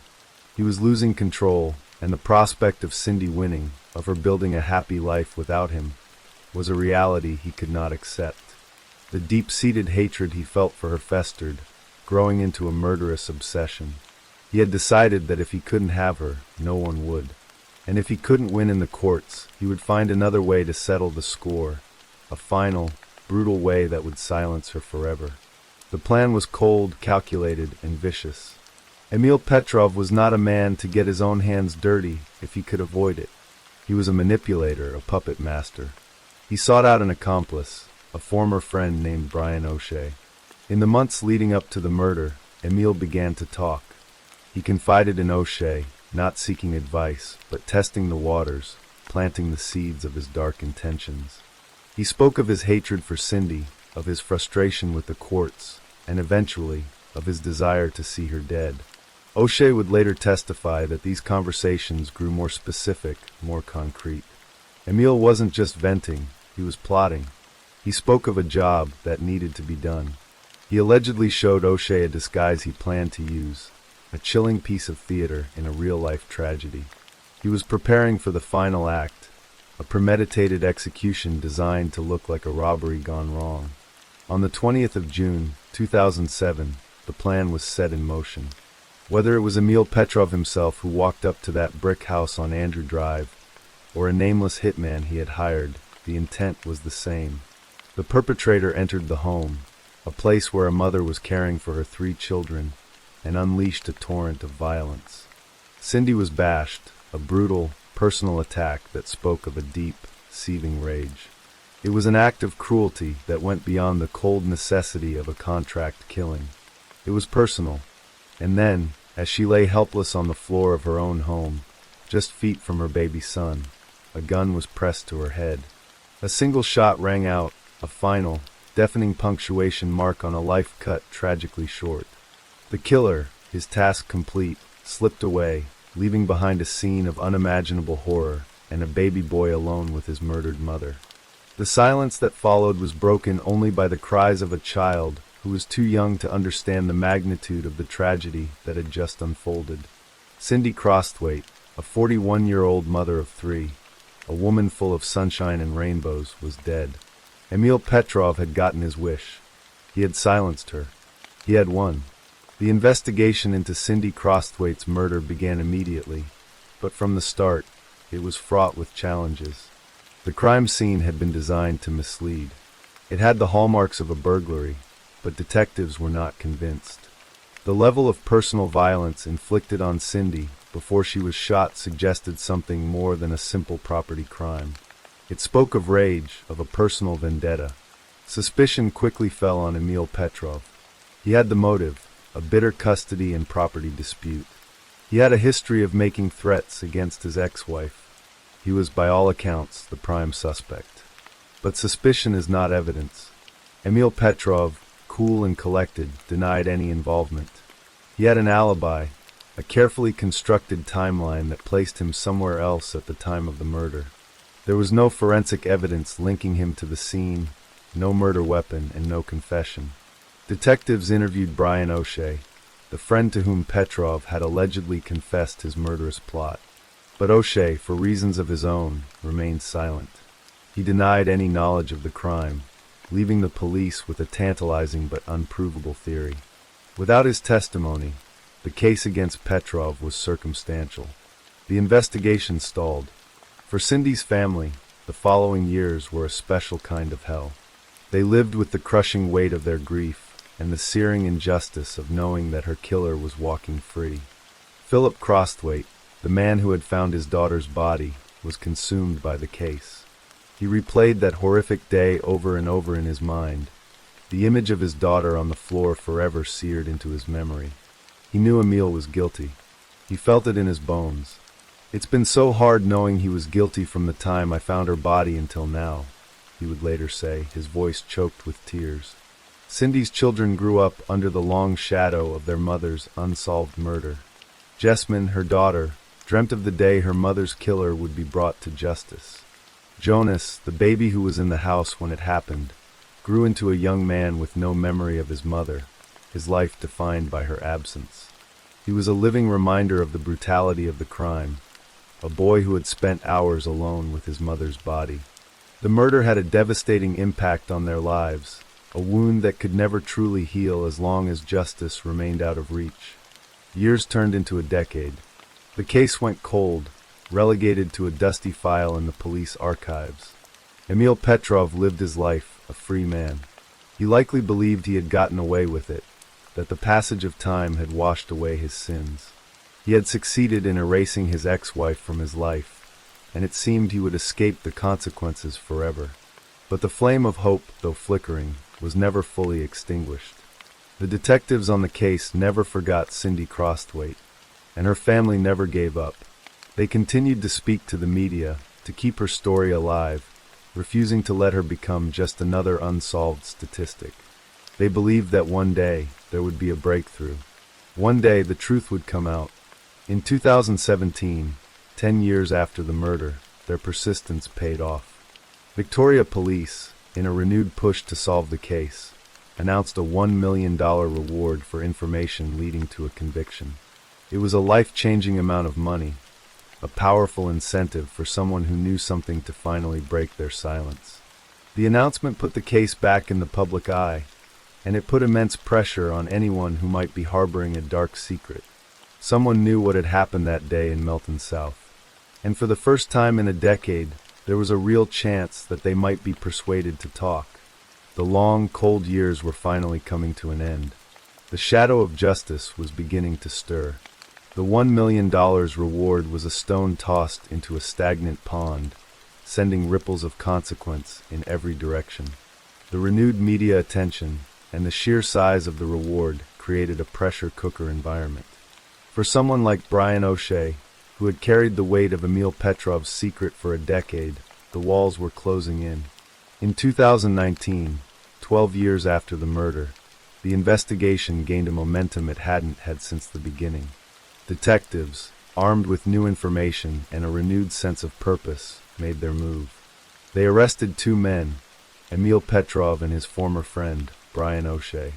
Speaker 1: He was losing control, and the prospect of Cindy winning, of her building a happy life without him, was a reality he could not accept. The deep-seated hatred he felt for her festered, growing into a murderous obsession. He had decided that if he couldn't have her, no one would. And if he couldn't win in the courts, he would find another way to settle the score, a final, brutal way that would silence her forever. The plan was cold, calculated, and vicious. Emil Petrov was not a man to get his own hands dirty if he could avoid it. He was a manipulator, a puppet master. He sought out an accomplice, a former friend named Brian O'Shea. In the months leading up to the murder, Emil began to talk. He confided in O'Shea, not seeking advice, but testing the waters, planting the seeds of his dark intentions. He spoke of his hatred for Cindy, of his frustration with the courts, and eventually, of his desire to see her dead. O'Shea would later testify that these conversations grew more specific, more concrete. Emil wasn't just venting, he was plotting. He spoke of a job that needed to be done. He allegedly showed O'Shea a disguise he planned to use, a chilling piece of theater in a real-life tragedy. He was preparing for the final act, a premeditated execution designed to look like a robbery gone wrong. On the 20th of June, 2007, the plan was set in motion. Whether it was Emil Petrov himself who walked up to that brick house on Andrew Drive, or a nameless hitman he had hired, the intent was the same. The perpetrator entered the home, a place where a mother was caring for her 3 children, and unleashed a torrent of violence. Cindy was bashed, a brutal, personal attack that spoke of a deep, seething rage. It was an act of cruelty that went beyond the cold necessity of a contract killing. It was personal. And then, as she lay helpless on the floor of her own home, just feet from her baby son, a gun was pressed to her head. A single shot rang out, a final, deafening punctuation mark on a life cut tragically short. The killer, his task complete, slipped away, leaving behind a scene of unimaginable horror and a baby boy alone with his murdered mother. The silence that followed was broken only by the cries of a child who was too young to understand the magnitude of the tragedy that had just unfolded. Cindy Crosthwaite, a 41-year-old mother of 3, a woman full of sunshine and rainbows, was dead. Emil Petrov had gotten his wish. He had silenced her. He had won. The investigation into Cindy Crosthwaite's murder began immediately, but from the start, it was fraught with challenges. The crime scene had been designed to mislead. It had the hallmarks of a burglary, but detectives were not convinced. The level of personal violence inflicted on Cindy before she was shot suggested something more than a simple property crime. It spoke of rage, of a personal vendetta. Suspicion quickly fell on Emil Petrov. He had the motive, a bitter custody and property dispute. He had a history of making threats against his ex-wife. He was, by all accounts, the prime suspect. But suspicion is not evidence. Emil Petrov, cool and collected, denied any involvement. He had an alibi, a carefully constructed timeline that placed him somewhere else at the time of the murder. There was no forensic evidence linking him to the scene, no murder weapon, and no confession. Detectives interviewed Brian O'Shea, the friend to whom Petrov had allegedly confessed his murderous plot. But O'Shea, for reasons of his own, remained silent. He denied any knowledge of the crime, leaving the police with a tantalizing but unprovable theory. Without his testimony, the case against Petrov was circumstantial. The investigation stalled. For Cindy's family, the following years were a special kind of hell. They lived with the crushing weight of their grief and the searing injustice of knowing that her killer was walking free. Philip Crosthwaite, the man who had found his daughter's body, was consumed by the case. He replayed that horrific day over and over in his mind, the image of his daughter on the floor forever seared into his memory. He knew Emile was guilty. He felt it in his bones. "It's been so hard knowing he was guilty from the time I found her body until now," he would later say, his voice choked with tears. Cindy's children grew up under the long shadow of their mother's unsolved murder. Jessamine, her daughter, dreamt of the day her mother's killer would be brought to justice. Jonas, the baby who was in the house when it happened, grew into a young man with no memory of his mother, his life defined by her absence. He was a living reminder of the brutality of the crime, a boy who had spent hours alone with his mother's body. The murder had a devastating impact on their lives, a wound that could never truly heal as long as justice remained out of reach. Years turned into a decade. The case went cold, relegated to a dusty file in the police archives. Emile Petrov lived his life a free man. He likely believed he had gotten away with it, that the passage of time had washed away his sins. He had succeeded in erasing his ex-wife from his life, and it seemed he would escape the consequences forever. But the flame of hope, though flickering, was never fully extinguished. The detectives on the case never forgot Cindy Crosthwaite, and her family never gave up. They continued to speak to the media, to keep her story alive, refusing to let her become just another unsolved statistic. They believed that one day there would be a breakthrough. One day the truth would come out. In 2017, 10 years after the murder, their persistence paid off. Victoria Police, in a renewed push to solve the case, announced a $1 million reward for information leading to a conviction. It was a life-changing amount of money, a powerful incentive for someone who knew something to finally break their silence. The announcement put the case back in the public eye, and it put immense pressure on anyone who might be harboring a dark secret. Someone knew what had happened that day in Melton South, and for the first time in a decade, there was a real chance that they might be persuaded to talk. The long, cold years were finally coming to an end. The shadow of justice was beginning to stir. The $1 million reward was a stone tossed into a stagnant pond, sending ripples of consequence in every direction. The renewed media attention and the sheer size of the reward created a pressure cooker environment. For someone like Brian O'Shea, who had carried the weight of Emile Petrov's secret for a decade, the walls were closing in. In 2019, 12 years after the murder, the investigation gained a momentum it hadn't had since the beginning. Detectives, armed with new information and a renewed sense of purpose, made their move. They arrested two men, Emile Petrov and his former friend, Brian O'Shea.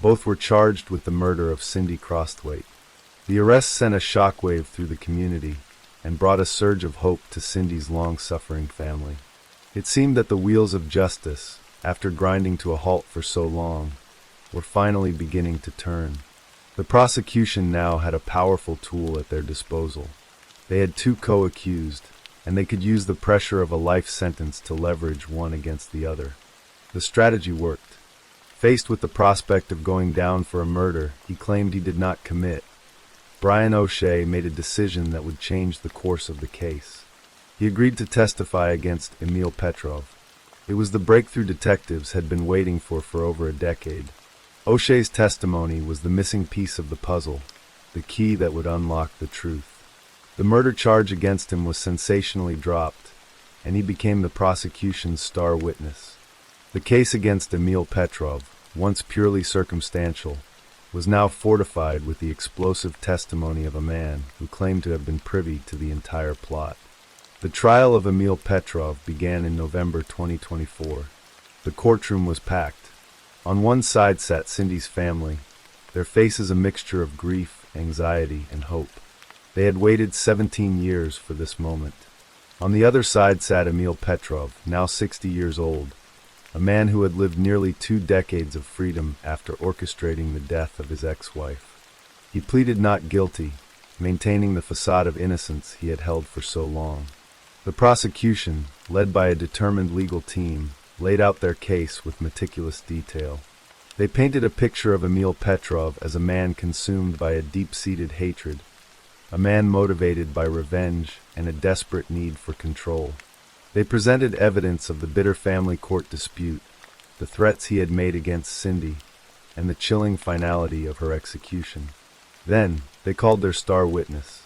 Speaker 1: Both were charged with the murder of Cindy Crosthwaite. The arrest sent a shockwave through the community and brought a surge of hope to Cindy's long-suffering family. It seemed that the wheels of justice, after grinding to a halt for so long, were finally beginning to turn. The prosecution now had a powerful tool at their disposal. They had two co-accused, and they could use the pressure of a life sentence to leverage one against the other. The strategy worked. Faced with the prospect of going down for a murder he claimed he did not commit, Brian O'Shea made a decision that would change the course of the case. He agreed to testify against Emile Petrov. It was the breakthrough detectives had been waiting for over a decade. O'Shea's testimony was the missing piece of the puzzle, the key that would unlock the truth. The murder charge against him was sensationally dropped, and he became the prosecution's star witness. The case against Emile Petrov, once purely circumstantial, was now fortified with the explosive testimony of a man who claimed to have been privy to the entire plot. The trial of Emile Petrov began in November 2024. The courtroom was packed. On one side sat Cindy's family, their faces a mixture of grief, anxiety, and hope. They had waited 17 years for this moment. On the other side sat Emile Petrov, now 60 years old, a man who had lived nearly 2 decades of freedom after orchestrating the death of his ex-wife. He pleaded not guilty, maintaining the facade of innocence he had held for so long. The prosecution, led by a determined legal team, laid out their case with meticulous detail. They painted a picture of Emile Petrov as a man consumed by a deep-seated hatred, a man motivated by revenge and a desperate need for control. They presented evidence of the bitter family court dispute, the threats he had made against Cindy, and the chilling finality of her execution. Then, they called their star witness.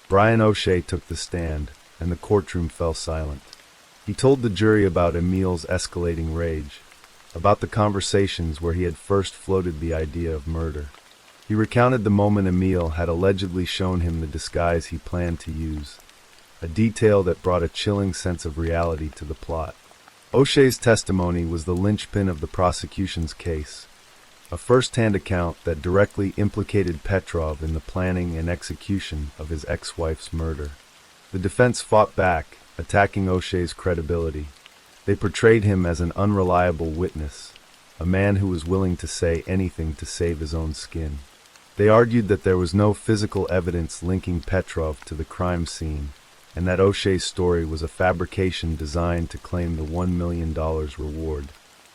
Speaker 1: Brian O'Shea took the stand, and the courtroom fell silent. He told the jury about Emil's escalating rage, about the conversations where he had first floated the idea of murder. He recounted the moment Emil had allegedly shown him the disguise he planned to use, a detail that brought a chilling sense of reality to the plot. O'Shea's testimony was the linchpin of the prosecution's case, a first-hand account that directly implicated Petrov in the planning and execution of his ex-wife's murder. The defense fought back, attacking O'Shea's credibility. They portrayed him as an unreliable witness, a man who was willing to say anything to save his own skin. They argued that there was no physical evidence linking Petrov to the crime scene, and that O'Shea's story was a fabrication designed to claim the $1 million reward.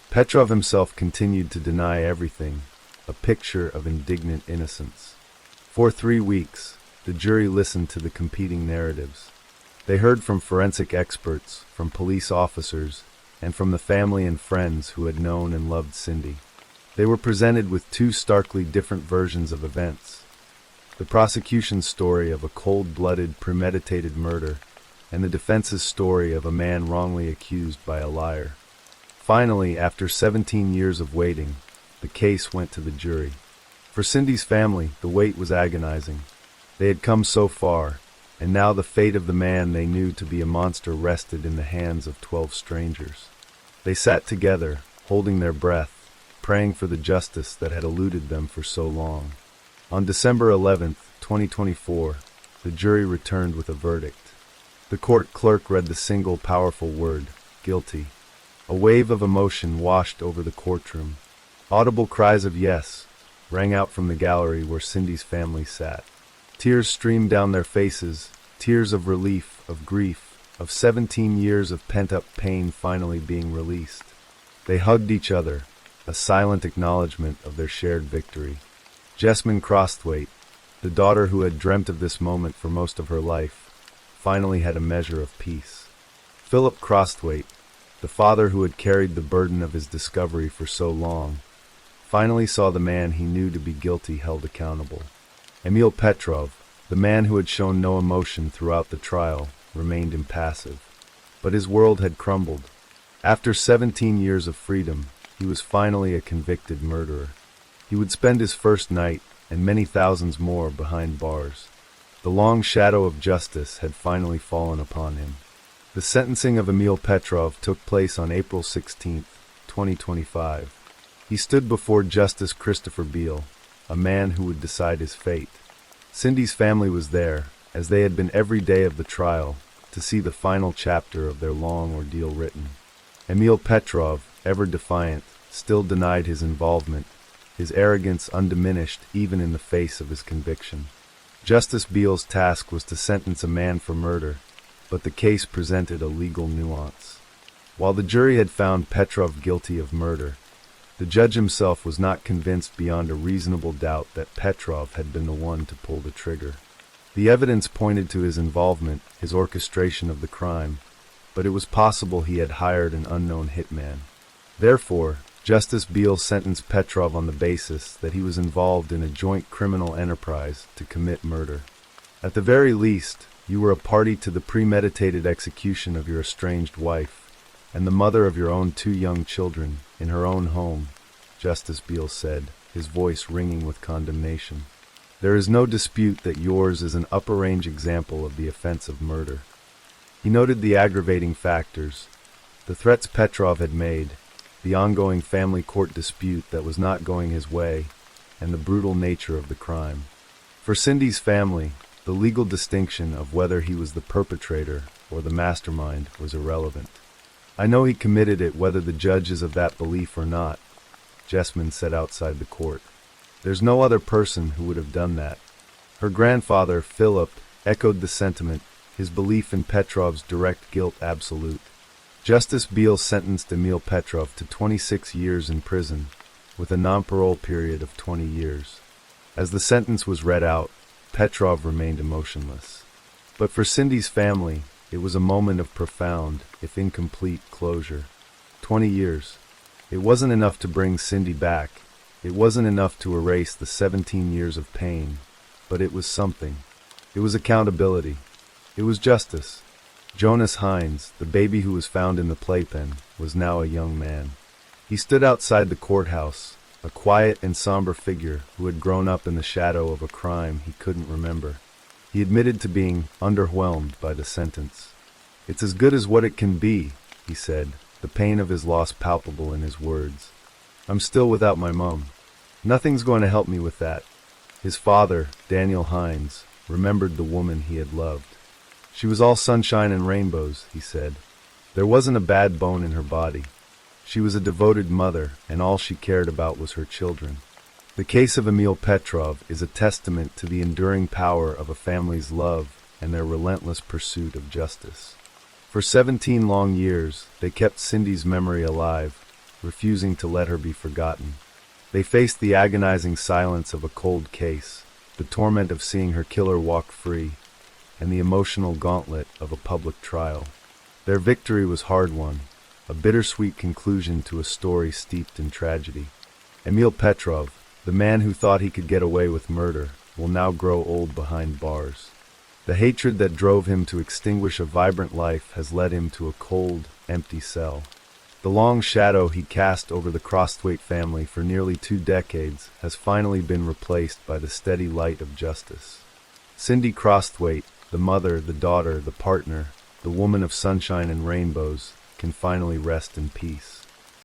Speaker 1: Petrov himself continued to deny everything, a picture of indignant innocence. For 3 weeks, the jury listened to the competing narratives. They heard from forensic experts, from police officers, and from the family and friends who had known and loved Cindy. They were presented with two starkly different versions of events: the prosecution's story of a cold-blooded, premeditated murder, and the defense's story of a man wrongly accused by a liar. Finally, after 17 years of waiting, the case went to the jury. For Cindy's family, the wait was agonizing. They had come so far, and now the fate of the man they knew to be a monster rested in the hands of 12 strangers. They sat together, holding their breath, praying for the justice that had eluded them for so long. On December 11, 2024, the jury returned with a verdict. The court clerk read the single powerful word, guilty. A wave of emotion washed over the courtroom. Audible cries of yes rang out from the gallery where Cindy's family sat. Tears streamed down their faces, tears of relief, of grief, of 17 years of pent-up pain finally being released. They hugged each other, a silent acknowledgement of their shared victory. Jessamine Crosthwaite, the daughter who had dreamt of this moment for most of her life, finally had a measure of peace. Philip Crosthwaite, the father who had carried the burden of his discovery for so long, finally saw the man he knew to be guilty held accountable. Emil Petrov, the man who had shown no emotion throughout the trial, remained impassive. But his world had crumbled. After 17 years of freedom, he was finally a convicted murderer. He would spend his first night, and many thousands more, behind bars. The long shadow of justice had finally fallen upon him. The sentencing of Emil Petrov took place on April 16, 2025. He stood before Justice Christopher Beale, a man who would decide his fate. Cindy's family was there, as they had been every day of the trial, to see the final chapter of their long ordeal written. Emil Petrov, ever defiant, still denied his involvement, his arrogance undiminished even in the face of his conviction. Justice Beale's task was to sentence a man for murder, but the case presented a legal nuance. While the jury had found Petrov guilty of murder, the judge himself was not convinced beyond a reasonable doubt that Petrov had been the one to pull the trigger. The evidence pointed to his involvement, his orchestration of the crime, but it was possible he had hired an unknown hitman. Therefore, Justice Beale sentenced Petrov on the basis that he was involved in a joint criminal enterprise to commit murder. At the very least, you were a party to the premeditated execution of your estranged wife, and the mother of your own 2 young children, in her own home, Justice Beale said, his voice ringing with condemnation. There is no dispute that yours is an upper-range example of the offense of murder. He noted the aggravating factors, the threats Petrov had made, the ongoing family court dispute that was not going his way, and the brutal nature of the crime. For Cindy's family, the legal distinction of whether he was the perpetrator or the mastermind was irrelevant. I know he committed it whether the judge is of that belief or not, Jessamine said outside the court. There's no other person who would have done that. Her grandfather, Philip, echoed the sentiment, his belief in Petrov's direct guilt absolute. Justice Beale sentenced Emil Petrov to 26 years in prison, with a non-parole period of 20 years. As the sentence was read out, Petrov remained emotionless. But for Cindy's family, it was a moment of profound, if incomplete, closure. 20 years. It wasn't enough to bring Cindy back. It wasn't enough to erase the 17 years of pain. But it was something. It was accountability. It was justice. Jonas Hines, the baby who was found in the playpen, was now a young man. He stood outside the courthouse, a quiet and somber figure who had grown up in the shadow of a crime he couldn't remember. He admitted to being underwhelmed by the sentence. "It's as good as what it can be," he said, the pain of his loss palpable in his words. "I'm still without my mom. Nothing's going to help me with that." His father, Daniel Hines, remembered the woman he had loved. "She was all sunshine and rainbows," he said. "There wasn't a bad bone in her body. She was a devoted mother, and all she cared about was her children." The case of Emil Petrov is a testament to the enduring power of a family's love and their relentless pursuit of justice. For 17 long years, they kept Cindy's memory alive, refusing to let her be forgotten. They faced the agonizing silence of a cold case, the torment of seeing her killer walk free, and the emotional gauntlet of a public trial. Their victory was hard-won, a bittersweet conclusion to a story steeped in tragedy. Emil Petrov, the man who thought he could get away with murder, will now grow old behind bars. The hatred that drove him to extinguish a vibrant life has led him to a cold, empty cell. The long shadow he cast over the Crosthwaite family for nearly 2 decades has finally been replaced by the steady light of justice. Cindy Crosthwaite, the mother, the daughter, the partner, the woman of sunshine and rainbows, can finally rest in peace.